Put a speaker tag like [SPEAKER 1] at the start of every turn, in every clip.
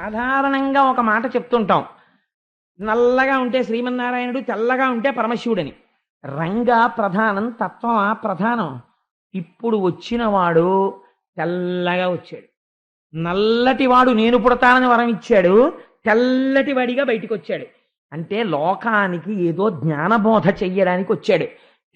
[SPEAKER 1] సాధారణంగా ఒక మాట చెప్తుంటాం. నల్లగా ఉంటే శ్రీమన్నారాయణుడు, తెల్లగా ఉంటే పరమశివుడని. రంగ ప్రధానం, తత్వమా ప్రధానం. ఇప్పుడు వచ్చినవాడు తెల్లగా వచ్చాడు. నల్లటి వాడు నేను పుడతానని వరం ఇచ్చాడు, తెల్లటి వాడిగా బయటికి వచ్చాడు. అంటే లోకానికి ఏదో జ్ఞానబోధ చెయ్యడానికి వచ్చాడు.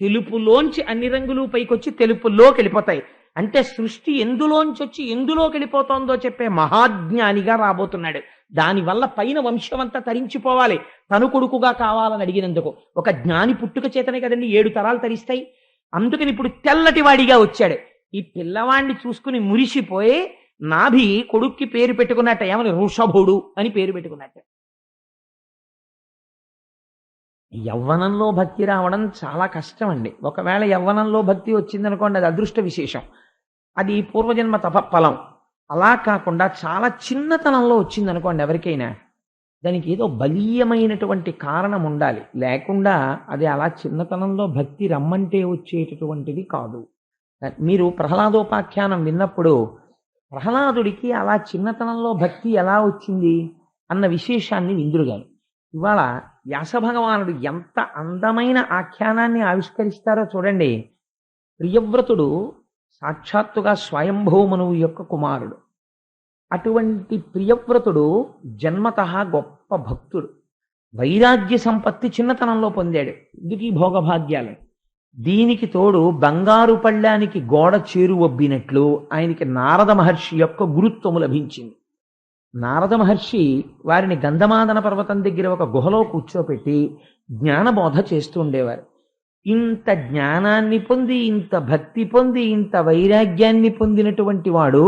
[SPEAKER 1] తెలుపులోంచి అన్ని రంగులు పైకొచ్చి తెలుపులోకి వెళ్ళిపోతాయి. అంటే సృష్టి ఎందులోంచి వచ్చి ఎందులోకి వెళ్ళిపోతుందో చెప్పే మహాజ్ఞానిగా రాబోతున్నాడు. దానివల్ల పైన వంశమంతా తరించిపోవాలి, తను కొడుకుగా కావాలని అడిగినందుకు. ఒక జ్ఞాని పుట్టుక చేతనే కదండి 7 తరాలు తరిస్తాయి. అందుకని ఇప్పుడు తెల్లటి వాడిగా వచ్చాడు. ఈ పిల్లవాడిని చూసుకుని మురిసిపోయి నాభి కొడుక్కి పేరు పెట్టుకున్నట్ట. ఏమని? వృషభుడు అని పేరు పెట్టుకున్నట్ట. యవ్వనంలో భక్తి రావడం చాలా కష్టం అండి. ఒకవేళ యవ్వనంలో భక్తి వచ్చిందనుకోండి, అది అదృష్ట విశేషం, అది పూర్వజన్మ తపఫలం. అలా కాకుండా చాలా చిన్నతనంలో వచ్చిందనుకోండి ఎవరికైనా, దానికి ఏదో బలీయమైనటువంటి కారణం ఉండాలి. లేకుండా అది అలా చిన్నతనంలో భక్తి రమ్మంటే వచ్చేటటువంటిది కాదు. మీరు ప్రహ్లాదోపాఖ్యానం విన్నప్పుడు ప్రహ్లాదుడికి అలా చిన్నతనంలో భక్తి ఎలా వచ్చింది అన్న విశేషాన్ని విందురుగాను. ఇవాళ వ్యాసభగవానుడు ఎంత అందమైన ఆఖ్యానాన్ని ఆవిష్కరిస్తారో చూడండి. ప్రియవ్రతుడు సాక్షాత్తుగా స్వయంభూమనువు యొక్క కుమారుడు. అటువంటి ప్రియవ్రతుడు జన్మతః గొప్ప భక్తుడు. వైరాగ్య సంపత్తి చిన్నతనంలో పొందాడు. ఇందుకీ భోగభాగ్యాలు. దీనికి తోడు బంగారు పళ్ళానికి గోడ చేరువబ్బినట్లు ఆయనకి నారద మహర్షి యొక్క గురుత్వము లభించింది. నారద మహర్షి వారిని గంధమాదన పర్వతం దగ్గర ఒక గుహలో కూర్చోపెట్టి జ్ఞానబోధ చేస్తూ ఉండేవారు. ఇంత జ్ఞానాన్ని పొంది, ఇంత భక్తి పొంది, ఇంత వైరాగ్యాన్ని పొందినటువంటి వాడు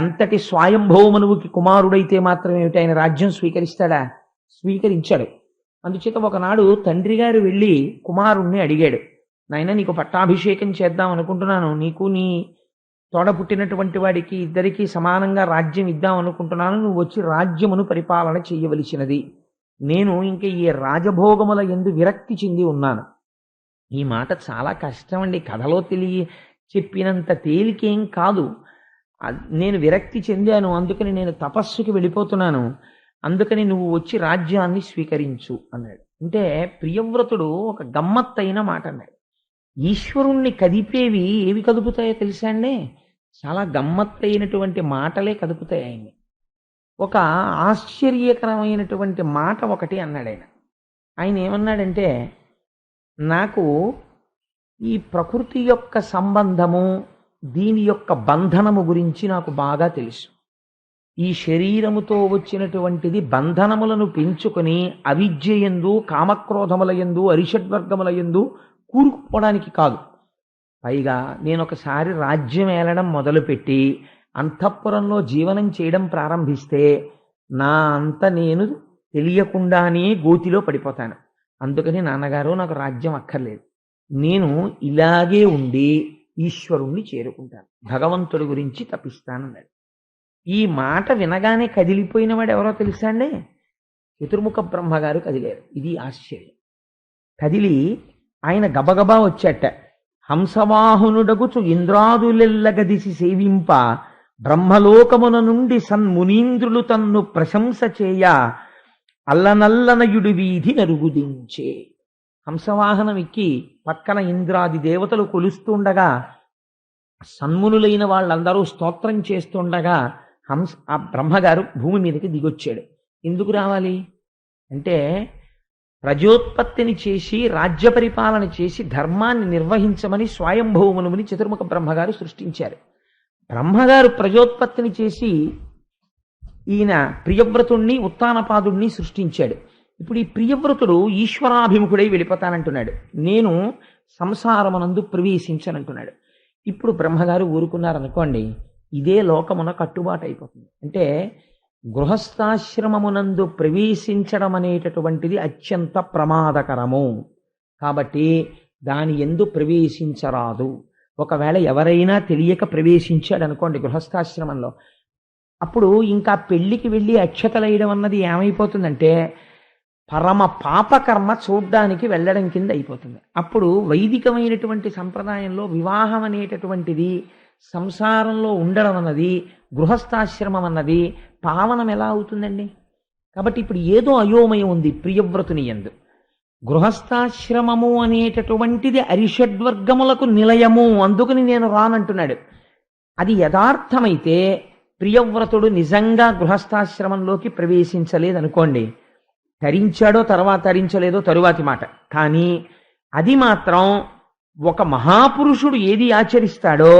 [SPEAKER 1] ఎంతటి స్వయంభౌమనువుకి కుమారుడైతే మాత్రం ఏమిటి ఆయన రాజ్యం స్వీకరిస్తాడా? స్వీకరించాడు. అందుచేత ఒకనాడు తండ్రి గారు వెళ్ళి కుమారుణ్ణి అడిగాడు, నాయన నీకు పట్టాభిషేకం చేద్దాం అనుకుంటున్నాను, నీకు నీ తోడ పుట్టినటువంటి వాడికి ఇద్దరికీ సమానంగా రాజ్యం ఇద్దాం అనుకుంటున్నాను, నువ్వు వచ్చి రాజ్యమును పరిపాలన చెయ్యవలసినది. నేను ఇంక ఈ రాజభోగముల యందు విరక్తి చెంది ఉన్నాను. ఈ మాట చాలా కష్టం అండి, కథలో చెప్పినంత తేలికేం కాదు. నేను విరక్తి చెందాను, అందుకని నేను తపస్సుకి వెళ్ళిపోతున్నాను, అందుకని నువ్వు వచ్చి రాజ్యాన్ని స్వీకరించు అన్నాడు. అంటే ప్రియవ్రతుడు ఒక గమ్మత్తైన మాట అన్నాడు. ఈశ్వరుణ్ణి కదిపేవి ఏవి కదుపుతాయో తెలుసా అండి? చాలా గమ్మత్తైనటువంటి మాటలే కదుపుతాయి ఆయన్ని. ఒక ఆశ్చర్యకరమైనటువంటి మాట ఒకటి అన్నాడు ఆయన. ఆయన ఏమన్నాడంటే, నాకు ఈ ప్రకృతి యొక్క సంబంధము, దీని యొక్క బంధనము గురించి నాకు బాగా తెలుసు. ఈ శరీరముతో వచ్చినటువంటిది బంధనములను పెంచుకొని అవిద్యయందు, కామక్రోధములయందు, అరిషడ్వర్గములయందు కూరుకుపోవడానికి కాదు. పైగా నేను ఒకసారి రాజ్యం ఏలడం మొదలుపెట్టి అంతఃపురంలో జీవనం చేయడం ప్రారంభిస్తే నా అంత నేను తెలియకుండానే గోతిలో పడిపోతాను. అందుకని నాన్నగారు నాకు రాజ్యం అక్కర్లేదు, నేను ఇలాగే ఉండి ఈశ్వరుణ్ణి చేరుకుంటాను, భగవంతుడి గురించి తపిస్తానన్నాడు. ఈ మాట వినగానే కదిలిపోయిన వాడు ఎవరో తెలుసా అండి? చతుర్ముఖ బ్రహ్మగారు కదిలేరు. ఇది ఆశ్చర్యం. కదిలి ఆయన గబగబా వచ్చేట. హంసవాహనుడగుచు ఇంద్రాదులెల్లగదిసి సేవింప బ్రహ్మలోకమున నుండి సన్మునీంద్రులు తన్ను ప్రశంస చేయ అల్లనల్లనయుడు వీధి నరుగుదించే. హంసవాహనం ఎక్కి పక్కన ఇంద్రాది దేవతలు కొలుస్తుండగా, సన్మునులైన వాళ్ళందరూ స్తోత్రం చేస్తుండగా ఆ బ్రహ్మగారు భూమి మీదకి దిగొచ్చాడు. ఎందుకు రావాలి అంటే, ప్రజోత్పత్తిని చేసి రాజ్య పరిపాలన చేసి ధర్మాన్ని నిర్వహించమని స్వయంభౌమనుని చతుర్ముఖ బ్రహ్మగారు సృష్టించారు. బ్రహ్మగారు ప్రజోత్పత్తిని చేసి ఈయన ప్రియవ్రతుణ్ణి, ఉత్తానపాదుణ్ణి సృష్టించాడు. ఇప్పుడు ఈ ప్రియవ్రతుడు ఈశ్వరాభిముఖుడై వెళ్ళిపోతానంటున్నాడు, నేను సంసారమునందు ప్రవేశించనంటున్నాడు. ఇప్పుడు బ్రహ్మగారు ఊరుకున్నారనుకోండి, ఇదే లోకమున కట్టుబాటు అయిపోతుంది. అంటే గృహస్థాశ్రమమునందు ప్రవేశించడం అనేటటువంటిది అత్యంత ప్రమాదకరము. కాబట్టి దాని యందు ప్రవేశించరాదు. ఒకవేళ ఎవరైనా తెలియక ప్రవేశించాడు అనుకోండి గృహస్థాశ్రమంలో, అప్పుడు ఇంకా పెళ్లికి వెళ్ళి అక్షతలేయడం అన్నది ఏమైపోతుందంటే పరమ పాపకర్మ చూడ్డానికి వెళ్ళడం కింద అయిపోతుంది. అప్పుడు వైదికమైనటువంటి సంప్రదాయంలో వివాహం అనేటటువంటిది, సంసారంలో ఉండడం అన్నది, గృహస్థాశ్రమం అన్నది పావనం ఎలా అవుతుందండి? కాబట్టి ఇప్పుడు ఏదో అయోమయం ఉంది ప్రియవ్రతుని యందు. గృహస్థాశ్రమము అనేటటువంటిది అరిషడ్వర్గములకు నిలయము, అందుకని నేను రానంటున్నాడు. అది యథార్థమైతే ప్రియవ్రతుడు నిజంగా గృహస్థాశ్రమంలోకి ప్రవేశించలేదనుకోండి, తరించాడో తర్వాత తరించలేదో తరువాతి మాట. కానీ అది మాత్రం ఒక మహాపురుషుడు ఏది ఆచరిస్తాడో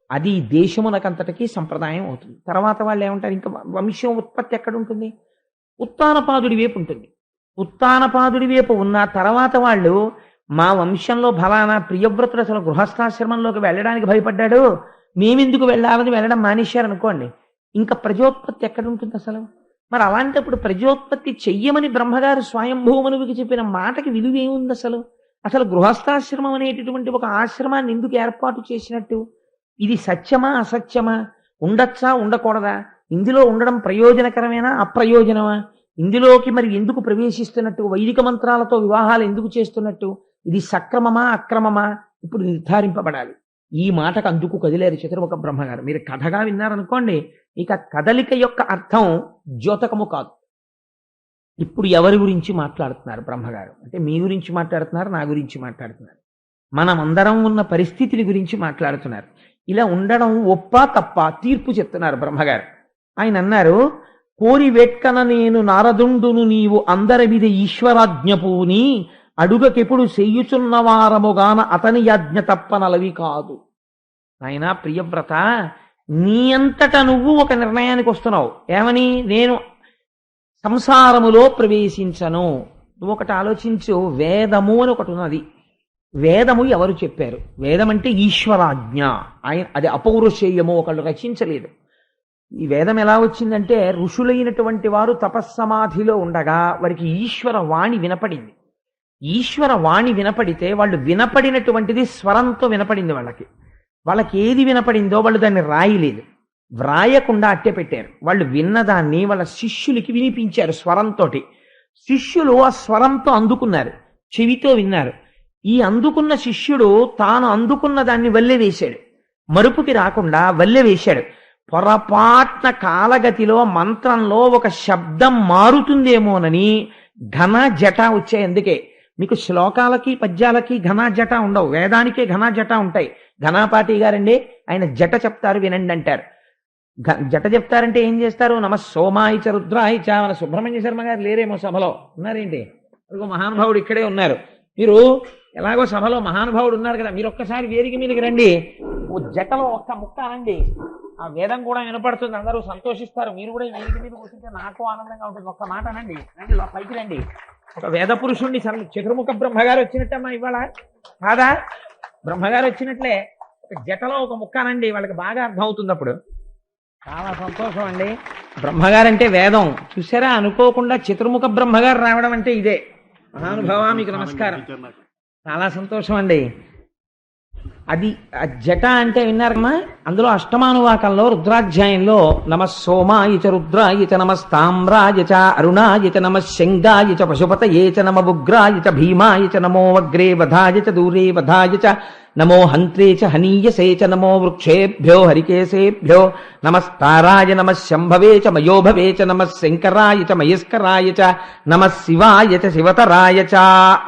[SPEAKER 1] అది దేశమునకంతటికీ సంప్రదాయం అవుతుంది. తర్వాత వాళ్ళు ఏమంటారు, ఇంకా వంశం ఉత్పత్తి ఎక్కడ ఉంటుంది? ఉత్తానపాదుడి వైపు ఉంటుంది. ఉత్తానపాదుడి వైపు ఉన్న తర్వాత వాళ్ళు మా వంశంలో ఫలానా ప్రియవ్రతుడు అసలు గృహస్థాశ్రమంలోకి వెళ్ళడానికి భయపడ్డాడు, మేమెందుకు వెళ్ళాలని వెళ్ళడం మానేశారనుకోండి, ఇంకా ప్రజోత్పత్తి ఎక్కడ ఉంటుంది అసలు? మరి అలాంటప్పుడు ప్రజోత్పత్తి చెయ్యమని బ్రహ్మగారు స్వయంభూమనుడికి చెప్పిన మాటకి విలువ ఏముంది అసలు? అసలు గృహస్థాశ్రమం అనేటటువంటి ఒక ఆశ్రమాన్ని ఎందుకు ఏర్పాటు చేసినట్టు? ఇది సత్యమా అసత్యమా? ఉండొచ్చా ఉండకూడదా? ఇందులో ఉండడం ప్రయోజనకరమేనా అప్రయోజనమా? ఇందులోకి మరి ఎందుకు ప్రవేశిస్తున్నట్టు? వైదిక మంత్రాలతో వివాహాలు ఎందుకు చేస్తున్నట్టు? ఇది సక్రమమా అక్రమమా ఇప్పుడు నిర్ధారింపబడాలి. ఈ మాటకు అందుకు కదిలేరు చతుర్ముఖ బ్రహ్మగారు. మీరు కథగా విన్నారనుకోండి, ఇక కదలిక యొక్క అర్థం ద్యోతకము కాదు. ఇప్పుడు ఎవరి గురించి మాట్లాడుతున్నారు బ్రహ్మగారు అంటే, మీ గురించి మాట్లాడుతున్నారు, నా గురించి మాట్లాడుతున్నారు, మనమందరం ఉన్న పరిస్థితిని గురించి మాట్లాడుతున్నారు. ఇలా ఉండడం ఒప్పా తప్ప తీర్పు చెప్తున్నారు బ్రహ్మగారు. ఆయన అన్నారు, కోరి వెట్కన నేను నారదుండును నీవు అందరి మీద ఈశ్వరాజ్ఞపూని అడుగకెప్పుడు చెయ్యుచున్నవారముగాన అతని యాజ్ఞ తప్పనలవి కాదు. ఆయన ప్రియవ్రత, నీ అంతట నువ్వు ఒక నిర్ణయానికి వస్తున్నావు. ఏమని? నేను సంసారములో ప్రవేశించను. నువ్వు ఒకటి ఆలోచించు, వేదము అని ఒకటి ఉన్నది. వేదము ఎవరు చెప్పారు? వేదం అంటే ఈశ్వరాజ్ఞ. ఆయన అది అపౌరుషేయము, ఒకళ్ళు రచించలేదు. ఈ వేదం ఎలా వచ్చిందంటే, ఋషులైనటువంటి వారు తపస్సమాధిలో ఉండగా వారికి ఈశ్వర వాణి వినపడింది. ఈశ్వర వాణి వినపడితే వాళ్ళు వినపడినటువంటిది స్వరంతో వినపడింది. వాళ్ళకి ఏది వినపడిందో వాళ్ళు దాన్ని రాయలేదు, వ్రాయకుండా అట్టే పెట్టారు. వాళ్ళు విన్నదాన్ని వాళ్ళ శిష్యులకి వినిపించారు స్వరంతో. శిష్యులు ఆ స్వరంతో అందుకున్నారు, చెవితో విన్నారు. ఈ అందుకున్న శిష్యుడు తాను అందుకున్న దాన్ని వల్లె వేశాడు, మరుపుకి రాకుండా వల్లె వేశాడు. పొరపాట్న కాలగతిలో మంత్రంలో ఒక శబ్దం మారుతుందేమోనని ఘన జట వచ్చాయి. అందుకే మీకు శ్లోకాలకి పద్యాలకి ఘన జట ఉండవు, వేదానికే ఘన జట ఉంటాయి. ఘనాపాటి గారండి, ఆయన జట చెప్తారు వినండి అంటారు. జట చెప్తారంటే ఏం చేస్తారు? నమ సోమాయిచ రుద్రాయిచ. మన సుబ్రహ్మణ్య శర్మ గారు లేరేమో సభలో, ఉన్నారేంటి? మహానుభావుడు ఇక్కడే ఉన్నారు. మీరు ఎలాగో సభలో మహానుభావుడు ఉన్నారు కదా, మీరు ఒక్కసారి వేదిక మీదకి రండి, ఓ జటలో ఒక్క ముక్క అనండి, ఆ వేదం కూడా వినపడుతుంది, అందరూ సంతోషిస్తారు. మీరు కూడా వేదిక మీద కూర్చుంటే నాకు ఆనందంగా ఉంటుంది. ఒక్క మాట అనండి, రండి పైకి రండి. ఒక వేద పురుషుణ్ణి చతుర్ముఖ బ్రహ్మగారు వచ్చినట్టమ్మా ఇవాళ, కాదా? బ్రహ్మగారు వచ్చినట్లే ఒక జటలో ఒక ముక్క అనండి, వాళ్ళకి బాగా అర్థం అవుతుంది. అప్పుడు చాలా సంతోషం అండి. బ్రహ్మగారంటే వేదం చూసారా? అనుకోకుండా చతుర్ముఖ బ్రహ్మగారు రావడం అంటే ఇదే. మహానుభావ మీకు నమస్కారం, చాలా సంతోషం అండి. అది జట అంటే విన్నారమ్మా, అందులో అష్టమానువాకంలో రుద్రాధ్యాయంలో నమ సోమాయ చ రుద్రాయ చ నమస్తామ్రాయ చ అరుణాయ చ నమ శంగాయ చ పశుపతయే చ నమ ఉగ్రాయ చ భీమాయ చ నమో వగ్రే వధాయ చ దూరే వధాయ చ నమో హంత్రే చ హనీయసే చ నమో వృక్షేభ్యో హరికేశేభ్యో నమస్తారాయ నమ శంభవే చ మయోభవే చ నమ శంకరాయ చ మయస్కరాయ చ నమ శివాయ చ శివతరాయ చ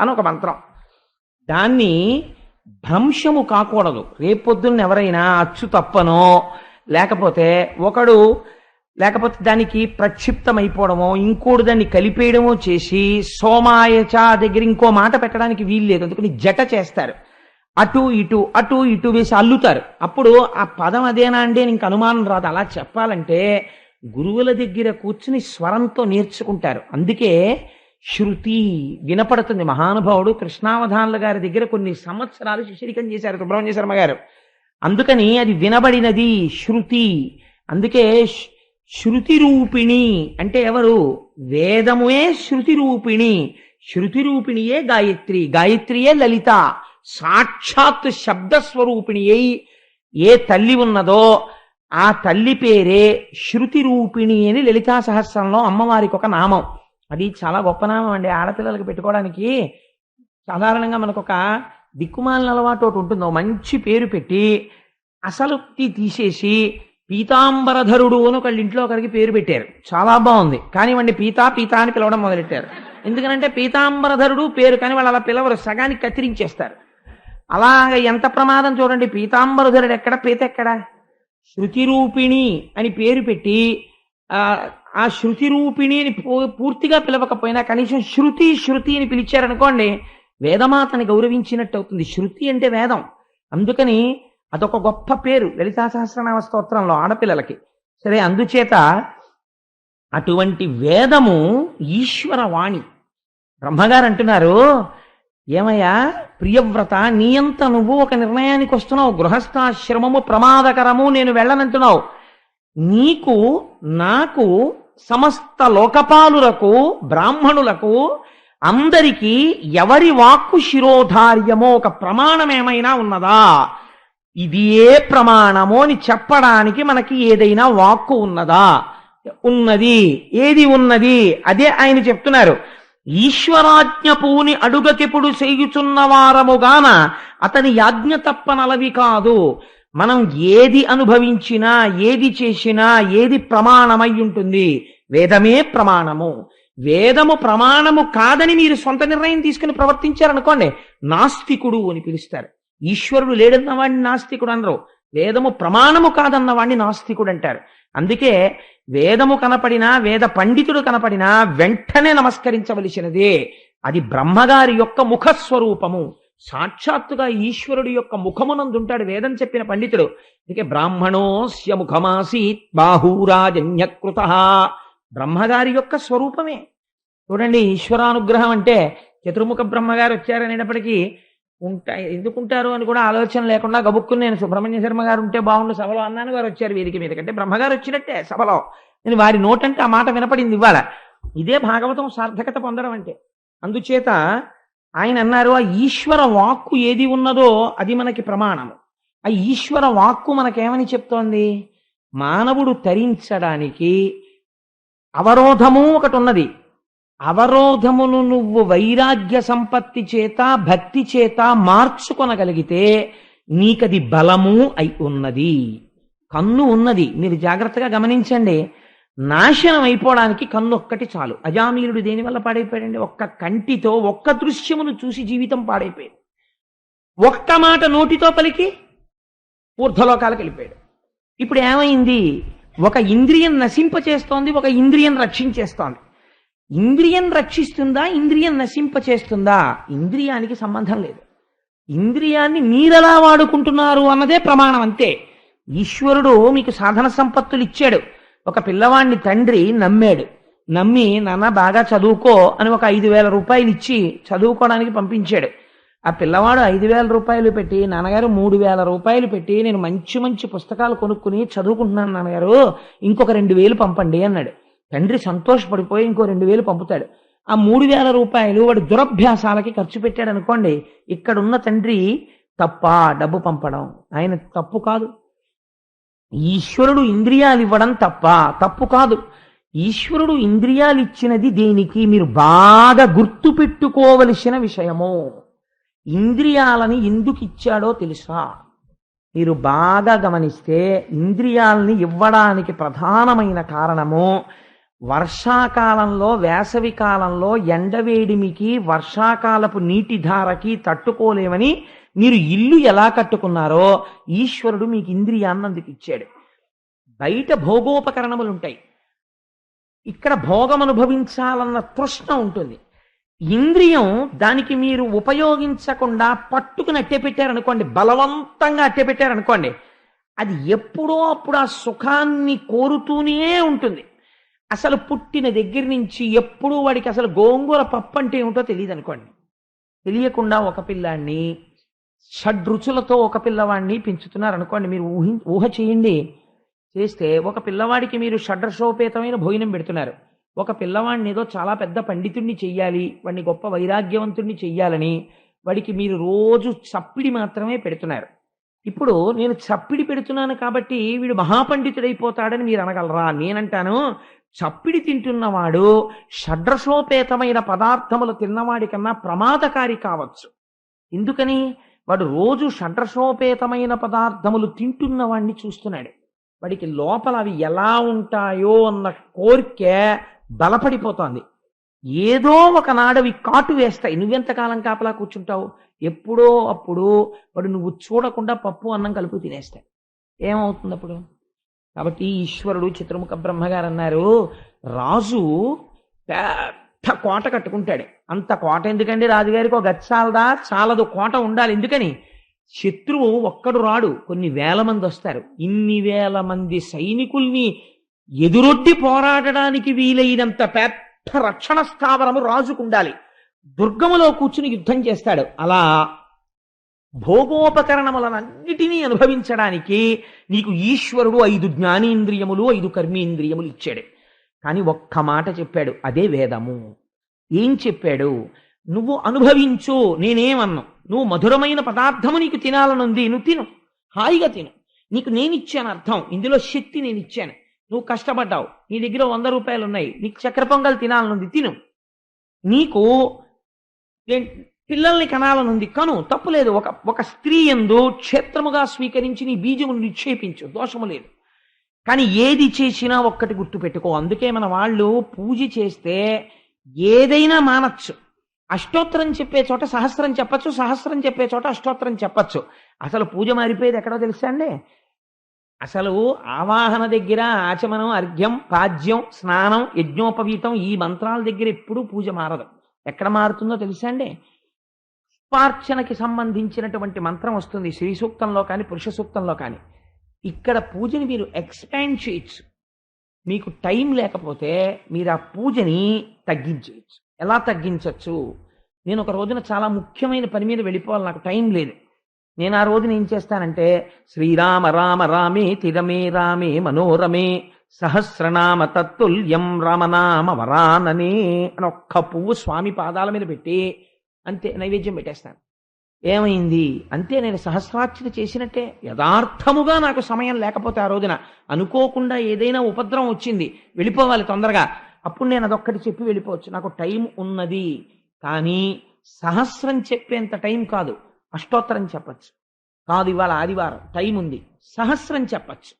[SPEAKER 1] అని ఒక మంత్రం. దాన్ని భ్రంశము కాకూడదు. రేపొద్దున్న ఎవరైనా అచ్చు తప్పనో లేకపోతే దానికి ప్రక్షిప్తమైపోవడమో ఇంకోటి దాన్ని కలిపేయడమో చేసి సోమాయచ దగ్గర ఇంకో మాట పెట్టడానికి వీల్లేదు. అందుకని జట చేస్తారు, అటు ఇటు వేసి అల్లుతారు. అప్పుడు ఆ పదం అదేనా అంటే ఇంక అనుమానం రాదు. అలా చెప్పాలంటే గురువుల దగ్గర కూర్చుని స్వరంతో నేర్చుకుంటారు. అందుకే శృతి వినపడుతుంది. మహానుభావుడు కృష్ణావధానుల గారి దగ్గర కొన్ని సంవత్సరాలు శిష్యరికం చేశారు సుబ్రహ్మణ్య శర్మ గారు. అందుకని అది వినబడినది శృతి. అందుకే శృతి రూపిణి అంటే ఎవరు? వేదముయే శృతి రూపిణి, శృతి రూపిణియే గాయత్రి, గాయత్రియే లలిత. సాక్షాత్ శబ్దస్వరూపిణి అయి ఏ తల్లి ఉన్నదో ఆ తల్లి పేరే శృతి రూపిణి అని లలితా సహస్రంలో అమ్మవారికి ఒక నామం. అది చాలా గొప్ప నామం అండి. ఆడపిల్లలకు పెట్టుకోవడానికి సాధారణంగా మనకు ఒక దిక్కుమాలిన అలవాటు ఒకటి ఉంటుంది. మంచి పేరు పెట్టి అసలు తీసేసి పీతాంబరధరుడు అని ఒకళ్ళ ఇంట్లో ఒకరికి పేరు పెట్టారు. చాలా బాగుంది. కానీ వాడిని పీతా పీతా అని పిలవడం మొదలెట్టారు. ఎందుకనంటే పీతాంబరధరుడు పేరు, కానీ వాళ్ళు అలా పిలవరు, సగానికి కత్తిరించేస్తారు. అలాగ ఎంత ప్రమాదం చూడండి. పీతాంబరధరుడు ఎక్కడ, పీత ఎక్కడ? శృతి రూపిణి అని పేరు పెట్టి ఆ శృతి రూపిణి అని పూర్తిగా పిలవకపోయినా కనీసం శృతి శృతి అని పిలిచారనుకోండి, వేదమాతని గౌరవించినట్టు అవుతుంది. శృతి అంటే వేదం. అందుకని అదొక గొప్ప పేరు లలితా సహస్రనామ స్తోత్రంలో ఆడపిల్లలకి. సరే, అందుచేత అటువంటి వేదము ఈశ్వర వాణి. బ్రహ్మగారు అంటున్నారు, ఏమయ్యా ప్రియవ్రత, నీయంత నువ్వు ఒక నిర్ణయానికి వస్తున్నావు, గృహస్థాశ్రమము ప్రమాదకరము, నేను వెళ్ళనంటున్నావు. నీకు నాకు సమస్త లోకపాలులకు బ్రాహ్మణులకు అందరికీ ఎవరి వాక్కు శిరోధార్యమో ఒక ప్రమాణం ఏమైనా ఉన్నదా? ఇది ఏ ప్రమాణమో అని చెప్పడానికి మనకి ఏదైనా వాక్కు ఉన్నదా? ఉన్నది. ఏది ఉన్నది? అదే ఆయన చెప్తున్నారు. ఈశ్వరాజ్ఞ పూని అడుగకెప్పుడు చేయుచున్న వారముగాన అతని యాజ్ఞ తప్పనలవి కాదు. మనం ఏది అనుభవించినా, ఏది చేసినా, ఏది ప్రమాణమై ఉంటుంది? వేదమే ప్రమాణము. వేదము ప్రమాణము కాదని మీరు సొంత నిర్ణయం తీసుకుని ప్రవర్తించారనుకోండి, నాస్తికుడు అని పిలుస్తారు. ఈశ్వరుడు లేడన్న వాడిని నాస్తికుడు అనరు. వేదము ప్రమాణము కాదన్న వాడిని నాస్తికుడు అంటారు. అందుకే వేదము కనపడినా, వేద పండితుడు కనపడినా వెంటనే నమస్కరించవలసినదే. అది బ్రహ్మగారి యొక్క ముఖస్వరూపము. సాక్షాత్తుగా ఈశ్వరుడు యొక్క ముఖమునందుంటాడు వేదం చెప్పిన పండితుడు. అందుకే బ్రాహ్మణోస్య ముఖమాసీత్ బాహూరాజన్యకృత. బ్రహ్మగారి యొక్క స్వరూపమే. చూడండి, ఈశ్వరానుగ్రహం అంటే చతుర్ముఖ బ్రహ్మగారు వచ్చారనేటప్పటికీ ఎందుకుంటారు అని కూడా ఆలోచన లేకుండా గబుక్కుని నేను సుబ్రహ్మణ్య శర్మ గారు ఉంటే బాగుండు సభలో అన్నాను. గారు వచ్చారు వేదిక మీద, కంటే బ్రహ్మగారు వచ్చినట్టే సభలో. నేను వారి నోటంటే ఆ మాట వినపడింది ఇవాళ. ఇదే భాగవతం సార్థకత పొందడం అంటే. అందుచేత ఆయన అన్నారు, ఆ ఈశ్వర వాక్కు ఏది ఉన్నదో అది మనకి ప్రమాణము. ఆ ఈశ్వర వాక్కు మనకేమని చెప్తోంది? మానవుడు తరించడానికి అవరోధము ఒకటి ఉన్నది. అవరోధమును నువ్వు వైరాగ్య సంపత్తి చేత, భక్తి చేత మార్చుకొనగలిగితే నీకది బలము అయి ఉన్నది. కన్ను ఉన్నది, మీరు జాగ్రత్తగా గమనించండి. నాశనం అయిపోవడానికి కన్ను ఒక్కటి చాలు. అజామీలుడు దేనివల్ల పాడైపోయాడండి? ఒక్క కంటితో ఒక్క దృశ్యమును చూసి జీవితం పాడైపోయాడు. ఒక్క మాట నోటితో పలికి ఊర్ధ్వలోకాలకు వెళ్ళిపోయాడు. ఇప్పుడు ఏమైంది? ఒక ఇంద్రియం నశింపచేస్తోంది, ఒక ఇంద్రియం రక్షించేస్తోంది. ఇంద్రియం రక్షిస్తుందా, ఇంద్రియం నశింపచేస్తుందా? ఇంద్రియానికి సంబంధం లేదు. ఇంద్రియాన్ని మీరెలా వాడుకుంటున్నారు అన్నదే ప్రమాణం, అంతే. ఈశ్వరుడు మీకు సాధన సంపత్తులు ఇచ్చాడు. ఒక పిల్లవాడిని తండ్రి నమ్మాడు. నమ్మి, నాన్న బాగా చదువుకో అని ఒక 5,000 రూపాయలు ఇచ్చి చదువుకోవడానికి పంపించాడు. ఆ పిల్లవాడు 5,000 రూపాయలు పెట్టి, నాన్నగారు 3,000 రూపాయలు పెట్టి నేను మంచి మంచి పుస్తకాలు కొనుక్కుని చదువుకుంటున్నాను నాన్నగారు, ఇంకొక 2,000 పంపండి అన్నాడు. తండ్రి సంతోషపడిపోయి ఇంకో 2,000 పంపుతాడు. ఆ 3,000 రూపాయలు వాడు దురభ్యాసాలకి ఖర్చు పెట్టాడు అనుకోండి. ఇక్కడున్న తండ్రి తప్ప డబ్బు పంపడం? ఆయన తప్పు కాదు. ఈశ్వరుడు ఇంద్రియాలు ఇవ్వడం తప్పు కాదు. ఈశ్వరుడు ఇంద్రియాలు ఇచ్చినది దేనికి? మీరు బాగా గుర్తు పెట్టుకోవలసిన విషయము. ఇంద్రియాలని ఎందుకు ఇచ్చాడో తెలుసా? మీరు బాగా గమనిస్తే ఇంద్రియాలని ఇవ్వడానికి ప్రధానమైన కారణము, వర్షాకాలంలో, వేసవి కాలంలో ఎండవేడిమికి, వర్షాకాలపు నీటి ధారకి తట్టుకోలేమని మీరు ఇల్లు ఎలా కట్టుకున్నారో ఈశ్వరుడు మీకు ఇంద్రియాన్ని అందుకు ఇచ్చాడు. బయట భోగోపకరణములు ఉంటాయి, ఇక్కడ భోగం అనుభవించాలన్న తృష్ణ ఉంటుంది. ఇంద్రియం దానికి మీరు ఉపయోగించకుండా పట్టుకుని అట్టెపెట్టారనుకోండి, బలవంతంగా అట్టెపెట్టారనుకోండి, అది ఎప్పుడో అప్పుడు ఆ సుఖాన్ని కోరుతూనే ఉంటుంది. అసలు పుట్టిన దగ్గర నుంచి ఎప్పుడూ వాడికి అసలు గోంగూర పప్పు అంటే ఏమిటో తెలియదు అనుకోండి. తెలియకుండా ఒక పిల్లాన్ని షడ్రుచులతో ఒక పిల్లవాడిని పెంచుతున్నారు అనుకోండి. మీరు ఊహ చేయండి. చేస్తే ఒక పిల్లవాడికి మీరు షడ్రసోపేతమైన భోజనం పెడుతున్నారు. ఒక పిల్లవాడిని ఏదో చాలా పెద్ద పండితుడిని చెయ్యాలి, వాడిని గొప్ప వైరాగ్యవంతుడిని చెయ్యాలని వాడికి మీరు రోజు చప్పిడి మాత్రమే పెడుతున్నారు. ఇప్పుడు నేను చప్పిడి పెడుతున్నాను కాబట్టి వీడు మహాపండితుడైపోతాడని మీరు అనగలరా? నేనంటాను, చప్పిడి తింటున్నవాడు షడ్రసోపేతమైన పదార్థములు తిన్నవాడి కన్నా ప్రమాదకారి కావచ్చు. ఎందుకని? వాడు రోజు షడ్రసోపేతమైన పదార్థములు తింటున్నవాడిని చూస్తున్నాడు. వాడికి లోపల అవి ఎలా ఉంటాయో అన్న కోరిక బలపడిపోతోంది. ఏదో ఒకనాడు అవి కాటు వేస్తాయి. నువ్వెంతకాలం కాపలా కూర్చుంటావు? ఎప్పుడో అప్పుడు వాడు నువ్వు చూడకుండా పప్పు అన్నం కలుపు తినేస్తాయి. ఏమవుతుంది అప్పుడు? కాబట్టి ఈశ్వరుడు చిత్రముఖ బ్రహ్మగారు అన్నారు, రాజు పెద్ద కోట కట్టుకుంటాడు. అంత కోట ఎందుకండి రాజుగారికి? ఒక గది చాలదా? చాలదు, కోట ఉండాలి. ఎందుకని? శత్రువు ఒక్కడు రాడు, కొన్ని వేల మంది వస్తారు. ఇన్ని వేల మంది సైనికుల్ని ఎదురొడ్డి పోరాడడానికి వీలైనంత పెద్ద రక్షణ స్థావరము రాజుకు ఉండాలి. దుర్గములో కూర్చుని యుద్ధం చేస్తాడు. అలా భోగోపకరణములనన్నిటినీ అనుభవించడానికి నీకు ఈశ్వరుడు 5 జ్ఞానేంద్రియములు 5 కర్మేంద్రియములు ఇచ్చాడు. కానీ ఒక్క మాట చెప్పాడు, అదే వేదము. ఏం చెప్పాడు? నువ్వు అనుభవించు, నేనేమన్నా. నువ్వు మధురమైన పదార్థము నీకు తినాలనుంది, నువ్వు తిను, హాయిగా తిను. నీకు నేనిచ్చాను అర్థం, ఇందులో శక్తి నేను ఇచ్చాను. నువ్వు కష్టపడ్డావు, నీ దగ్గర 100 రూపాయలు ఉన్నాయి, నీకు చక్కెర పొంగల్ తినాలనుంది, తిను. నీకు పిల్లల్ని కనాలనుంది, కను, తప్పులేదు. ఒక స్త్రీ యందు క్షేత్రముగా స్వీకరించి నీ బీజమును నిక్షేపించు, దోషము లేదు. కానీ ఏది చేసినా ఒక్కటి గుర్తుపెట్టుకో. అందుకే మన వాళ్ళు పూజ చేస్తే ఏదైనా మానచ్చు. అష్టోత్తరం చెప్పే చోట సహస్రం చెప్పచ్చు, సహస్రం చెప్పే చోట అష్టోత్తరం చెప్పచ్చు. అసలు పూజ మారిపోయేది ఎక్కడో తెలుసా అండి? అసలు ఆవాహన దగ్గర ఆచమనం, అర్ఘ్యం, పాద్యం, స్నానం, యజ్ఞోపవీతం, ఈ మంత్రాల దగ్గర ఎప్పుడూ పూజ మారదు. ఎక్కడ మారుతుందో తెలుసా అండి? పుష్పార్చనకి సంబంధించినటువంటి మంత్రం వస్తుంది శ్రీ సూక్తంలో కానీ పురుష సూక్తంలో కానీ. ఇక్కడ పూజని మీరు ఎక్స్పాండ్ చేయొచ్చు. మీకు టైం లేకపోతే మీరు ఆ పూజని తగ్గించేయచ్చు. ఎలా తగ్గించవచ్చు? నేను ఒక రోజున చాలా ముఖ్యమైన పని మీద వెళ్ళిపోవాలి, నాకు టైం లేదు. నేను ఆ రోజున ఏం చేస్తానంటే, శ్రీరామ రామ రామే తిరమే రామే మనోరమే సహస్రనామ తత్తుల్యం రామనామ వరాననే అని ఒక్క పువ్వు స్వామి పాదాల మీద పెట్టి అంతే నైవేద్యం పెట్టేస్తాను. ఏమైంది? అంతే, నేను సహస్రార్చన చేసినట్టే. యథార్థముగా నాకు సమయం లేకపోతే ఆ రోజున అనుకోకుండా ఏదైనా ఉపద్రవం వచ్చింది, వెళ్ళిపోవాలి తొందరగా, అప్పుడు నేను అదొక్కటి చెప్పి వెళ్ళిపోవచ్చు. నాకు టైం ఉన్నది. కానీ సహస్రం చెప్పేంత టైం కాదు. అష్టోత్తరం చెప్పచ్చు. కాదు, ఇవాళ ఆదివారం టైం ఉంది, సహస్రం చెప్పచ్చు.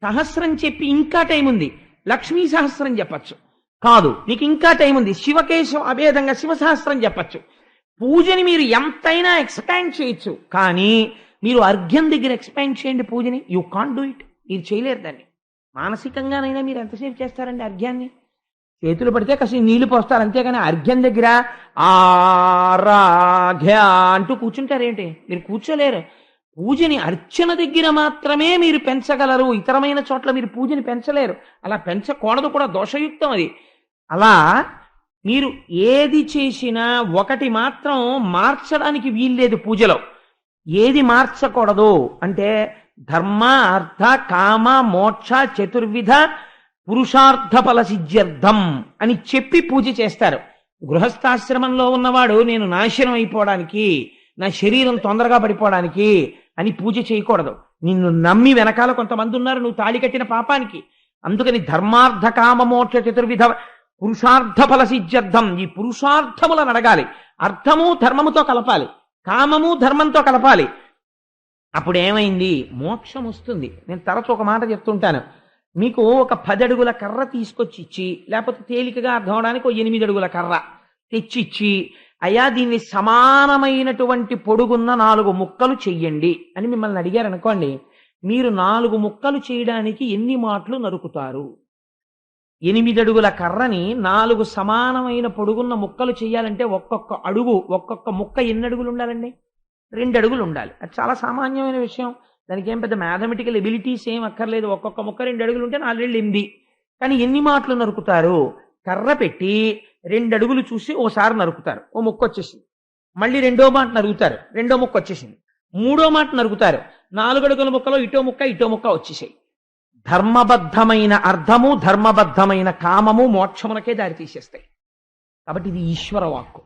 [SPEAKER 1] సహస్రం చెప్పి ఇంకా టైం ఉంది, లక్ష్మీ సహస్రం చెప్పచ్చు. కాదు, నీకు ఇంకా టైం ఉంది, శివకేశవ అభేదంగా శివ సహస్రం చెప్పచ్చు. పూజని మీరు ఎంతైనా ఎక్స్పాండ్ చేయొచ్చు. కానీ మీరు అర్ఘ్యం దగ్గర ఎక్స్పాండ్ చేయండి పూజని. You can't do it. మీరు చేయలేరు దాన్ని. మానసికంగానైనా మీరు ఎంతసేపు చేస్తారండి అర్ఘ్యాన్ని? చేతులు పడితే కాస్త నీళ్లు పోస్తారు, అంతేగాని అర్ఘ్యం దగ్గర ఆరాఘ్య అంటూ కూర్చుంటారేంటి? మీరు కూర్చోలేరు. పూజని అర్చన దగ్గర మాత్రమే మీరు పెంచగలరు, ఇతరమైన చోట్ల మీరు పూజని పెంచలేరు. అలా పెంచకూడదు కూడా, దోషయుక్తం అది. అలా మీరు ఏది చేసినా ఒకటి మాత్రం మార్చడానికి వీల్లేదు పూజలో. ఏది మార్చకూడదు అంటే ధర్మ అర్థ కామ మోక్ష చతుర్విధ పురుషార్థ ఫల సిద్ధ్యర్థం అని చెప్పి పూజ చేస్తారు. గృహస్థాశ్రమంలో ఉన్నవాడు నేను నాశనం అయిపోవడానికి, నా శరీరం తొందరగా పడిపోవడానికి అని పూజ చేయకూడదు. నిన్ను నమ్మి వెనకాల కొంతమంది ఉన్నారు, నువ్వు తాళి కట్టిన పాపానికి. అందుకని ధర్మార్థ కామ మోక్ష చతుర్విధ పురుషార్థ ఫల సిద్ధ్యర్థం, ఈ పురుషార్థములను అడగాలి. అర్థము ధర్మముతో కలపాలి, కామము ధర్మంతో కలపాలి. అప్పుడు ఏమైంది? మోక్షం వస్తుంది. నేను తరచు ఒక మాట చెప్తుంటాను, మీకు ఒక 10 అడుగుల కర్ర తీసుకొచ్చి ఇచ్చి, లేకపోతే తేలికగా అర్థం అవడానికి ఒక 8 అడుగుల కర్ర తెచ్చిచ్చి, అయ్యా దీన్ని సమానమైనటువంటి పొడుగున్న 4 ముక్కలు చెయ్యండి అని మిమ్మల్ని అడిగారు అనుకోండి, మీరు 4 ముక్కలు చేయడానికి ఎన్ని మాటలు నరుకుతారు? 8 అడుగుల కర్రని 4 సమానమైన పొడుగున్న ముక్కలు చేయాలంటే ఒక్కొక్క అడుగు, ఒక్కొక్క ముక్క ఎన్ని అడుగులు ఉండాలండి? 2 అడుగులు ఉండాలి. అది చాలా సామాన్యమైన విషయం. దానికి ఏం పెద్ద మ్యాథమెటికల్ ఎబిలిటీస్ ఏం అక్కర్లేదు. ఒక్కొక్క ముక్క 2 అడుగులు ఉంటే 4 2 8. కానీ ఎన్ని మాటలు నరుకుతారు? కర్ర పెట్టి 2 అడుగులు చూసి ఓసారి నరుకుతారు, ఓ ముక్క వచ్చేసింది. మళ్ళీ రెండో మాట నరుగుతారు, రెండో ముక్క వచ్చేసింది. మూడో మాట నరుగుతారు, 4 అడుగుల ముక్కలో ఇటో ముక్క వచ్చేసాయి. ధర్మబద్ధమైన అర్థము, ధర్మబద్ధమైన కామము మోక్షమునకే దారి తీసేస్తాయి. కాబట్టి ఇది ఈశ్వర వాక్కు.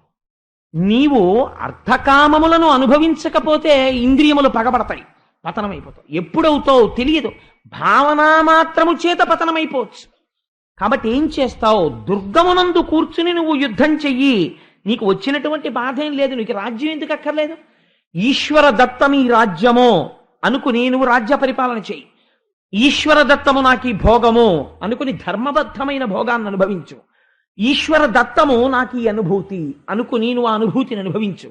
[SPEAKER 1] నీవు అర్థకామములను అనుభవించకపోతే ఇంద్రియములు పగబడతాయి, పతనమైపోతావు. ఎప్పుడవుతావు తెలియదు. భావన మాత్రము చేత పతనమైపోవచ్చు. కాబట్టి ఏం చేస్తావు? దుర్గమునందు కూర్చుని నువ్వు యుద్ధం చెయ్యి. నీకు వచ్చినటువంటి బాధ ఏం లేదు. నీకు రాజ్యం ఎందుకు అక్కర్లేదు? ఈశ్వర దత్తమి రాజ్యమో అనుకుని నువ్వు రాజ్య పరిపాలన చెయ్యి. ఈశ్వర దత్తము నాకు ఈ భోగము అనుకుని ధర్మబద్ధమైన భోగాన్ని అనుభవించు. ఈశ్వర దత్తము నాకు ఈ అనుభూతి అనుకుని నువ్వు ఆ అనుభూతిని అనుభవించు.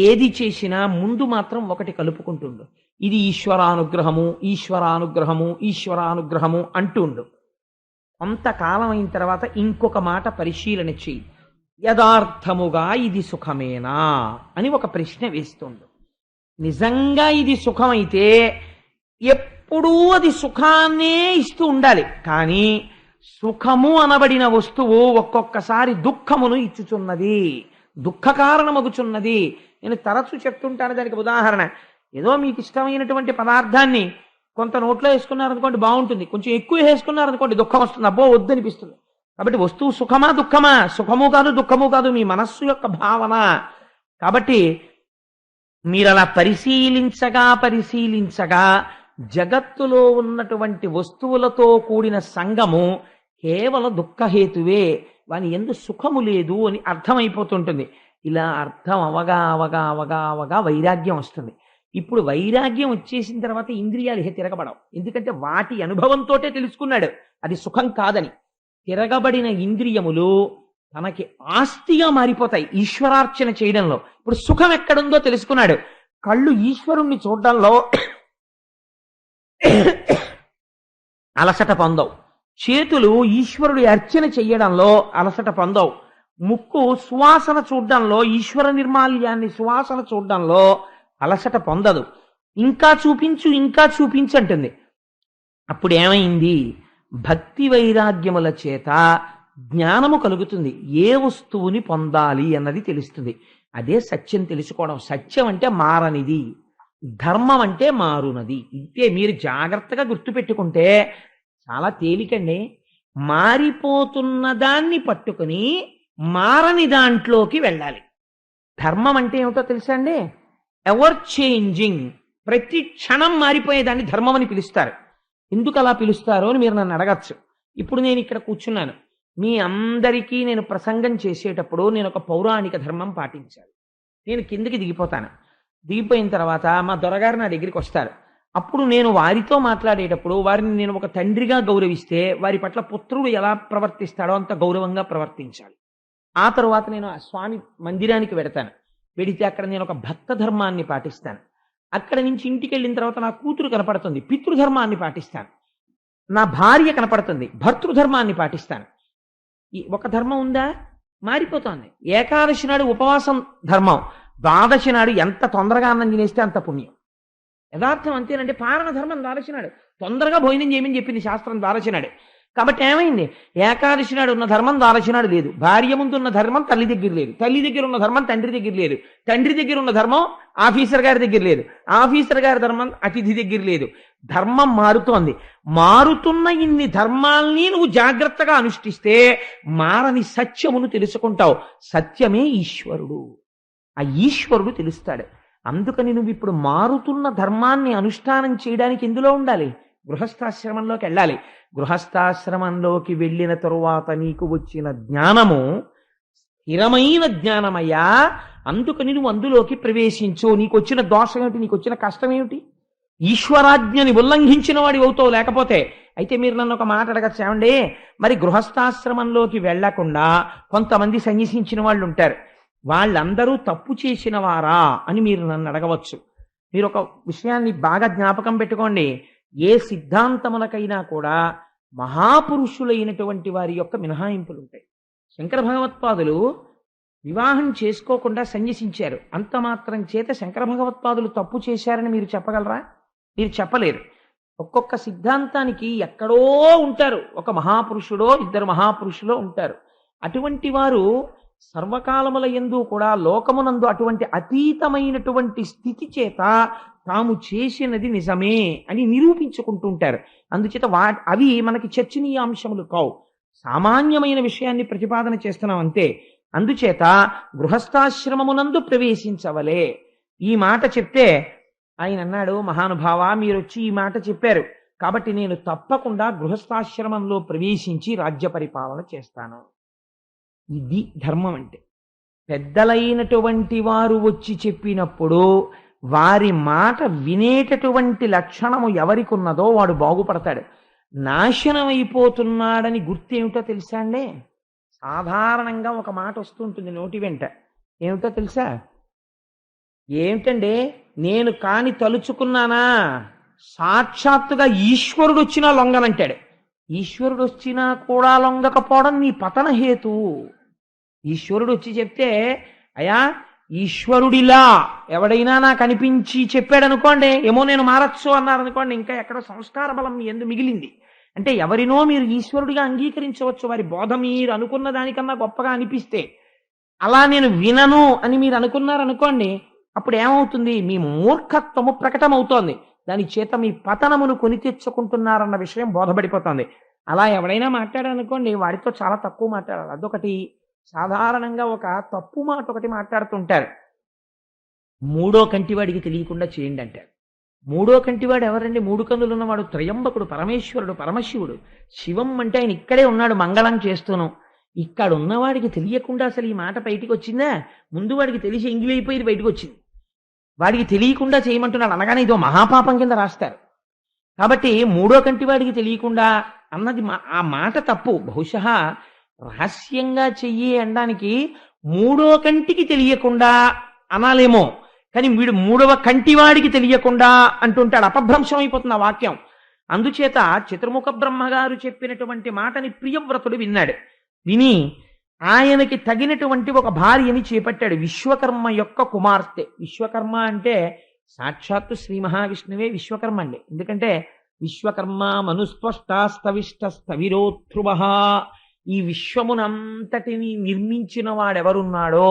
[SPEAKER 1] ఏది చేసినా ముందు మాత్రం ఒకటి కలుపుకుంటుండు, ఇది ఈశ్వరానుగ్రహము, ఈశ్వరానుగ్రహము, ఈశ్వరానుగ్రహము అంటుండు. కొంతకాలం అయిన తర్వాత ఇంకొక మాట పరిశీలన చెయ్యి. యథార్థముగా ఇది సుఖమేనా అని ఒక ప్రశ్న వేస్తుండు. నిజంగా ఇది సుఖమైతే ఎప్పుడూ అది సుఖాన్నే ఇస్తూ ఉండాలి. కానీ సుఖము అనబడిన వస్తువు ఒక్కొక్కసారి దుఃఖమును ఇచ్చుచున్నది, దుఃఖ కారణమగుచున్నది. నేను తరచు చెప్తుంటాను దానికి ఉదాహరణ. ఏదో మీకు ఇష్టమైనటువంటి పదార్థాన్ని కొంత నోట్లో వేసుకున్నారనుకోండి బాగుంటుంది, కొంచెం ఎక్కువ వేసుకున్నారనుకోండి దుఃఖం వస్తుంది, అబ్బో వద్దనిపిస్తుంది. కాబట్టి వస్తువు సుఖమా దుఃఖమా? సుఖము కాదు దుఃఖము కాదు, మీ మనస్సు యొక్క భావన. కాబట్టి మీరు అలా పరిశీలించగా జగత్తులో ఉన్నటువంటి వస్తువులతో కూడిన సంగము కేవలం దుఃఖహేతువే, వాని ఎందు సుఖము లేదు అని అర్థమైపోతుంటుంది. ఇలా అర్థం అవగా వైరాగ్యం వస్తుంది. ఇప్పుడు వైరాగ్యం వచ్చేసిన తర్వాత ఇంద్రియాలు తిరగబడవు, ఎందుకంటే వాటి అనుభవంతో తెలుసుకున్నాడు అది సుఖం కాదని. తిరగబడిన ఇంద్రియములు తనకి ఆస్తిగా మారిపోతాయి ఈశ్వరార్చన చేయడంలో. ఇప్పుడు సుఖం ఎక్కడుందో తెలుసుకున్నాడు. కళ్ళు ఈశ్వరుణ్ణి చూడడంలో అలసట పొందవు, చేతులు ఈశ్వరుడి అర్చన చెయ్యడంలో అలసట పొందవు, ముక్కు సువాసన చూడడంలో, ఈశ్వర నిర్మాల్యాన్ని సువాసన చూడడంలో అలసట పొందదు. ఇంకా చూపించు అంటుంది. అప్పుడు ఏమైంది? భక్తి వైరాగ్యముల చేత జ్ఞానము కలుగుతుంది, ఏ వస్తువుని పొందాలి అన్నది తెలుస్తుంది. అదే సత్యం తెలుసుకోవడం. సత్యం అంటే మారనిది, ధర్మం అంటే మారునది. ఇంతే. మీరు జాగ్రత్తగా గుర్తుపెట్టుకుంటే చాలా తేలికండి. మారిపోతున్న దాన్ని పట్టుకుని మారని దాంట్లోకి వెళ్ళాలి. ధర్మం అంటే ఏమిటో తెలుసా అండి? ఎవర్ చేంజింగ్, ప్రతి క్షణం మారిపోయేదాన్ని ధర్మం అని పిలుస్తారు. ఎందుకు అలా పిలుస్తారో అని మీరు నన్ను అడగచ్చు. ఇప్పుడు నేను ఇక్కడ కూర్చున్నాను, మీ అందరికీ నేను ప్రసంగం చేసేటప్పుడు నేను ఒక పౌరాణిక ధర్మం పాటించాలి. నేను కిందకి దిగిపోతాను. దిగిపోయిన తర్వాత మా దొరగారు నా దగ్గరికి వస్తారు. అప్పుడు నేను వారితో మాట్లాడేటప్పుడు వారిని నేను ఒక తండ్రిగా గౌరవిస్తే వారి పట్ల పుత్రుడు ఎలా ప్రవర్తిస్తాడో అంత గౌరవంగా ప్రవర్తించాలి. ఆ తరువాత నేను ఆ స్వామి మందిరానికి వెడతాను. వెడితే అక్కడ నేను ఒక భక్త ధర్మాన్ని పాటిస్తాను. అక్కడ నుంచి ఇంటికి వెళ్ళిన తర్వాత నా కూతురు కనపడుతుంది, పితృధర్మాన్ని పాటిస్తాను. నా భార్య కనపడుతుంది, భర్తృధర్మాన్ని పాటిస్తాను. ఈ ఒక ధర్మం ఉందా? మారిపోతుంది. ఏకాదశి నాడు ఉపవాసం ధర్మం, ద్వాదశి నాడు ఎంత తొందరగా అన్నం తినేస్తే అంత పుణ్యం. యథార్థం అంతేనంటే పారణ ధర్మం ద్వాదశి నాడు, తొందరగా భోజనం చేయమని చెప్పింది శాస్త్రం ద్వాదశి నాడు. కాబట్టి ఏమైంది? ఏకాదశి నాడు ఉన్న ధర్మం ద్వాదశి నాడు లేదు, భార్య ముందు ఉన్న ధర్మం తల్లి దగ్గర లేదు, తల్లి దగ్గర ఉన్న ధర్మం తండ్రి దగ్గర లేదు, తండ్రి దగ్గర ఉన్న ధర్మం ఆఫీసర్ గారి దగ్గర లేదు, ఆఫీసర్ గారి ధర్మం అతిథి దగ్గర లేదు. ధర్మం మారుతోంది. మారుతున్న ఇన్ని ధర్మాల్ని నువ్వు జాగ్రత్తగా అనుష్ఠిస్తే మారని సత్యమును తెలుసుకుంటావు. సత్యమే ఈశ్వరుడు. ఆ ఈశ్వరుడు తెలుస్తాడు. అందుకని నువ్వు ఇప్పుడు మారుతున్న ధర్మాన్ని అనుష్ఠానం చేయడానికి ఎందులో ఉండాలి? గృహస్థాశ్రమంలోకి వెళ్ళాలి. గృహస్థాశ్రమంలోకి వెళ్ళిన తరువాత నీకు వచ్చిన జ్ఞానము స్థిరమైన జ్ఞానమయ్యా. అందుకని నువ్వు అందులోకి ప్రవేశించు. నీకు వచ్చిన దోషం ఏమిటి? నీకు వచ్చిన కష్టం ఏమిటి? ఈశ్వరాజ్ఞని ఉల్లంఘించిన వాడి అవుతావు. లేకపోతే అయితే మీరు నన్ను ఒక మాట అడగచ్చు, ఏమండి మరి గృహస్థాశ్రమంలోకి వెళ్లకుండా కొంతమంది సన్యసించిన వాళ్ళు ఉంటారు, వాళ్ళందరూ తప్పు చేసిన వారా అని మీరు నన్ను అడగవచ్చు. మీరు ఒక విషయాన్ని బాగా జ్ఞాపకం పెట్టుకోండి. ఏ సిద్ధాంతములకైనా కూడా మహాపురుషులైనటువంటి వారి యొక్క మినహాయింపులు ఉంటాయి. శంకర భగవత్పాదులు వివాహం చేసుకోకుండా సన్యసించారు. అంత మాత్రం చేత శంకర భగవత్పాదులు తప్పు చేశారని మీరు చెప్పగలరా? మీరు చెప్పలేరు. ఒక్కొక్క సిద్ధాంతానికి ఎక్కడో ఉంటారు, ఒక మహాపురుషుడో ఇద్దరు మహాపురుషులో ఉంటారు. అటువంటి వారు సర్వకాలముల యందు కూడా లోకమునందు అటువంటి అతీతమైనటువంటి స్థితి చేత తాము చేసినది నిజమే అని నిరూపించుకుంటూ ఉంటారు. అందుచేత అవి మనకి చర్చనీయాంశములు కావు, సామాన్యమైన విషయాన్ని ప్రతిపాదన చేస్తున్నాం అంతే. అందుచేత గృహస్థాశ్రమమునందు ప్రవేశించవలే. ఈ మాట చెప్తే ఆయన అన్నాడు, మహానుభావ మీరు వచ్చి ఈ మాట చెప్పారు కాబట్టి నేను తప్పకుండా గృహస్థాశ్రమంలో ప్రవేశించి రాజ్య పరిపాలన చేస్తాను. ఇది ధర్మం అంటే. పెద్దలైనటువంటి వారు వచ్చి చెప్పినప్పుడు వారి మాట వినేటటువంటి లక్షణము ఎవరికి ఉన్నదో వాడు బాగుపడతాడు. నాశనం అయిపోతున్నాడని గుర్తు ఏమిటో తెలుసా అండి? సాధారణంగా ఒక మాట వస్తుంటుంది నోటి వెంట, ఏమిటో తెలుసా? ఏమిటండి, నేను కాని తలుచుకున్నానా సాక్షాత్తుగా ఈశ్వరుడు వచ్చినా లొంగనంటాడు. ఈశ్వరుడు వచ్చినా కూడా లొంగకపోవడం నీ పతన హేతు. ఈశ్వరుడు వచ్చి చెప్తే, అయా ఈశ్వరుడిలా ఎవడైనా నాకు అనిపించి చెప్పాడు అనుకోండి, ఏమో నేను మారచ్చు అన్నారనుకోండి, ఇంకా ఎక్కడో సంస్కార బలం మీ యందు మిగిలింది. అంటే ఎవరినో మీరు ఈశ్వరుడిగా అంగీకరించవచ్చు, వారి బోధ మీరు అనుకున్న దానికన్నా గొప్పగా అనిపిస్తే. అలా నేను వినను అని మీరు అనుకున్నారనుకోండి, అప్పుడు ఏమవుతుంది? మీ మూర్ఖత్వము ప్రకటమవుతోంది. దాని చేత మీ పతనమును కొని తెచ్చుకుంటున్నారన్న విషయం బోధపడిపోతుంది. అలా ఎవడైనా మాట్లాడారనుకోండి, వాడితో చాలా తక్కువ మాట్లాడాలి. అదొకటి. సాధారణంగా ఒక తప్పు మాట ఒకటి మాట్లాడుతుంటారు, మూడో కంటివాడికి తెలియకుండా చేయండి అంటారు. మూడో కంటివాడు ఎవరండి? మూడు కన్నులు ఉన్నవాడు త్రయంబకుడు, పరమేశ్వరుడు, పరమశివుడు. శివం అంటే ఆయన ఇక్కడే ఉన్నాడు మంగళం చేస్తూను. ఇక్కడ ఉన్నవాడికి తెలియకుండా అసలు ఈ మాట బయటికి వచ్చిందా? ముందు వాడికి తెలిసి ఎంగిలైపోయి బయటకు వచ్చింది. వాడికి తెలియకుండా చేయమంటున్నాడు అనగానే ఇదో మహాపాపం కింద రాస్తారు. కాబట్టి మూడో కంటి వాడికి తెలియకుండా అన్నది ఆ మాట తప్పు. బహుశా రహస్యంగా చెయ్యి అనడానికి మూడో కంటికి తెలియకుండా అనాలేమో, కానీ వీడు మూడవ కంటివాడికి తెలియకుండా అంటుంటాడు. అపభ్రంశం అయిపోతుంది ఆ వాక్యం. అందుచేత చతుర్ముఖ బ్రహ్మగారు చెప్పినటువంటి మాటని ప్రియవ్రతుడు విన్నాడు. విని ఆయనకి తగినటువంటి ఒక భార్యని చేపట్టాడు, విశ్వకర్మ యొక్క కుమార్తె. విశ్వకర్మ అంటే సాక్షాత్తు శ్రీ మహావిష్ణువే విశ్వకర్మ అండి. ఎందుకంటే విశ్వకర్మ మనుస్పష్టాస్తవిష్ట స్థవిరోధ్రువ, ఈ విశ్వమునంతటిని నిర్మించిన వాడెవరున్నాడో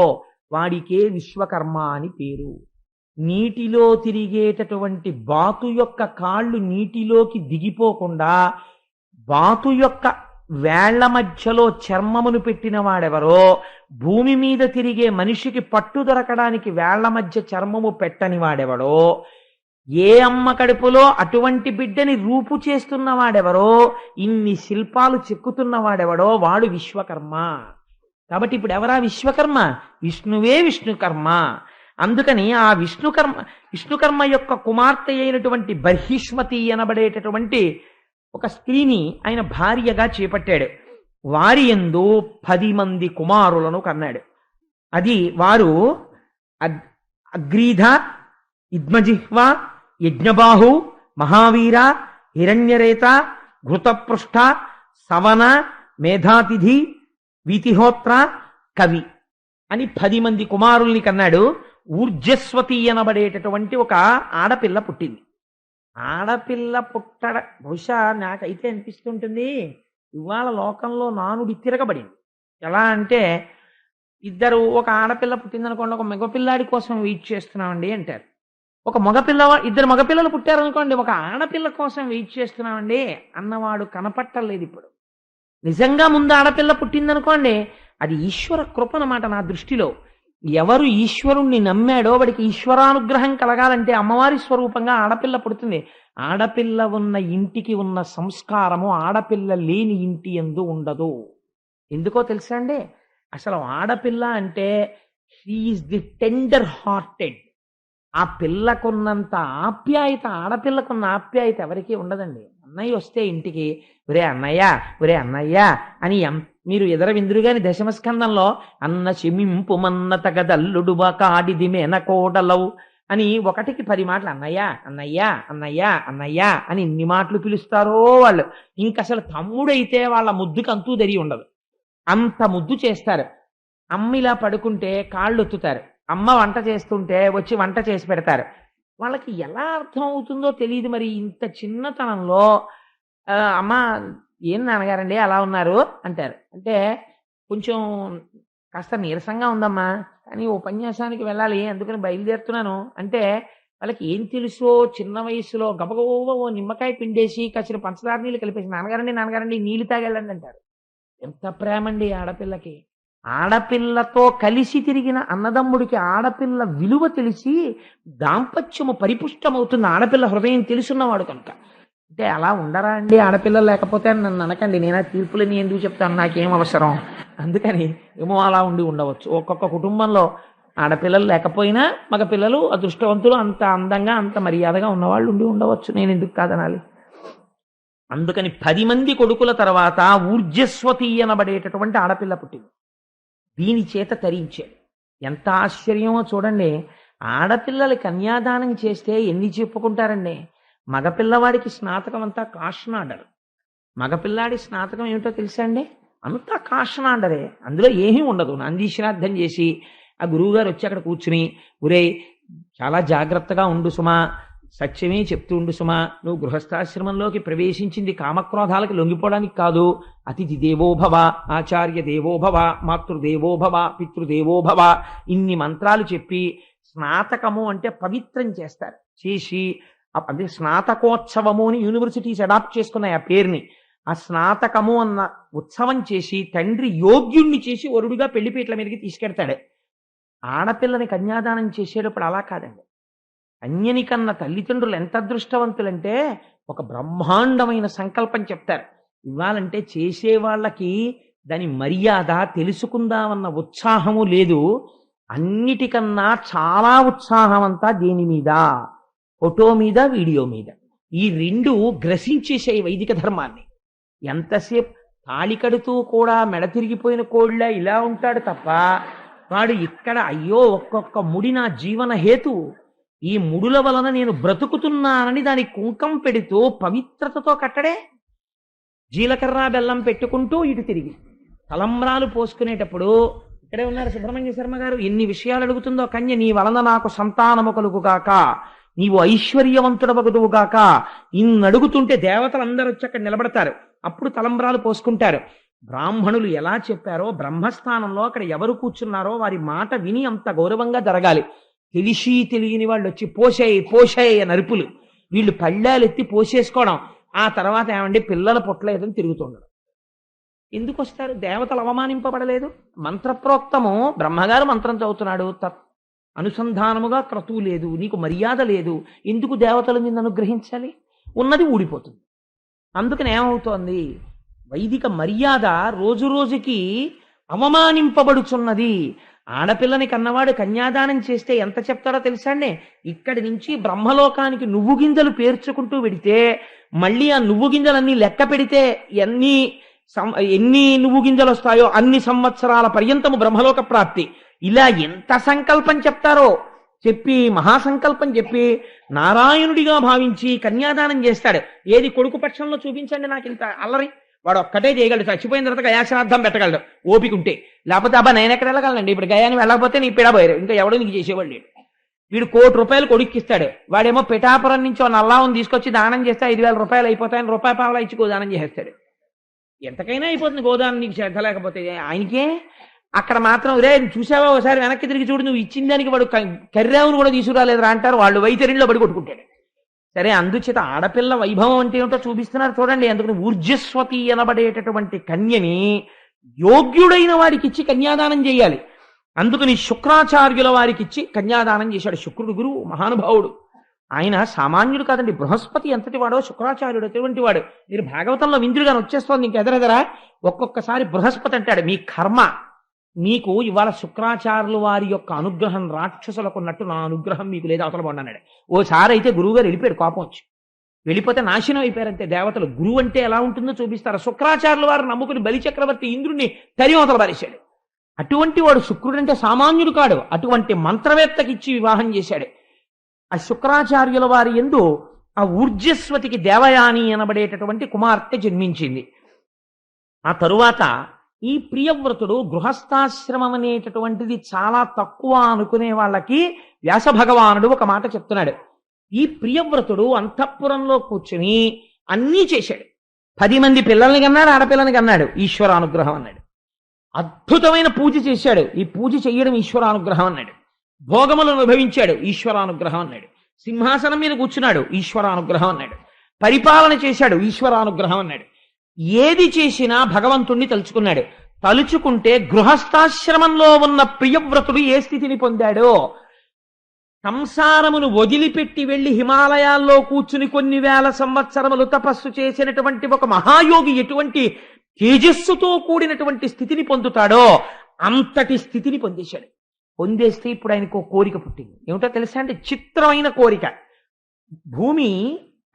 [SPEAKER 1] వాడికే విశ్వకర్మ అని పేరు. నీటిలో తిరిగేటటువంటి బాతు యొక్క కాళ్ళు నీటిలోకి దిగిపోకుండా బాతు యొక్క వేళ్ల మధ్యలో చర్మమును పెట్టిన వాడెవరో, భూమి మీద తిరిగే మనిషికి పట్టు దొరకడానికి వేళ్ల మధ్య చర్మము పెట్టని వాడెవడో, ఏ అమ్మ కడుపులో అటువంటి బిడ్డని రూపు చేస్తున్న వాడెవరో, ఇన్ని శిల్పాలు చెక్కుతున్న వాడెవడో వాడు విశ్వకర్మ. కాబట్టి ఇప్పుడు ఎవరా విశ్వకర్మ? విష్ణువే విష్ణుకర్మ. అందుకని ఆ విష్ణుకర్మ యొక్క కుమార్తె అయినటువంటి బర్హిష్మతి అనబడేటటువంటి ఒక స్త్రీని ఆయన భార్యగా చేపట్టాడు. వారి యందు 10 మంది కుమారులను కన్నాడు. అది వారు అగ్రీధ, ఇద్మజిహ్వ, యజ్ఞబాహు, మహావీర, హిరణ్యరేత, ఘృతపృష్ఠ, సవన, మేధాతిథి, వీతిహోత్ర, కవి అని 10 మంది కుమారుల్ని కన్నాడు. ఊర్జస్వతి అనబడేటటువంటి ఒక ఆడపిల్ల పుట్టింది. ఆడపిల్ల పుట్టడ బహుశా నాకైతే అనిపిస్తుంటుంది, ఇవాళ లోకంలో నానుడి తిరగబడింది. ఎలా అంటే, ఒక ఆడపిల్ల పుట్టిందనుకోండి, ఒక మగపిల్లాడి కోసం వెయిట్ చేస్తున్నామండి అంటారు. ఇద్దరు మగపిల్లలు పుట్టారనుకోండి, ఒక ఆడపిల్ల కోసం వెయిట్ చేస్తున్నామండి అన్నవాడు కనపట్టలేదు ఇప్పుడు. నిజంగా ముందు ఆడపిల్ల పుట్టిందనుకోండి, అది ఈశ్వర కృప అన్నమాట. నా దృష్టిలో ఎవరు ఈశ్వరుణ్ణి నమ్మాడో వాడికి ఈశ్వరానుగ్రహం కలగాలంటే అమ్మవారి స్వరూపంగా ఆడపిల్ల పుడుతుంది. ఆడపిల్ల ఉన్న ఇంటికి ఉన్న సంస్కారము ఆడపిల్ల లేని ఇంటి యందు ఉండదు. ఎందుకో తెలుసా అండి? అసలు ఆడపిల్ల అంటే she is the tender hearted. ఆ పిల్లకున్నంత ఆప్యాయత, ఆడపిల్లకున్న ఆప్యాయత ఎవరికీ ఉండదండి. అన్నయ్య వస్తే ఇంటికి ఒరే అన్నయ్య, ఒరే అన్నయ్య అని మీరు ఎదర విందురుగాని దశమస్కందంలో అన్న చెమింపు మన్న తగదల్లుడుబా కాడిది మేనకోడలవు అని 1కి 10 మాటలు అన్నయ్య అన్నయ్య అన్నయ్య అన్నయ్య అని ఎన్ని మాటలు పిలుస్తారో వాళ్ళు. ఇంకసలు తమ్ముడైతే వాళ్ళ ముద్దుకు అంతూ దరి ఉండదు, అంత ముద్దు చేస్తారు. అమ్మ ఇలా పడుకుంటే కాళ్ళు ఒత్తుతారు, అమ్మ వంట చేస్తుంటే వచ్చి వంట చేసి పెడతారు. వాళ్ళకి ఎలా అర్థం అవుతుందో తెలియదు మరి. ఇంత చిన్నతనంలో అమ్మ ఏం నాన్నగారండి అలా ఉన్నారు అంటారు. అంటే కొంచెం కాస్త నీరసంగా ఉందమ్మా, కానీ ఉపన్యాసానికి వెళ్ళాలి అందుకని బయలుదేరుతున్నాను అంటే వాళ్ళకి ఏం తెలుసో చిన్న వయసులో గబగబ ఓ నిమ్మకాయ పిండేసి కాసిన పంచదార నీళ్ళు కలిపేసి నాన్నగారండి నీళ్ళు తాగెళ్ళండి అంటారు. ఎంత ప్రేమండి ఆడపిల్లకి. ఆడపిల్లతో కలిసి తిరిగిన అన్నదమ్ముడికి ఆడపిల్ల విలువ తెలిసి దాంపత్యము పరిపుష్టమవుతుంది ఆడపిల్ల హృదయం తెలుసున్నవాడు కనుక. అంటే అలా ఉండరా అండి ఆడపిల్లలు లేకపోతే నన్ను అనకండి, నేనా తీర్పులని ఎందుకు చెప్తాను, నాకేం అవసరం. అందుకని ఏమో అలా ఉండవచ్చు. ఒక్కొక్క కుటుంబంలో ఆడపిల్లలు లేకపోయినా మగపిల్లలు అదృష్టవంతులు, అంత అందంగా అంత మర్యాదగా ఉన్నవాళ్ళు ఉండి ఉండవచ్చు, నేను ఎందుకు కాదనాలి. అందుకని 10 మంది కొడుకుల తర్వాత ఊర్జస్వతి అనబడేటటువంటి ఆడపిల్ల పుట్టింది. దీని చేత తరించాడు. ఎంత ఆశ్చర్యమో చూడండి. ఆడపిల్లలు కన్యాదానం చేస్తే ఎన్ని చెప్పుకుంటారండి. మగపిల్లవాడికి స్నాతకం అంతా కాషనాడరు. మగపిల్లాడి స్నాతకం ఏమిటో తెలుసా అండి? అంతా కాషనాడరే, అందులో ఏమీ ఉండదు. నంది శ్రాద్ధం చేసి ఆ గురువుగారు వచ్చి అక్కడ కూర్చుని, ఒరే చాలా జాగ్రత్తగా ఉండు సుమా, సత్యమే చెప్తూ ఉండు సుమా, నువ్వు గృహస్థాశ్రమంలోకి ప్రవేశించింది కామక్రోధాలకు లొంగిపోవడానికి కాదు. అతిథి దేవోభవ, ఆచార్య దేవోభవ, మాతృదేవోభవ, పితృదేవోభవ, ఇన్ని మంత్రాలు చెప్పి స్నాతకము అంటే పవిత్రం చేస్తారు. చేసి అదే స్నాతకోత్సవము అని యూనివర్సిటీస్ అడాప్ట్ చేసుకున్నాయి ఆ పేరుని. ఆ స్నాతకము అన్న ఉత్సవం చేసి తండ్రి యోగ్యుణ్ణి చేసి వరుడుగా పెళ్లిపీటల మీదకి తీసుకెడతాడు. ఆడపిల్లని కన్యాదానం చేసేటప్పుడు అలా కాదండి. కన్యని కన్న తల్లిదండ్రులు ఎంత అదృష్టవంతులంటే ఒక బ్రహ్మాండమైన సంకల్పం చెప్తారు. ఇవ్వాలంటే చేసేవాళ్ళకి దాని మర్యాద తెలుసుకుందామన్న ఉత్సాహము లేదు. అన్నిటికన్నా చాలా ఉత్సాహం అంతా దేని మీద? ఫోటో మీద, వీడియో మీద. ఈ రెండు గ్రసించేసాయి వైదిక ధర్మాన్ని. ఎంతసేపు తాళి కడుతూ కూడా మెడ తిరిగిపోయిన కోళ్ళ ఇలా ఉంటాడు తప్ప, వాడు ఇక్కడ అయ్యో ఒక్కొక్క ముడి నా జీవన హేతు, ఈ ముడుల వలన నేను బ్రతుకుతున్నానని దాని కుంకం పెడుతూ పవిత్రతతో కట్టడే. జీలకర్ర బెల్లం పెట్టుకుంటూ ఇటు తిరిగి తలంబ్రాలు పోసుకునేటప్పుడు ఇక్కడే ఉన్నారు సుబ్రహ్మణ్య శర్మ గారు, ఎన్ని విషయాలు అడుగుతుందో కన్య. నీ వలన నాకు సంతానము కలుగుగాక, నీవు ఐశ్వర్యవంతుడవగుదువుగాక, ఇన్ని అడుగుతుంటే దేవతలు అందరూ వచ్చి అక్కడ నిలబడతారు. అప్పుడు తలంబ్రాలు పోసుకుంటారు. బ్రాహ్మణులు ఎలా చెప్పారో బ్రహ్మస్థానంలో అక్కడ ఎవరు కూర్చున్నారో వారి మాట విని అంత గౌరవంగా జరగాలి. తెలిసి తెలియని వాళ్ళు వచ్చి పోసేయి నరుపులు, వీళ్ళు పళ్ళాలు ఎత్తి పోసేసుకోవడం, ఆ తర్వాత ఏమండి పిల్లలు పుట్టలేదని తిరుగుతుండడం. ఎందుకు వస్తారు? దేవతలు అవమానింపబడలేదు. మంత్రప్రోక్తము బ్రహ్మగారు మంత్రం చదువుతున్నాడు, అనుసంధానముగా క్రతువు లేదు, నీకు మర్యాద లేదు, ఎందుకు దేవతలు నిన్ను అనుగ్రహించాలి? ఉన్నది ఊడిపోతుంది. అందుకని ఏమవుతోంది? వైదిక మర్యాద రోజు రోజుకి అవమానింపబడుచున్నది. ఆడపిల్లని కన్నవాడు కన్యాదానం చేస్తే ఎంత చెప్తాడో తెలుసా అండి? ఇక్కడి నుంచి బ్రహ్మలోకానికి నువ్వు గింజలు పేర్చుకుంటూ వెడితే మళ్ళీ ఆ నువ్వు గింజలన్నీ లెక్క పెడితే ఎన్ని నువ్వు గింజలు వస్తాయో అన్ని సంవత్సరాల పర్యంతము బ్రహ్మలోక ప్రాప్తి. ఇలా ఎంత సంకల్పం చెప్తారో చెప్పి మహాసంకల్పం చెప్పి నారాయణుడిగా భావించి కన్యాదానం చేస్తాడు. ఏది కొడుకు పక్షంలో చూపించండి నాకు ఇంత అల్లరి. వాడు ఒక్కటే చేయగలడు, చచ్చిపోయిన తర్వాత గయాశ్రాద్ధం పెట్టగలడు ఓపిక ఉంటే. లేకపోతే అబ్బా నేను ఎక్కడ వెళ్ళగలండి, ఇప్పుడు గయాన్ని వెళ్ళకపోతే నీ పిడబోయారు, ఇంకా ఎవడో నీకు చేసేవాళ్ళు లేడు. వీడు 1 కోటి రూపాయలు కొడుక్కిస్తాడు, వాడేమో పిఠాపురం నుంచి నల్లావుని తీసుకొచ్చి దానం చేస్తే 5,000 రూపాయలు అయిపోతాయని రూపాయి పావలా ఇచ్చి గోదానం చేసేస్తాడు. ఎంతకైనా అయిపోతుంది గోదానం, నీకు శ్రద్ధ లేకపోతే. ఆయనకే అక్కడ మాత్రం రే చూసావా ఒకసారి వెనక్కి తిరిగి చూడు, నువ్వు ఇచ్చిన దానికి వాడు కర్రావును కూడా తీసుకురాలేదురా అంటారు. వాళ్ళు వైతరిలో పడి కొట్టుకుంటాడు. సరే, అందుచేత ఆడపిల్ల వైభవం అంటే ఏమిటో చూపిస్తున్నారు చూడండి. అందుకని ఊర్జస్వతి అనబడేటటువంటి కన్యని యోగ్యుడైన వారికి ఇచ్చి కన్యాదానం చేయాలి. అందుకని శుక్రాచార్యుల వారికి ఇచ్చి కన్యాదానం చేశాడు. శుక్రుడు గురువు, మహానుభావుడు. ఆయన సామాన్యుడు కాదండి. బృహస్పతి ఎంతటి వాడో శుక్రాచార్యుడు అటువంటి వాడు. మీరు భాగవతంలో విందులుగాని వచ్చేస్తోంది ఇంకెదరెదరా. ఒక్కొక్కసారి బృహస్పతి అంటాడు మీ కర్మ, మీకు ఇవాళ శుక్రాచార్యుల వారి యొక్క అనుగ్రహం రాక్షసులకు ఉన్నట్టు నా అనుగ్రహం మీకు లేదా, అవతల బాగున్నాడు. ఓసారి అయితే గురువుగారు వెళ్ళిపోయాడు, కోపం వచ్చి వెళ్ళిపోతే నాశనం అయిపోయారంతే దేవతలు. గురువు అంటే ఎలా ఉంటుందో చూపిస్తారు. శుక్రాచార్యుల వారు నమ్ముకుని బలిచక్రవర్తి ఇంద్రుడిని తరి అవతల పారేశాడు. అటువంటి వాడు శుక్రుడు అంటే సామాన్యుడు కాడు. అటువంటి మంత్రవేత్తకి ఇచ్చి వివాహం చేశాడు. ఆ శుక్రాచార్యుల వారి యందు ఆ ఊర్జస్వతికి దేవయాని అనబడేటటువంటి కుమార్తె జన్మించింది. ఆ తరువాత ఈ ప్రియవ్రతుడు గృహస్థాశ్రమం అనేటటువంటిది చాలా తక్కువ అనుకునే వాళ్ళకి వ్యాస భగవానుడు ఒక మాట చెప్తున్నాడు. ఈ ప్రియవ్రతుడు అంతఃపురంలో కూర్చుని అన్నీ చేశాడు. 10 మంది పిల్లల్ని కన్నాడు, ఆడపిల్లని కన్నాడు. ఈశ్వరానుగ్రహం అన్నాడు. అద్భుతమైన పూజ చేశాడు. ఈ పూజ చెయ్యడం ఈశ్వరానుగ్రహం అన్నాడు. భోగములను అనుభవించాడు, ఈశ్వరానుగ్రహం అన్నాడు. సింహాసనం మీద కూర్చున్నాడు, ఈశ్వరానుగ్రహం అన్నాడు. పరిపాలన చేశాడు, ఈశ్వరానుగ్రహం అన్నాడు. ఏది చేసినా భగవంతుణ్ణి తలుచుకున్నాడు. తలుచుకుంటే గృహస్థాశ్రమంలో ఉన్న ప్రియవ్రతుడు ఏ స్థితిని పొందాడో, సంసారమును వదిలిపెట్టి వెళ్లి హిమాలయాల్లో కూర్చుని కొన్ని వేల సంవత్సరములు తపస్సు చేసినటువంటి ఒక మహాయోగి ఎటువంటి తేజస్సుతో కూడినటువంటి స్థితిని పొందుతాడో అంతటి స్థితిని పొందేశాడు. పొందేస్తే ఇప్పుడు ఆయనకు ఒక కోరిక పుట్టింది. ఏమిటో తెలుసా అంటే చిత్రమైన కోరిక. భూమి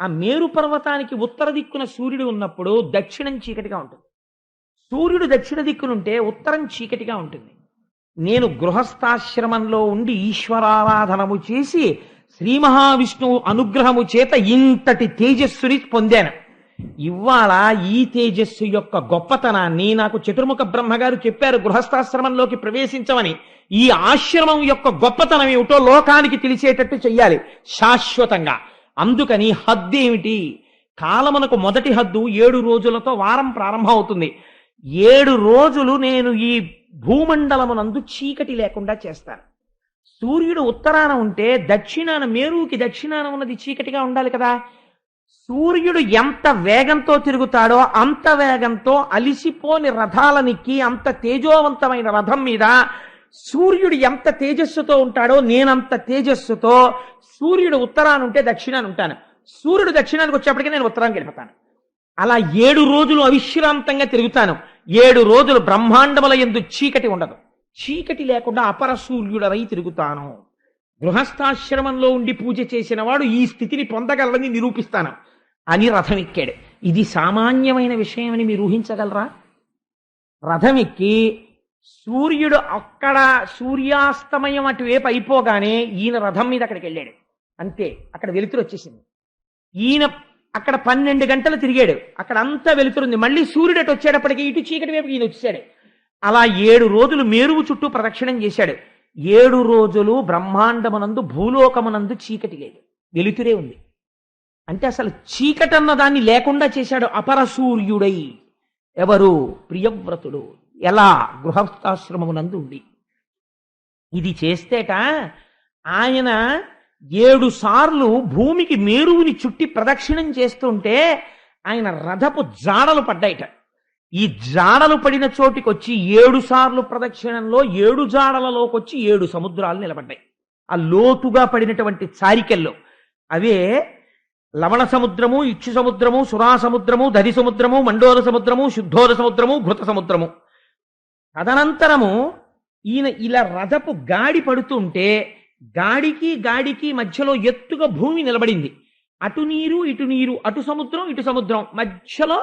[SPEAKER 1] ఆ మేరు పర్వతానికి ఉత్తర దిక్కున సూర్యుడు ఉన్నప్పుడు దక్షిణం చీకటిగా ఉంటుంది. సూర్యుడు దక్షిణ దిక్కునుంటే ఉత్తరం చీకటిగా ఉంటుంది. నేను గృహస్థాశ్రమంలో ఉండి ఈశ్వరారాధనము చేసి శ్రీ మహావిష్ణువు అనుగ్రహము చేత ఇంతటి తేజస్సుని పొందాను. ఇవాళ ఈ తేజస్సు యొక్క గొప్పతనాన్ని నాకు చతుర్ముఖ బ్రహ్మగారు చెప్పారు గృహస్థాశ్రమంలోకి ప్రవేశించమని. ఈ ఆశ్రమం యొక్క గొప్పతనం ఏమిటో లోకానికి తెలిసేటట్టు చెయ్యాలి శాశ్వతంగా. అందుకని హద్దు ఏమిటి? కాలమునకు మొదటి హద్దు 7 రోజులతో వారం ప్రారంభం అవుతుంది. 7 రోజులు నేను ఈ భూమండలమునందు చీకటి లేకుండా చేస్తాను. సూర్యుడు ఉత్తరాన ఉంటే దక్షిణాన మేరుకి దక్షిణాన ఉన్నది చీకటిగా ఉండాలి కదా. సూర్యుడు ఎంత వేగంతో తిరుగుతాడో అంత వేగంతో అలిసిపోని రథాలనికి అంత తేజోవంతమైన రథం మీద సూర్యుడు ఎంత తేజస్సుతో ఉంటాడో నేనంత తేజస్సుతో సూర్యుడు ఉత్తరాన ఉంటే దక్షిణాన్ని ఉంటాను. సూర్యుడు దక్షిణానికి వచ్చేప్పటికీ నేను ఉత్తరానికి వెళ్ళిపోతాను. అలా 7 రోజులు అవిశ్రాంతంగా తిరుగుతాను. 7 రోజులు బ్రహ్మాండముల యందు చీకటి ఉండదు. చీకటి లేకుండా అపర సూర్యుడనై తిరుగుతాను. గృహస్థాశ్రమంలో ఉండి పూజ చేసిన వాడు ఈ స్థితిని పొందగలరని నిరూపిస్తాను అని రథం ఎక్కాడు. ఇది సామాన్యమైన విషయం అని మీరు ఊహించగలరా? రథం ఎక్కి సూర్యుడు అక్కడ సూర్యాస్తమయం అటువైపు అయిపోగానే ఈయన రథం మీద అక్కడికి వెళ్ళాడు. అంతే, అక్కడ వెలుతురు వచ్చేసింది. ఈయన అక్కడ 12 గంటలు తిరిగాడు. అక్కడ అంతా వెలుతురుంది. మళ్ళీ సూర్యుడు అటు వచ్చేటప్పటికి ఇటు చీకటి వైపు ఈయన వచ్చాడు. అలా 7 రోజులు మేరువు చుట్టూ ప్రదక్షిణం చేశాడు. 7 రోజులు బ్రహ్మాండమునందు భూలోకమునందు చీకటి లేదు, వెలుతురే ఉంది. అంటే అసలు చీకటన్న దాన్ని లేకుండా చేశాడు అపర సూర్యుడై. ఎవరు? ప్రియవ్రతుడు. ఎలా? గృహస్థాశ్రమమునందు ఉండి. ఇది చేస్తేట ఆయన 7 సార్లు భూమికి మేరువుని చుట్టి ప్రదక్షిణం చేస్తుంటే ఆయన రథపు జాడలు పడ్డాయిట. ఈ జాడలు పడిన చోటికొచ్చి 7 సార్లు ప్రదక్షిణంలో 7 జాడలలోకి వచ్చి 7 సముద్రాలు నిలబడ్డాయి. ఆ లోతుగా పడినటువంటి చారికెల్లో అవే లవణ సముద్రము, ఇక్షు సముద్రము, సురా సముద్రము, దధి సముద్రము, మండోర సముద్రము, శుద్ధోర సముద్రము, ఘృత సముద్రము. తదనంతరము ఈయన ఇలా రథపు గాడి పడుతుంటే గాడికి మధ్యలో ఎత్తుగా భూమి నిలబడింది. అటు నీరు ఇటు నీరు, అటు సముద్రం ఇటు సముద్రం, మధ్యలో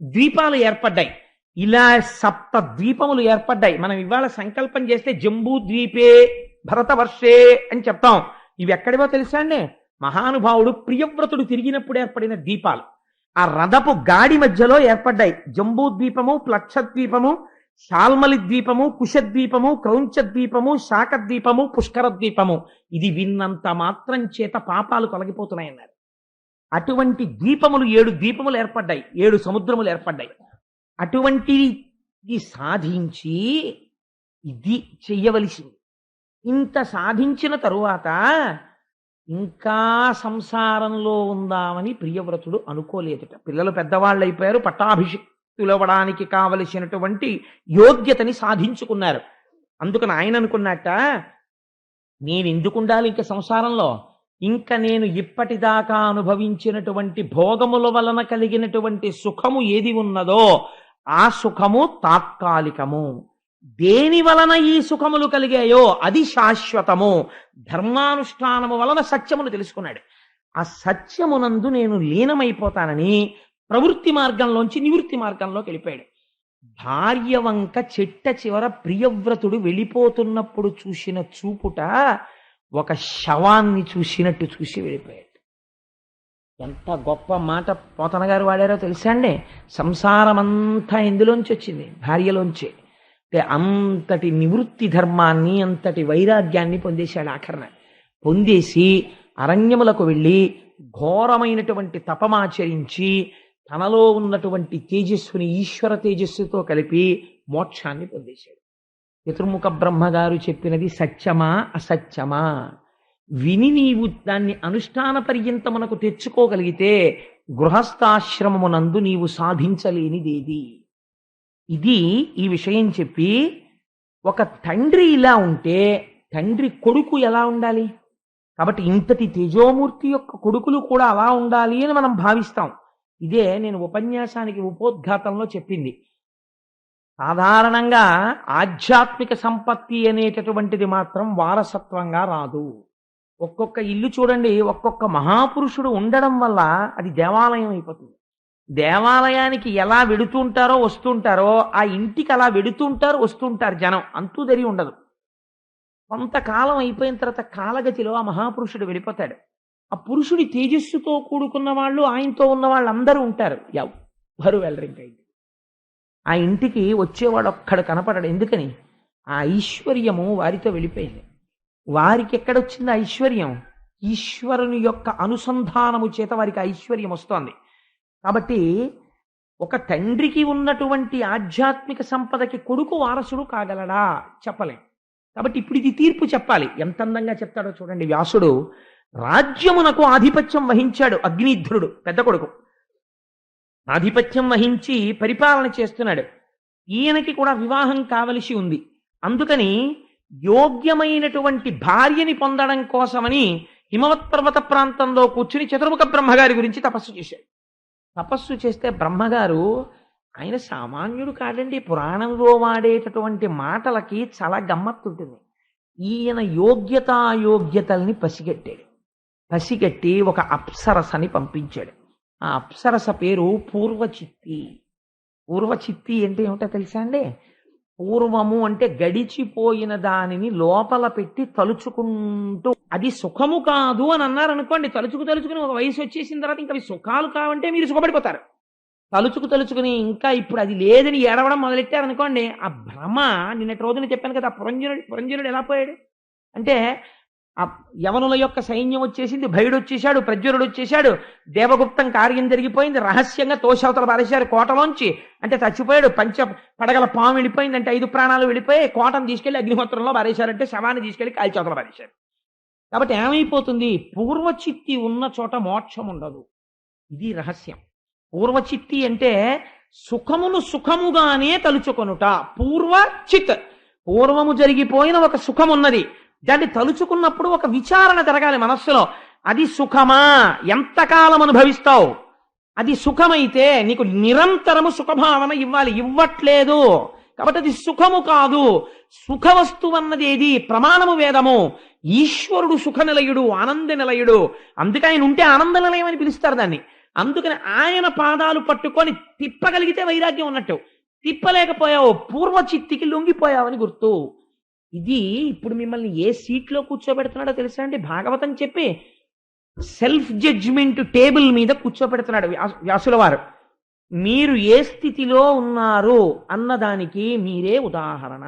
[SPEAKER 1] ద్వీపాలు ఏర్పడ్డాయి. ఇలా 7 ద్వీపములు ఏర్పడ్డాయి. మనం ఇవాళ సంకల్పం చేస్తే జంబూ ద్వీపే భరతవర్షే అని చెప్తాం. ఇవి ఎక్కడివో తెలుసా అండి? మహానుభావుడు ప్రియవ్రతుడు తిరిగినప్పుడు ఏర్పడిన ద్వీపాలు. ఆ రథపు గాడి మధ్యలో ఏర్పడ్డాయి జంబూ ద్వీపము, ప్లక్ష ద్వీపము, శాల్మలి ద్వీపము, కుశద్వీపము, క్రౌంచ ద్వీపము, శాఖ ద్వీపము, పుష్కర ద్వీపము. ఇది విన్నంత మాత్రం చేత పాపాలు తొలగిపోతున్నాయన్నారు. అటువంటి ద్వీపములు 7 ద్వీపములు ఏర్పడ్డాయి, 7 సముద్రములు ఏర్పడ్డాయి. అటువంటిది సాధించి ఇది చెయ్యవలసింది. ఇంత సాధించిన తరువాత ఇంకా సంసారంలో ఉందామని ప్రియవ్రతుడు అనుకోలేదుట. పిల్లలు పెద్దవాళ్ళు అయిపోయారు, పట్టాభిషిక్తులవ్వడానికి కావలసినటువంటి యోగ్యతని సాధించుకున్నారు. అందుకని ఆయన అనుకున్నట్ట, నేను ఎందుకు ఉండాలి ఇంక సంసారంలో? ఇంకా నేను ఇప్పటిదాకా అనుభవించినటువంటి భోగముల వలన కలిగినటువంటి సుఖము ఏది ఉన్నదో ఆ సుఖము తాత్కాలికము. దేని వలన ఈ సుఖములు కలిగాయో అది శాశ్వతము. ధర్మానుష్ఠానము వలన సత్యమును తెలుసుకున్నాడు. ఆ సత్యమునందు నేను లీనమైపోతానని ప్రవృత్తి మార్గంలోంచి నివృత్తి మార్గంలోకి వెళ్ళిపోయాడు. భార్య వంక చిట్ట చివర ప్రియవ్రతుడు వెళ్ళిపోతున్నప్పుడు చూసిన చూపుట ఒక శవాన్ని చూసినట్టు చూసి వెళ్ళిపోయాడు. ఎంత గొప్ప మాట పోతన గారు వాడారో తెలుసా అండి? సంసారమంతా ఎందులోంచి వచ్చింది? భార్యలోంచి. అంతటి నివృత్తి ధర్మాన్ని, అంతటి వైరాగ్యాన్ని పొందేశాడు. ఆఖరణ పొందేసి అరణ్యములకు వెళ్ళి ఘోరమైనటువంటి తపమాచరించి తనలో ఉన్నటువంటి తేజస్సుని ఈశ్వర తేజస్సుతో కలిపి మోక్షాన్ని పొందేశాడు. చతుర్ముఖ బ్రహ్మగారు చెప్పినది సత్యమా అసత్యమా విని నీవు దాన్ని అనుష్ఠాన పర్యంతమునకు తెచ్చుకోగలిగితే గృహస్థాశ్రమమునందు నీవు సాధించలేనిదేది. ఇది ఈ విషయం చెప్పి, ఒక తండ్రి ఇలా ఉంటే తండ్రి కొడుకు ఎలా ఉండాలి? కాబట్టి ఇంతటి తేజోమూర్తి యొక్క కొడుకులు కూడా అలా ఉండాలి అని మనం భావిస్తాం. ఇదే నేను ఉపన్యాసానికి ఉపోద్ఘాతంలో చెప్పింది. సాధారణంగా ఆధ్యాత్మిక సంపత్తి అనేటటువంటిది మాత్రం వారసత్వంగా రాదు. ఒక్కొక్క ఇల్లు చూడండి, ఒక్కొక్క మహాపురుషుడు ఉండడం వల్ల అది దేవాలయం అయిపోతుంది. దేవాలయానికి ఎలా వెడుతుంటారో వస్తుంటారో ఆ ఇంటికి అలా వెడుతుంటారు వస్తుంటారు జనం, అంతూ జరిగి ఉండదు. కొంతకాలం అయిపోయిన తర్వాత కాలగతిలో ఆ మహాపురుషుడు వెళ్ళిపోతాడు. ఆ పురుషుడి తేజస్సుతో కూడుకున్న వాళ్ళు, ఆయనతో ఉన్న వాళ్ళందరూ ఉంటారు, ఎవ్వరు వెళ్ళరు ఇంకా ఇంటికి. ఆ ఇంటికి వచ్చేవాడు ఒక్కడు కనపడడు. ఎందుకని? ఆ ఐశ్వర్యము వారితో వెళ్ళిపోయింది. వారికి ఎక్కడొచ్చింది ఐశ్వర్యం? ఈశ్వరుని యొక్క అనుసంధానము చేత వారికి ఐశ్వర్యం వస్తోంది. కాబట్టి ఒక తండ్రికి ఉన్నటువంటి ఆధ్యాత్మిక సంపదకి కొడుకు వారసుడు కాగలడా? చెప్పలేం. కాబట్టి ఇప్పుడు ఇది తీర్పు చెప్పాలి. ఎంత అందంగా చెప్తాడో చూడండి వ్యాసుడు. రాజ్యమునకు ఆధిపత్యం వహించాడు అగ్నిధ్రుడు, పెద్ద కొడుకు. ఆధిపత్యం వహించి పరిపాలన చేస్తున్నాడు. ఈయనకి కూడా వివాహం కావలసి ఉంది. అందుకని యోగ్యమైనటువంటి భార్యని పొందడం కోసమని హిమవత్ పర్వత ప్రాంతంలో కూర్చుని చతుర్ముఖ బ్రహ్మగారి గురించి తపస్సు చేశాడు. తపస్సు చేస్తే బ్రహ్మగారు, ఆయన సామాన్యుడు కాదండి, పురాణంలో వాడేటటువంటి మాటలకి చాలా గమ్మత్తు ఉంటుంది. ఈయన యోగ్యతాయోగ్యతల్ని పసిగట్టాడు. పసిగట్టి ఒక అప్సరసని పంపించాడు. ఆ అప్సరస పేరు పూర్వచిత్తి. పూర్వచిత్తి అంటే ఏమిటో తెలుసా అండి? పూర్వము అంటే గడిచిపోయిన దానిని లోపల పెట్టి తలుచుకుంటూ, అది సుఖము కాదు అని అన్నారు అనుకోండి, తలుచుకుని ఒక వయసు వచ్చేసిన తర్వాత ఇంకా అవి సుఖాలు కావంటే మీరు సుఖపడిపోతారు. తలుచుకుని ఇంకా ఇప్పుడు అది లేదని ఏడవడం మొదలెట్టారు అనుకోండి, ఆ భ్రమ. నిన్నటి రోజున చెప్పాను కదా, పురంజనుడు ఎలా పోయాడు అంటే, ఆ యవనుల యొక్క సైన్యం వచ్చేసింది, భయుడు వచ్చేశాడు, ప్రజ్వరుడు వచ్చేశాడు, దేవగుప్తం కార్యం జరిగిపోయింది, రహస్యంగా తోషవతలు పారేశారు కోటలోంచి, అంటే చచ్చిపోయాడు. పంచ పడగల పాము వెళ్ళిపోయింది, అంటే 5 ప్రాణాలు వెళ్ళిపోయి కోటను తీసుకెళ్లి అగ్నిహోత్రంలో పారేశారంటే శవాన్ని తీసుకెళ్లి కాల్చవతలు పారేశారు. కాబట్టి ఏమైపోతుంది? పూర్వచిత్తి ఉన్న చోట మోక్షం ఉండదు. ఇది రహస్యం. పూర్వచిత్తి అంటే సుఖమును సుఖముగానే తలుచుకొనుట. పూర్వచిత్, పూర్వము జరిగిపోయిన ఒక సుఖం ఉన్నది, దాన్ని తలుచుకున్నప్పుడు ఒక విచారణ జరగాలి మనస్సులో. అది సుఖమా? ఎంతకాలం అనుభవిస్తావు? అది సుఖమైతే నీకు నిరంతరము సుఖభావన ఇవ్వాలి, ఇవ్వట్లేదు కాబట్టి అది సుఖము కాదు. సుఖ వస్తువు అన్నది ఏది? ప్రమాణము వేదము. ఈశ్వరుడు సుఖ నిలయుడు, ఆనంద నిలయుడు. అందుకే ఆయన ఉంటే ఆనంద నిలయం అని పిలుస్తారు దాన్ని. అందుకని ఆయన పాదాలు పట్టుకొని తిప్పగలిగితే వైరాగ్యం ఉన్నట్టు, తిప్పలేకపోయావు పూర్వచిత్తికి లొంగిపోయావని గుర్తు. ఇది ఇప్పుడు మిమ్మల్ని ఏ సీట్లో కూర్చోబెడుతున్నాడో తెలుసా అండి? భాగవతం చెప్పి సెల్ఫ్ జడ్జిమెంట్ టేబుల్ మీద కూర్చోబెడుతున్నాడు వ్యాసుల వారు. మీరు ఏ స్థితిలో ఉన్నారు అన్నదానికి మీరే ఉదాహరణ.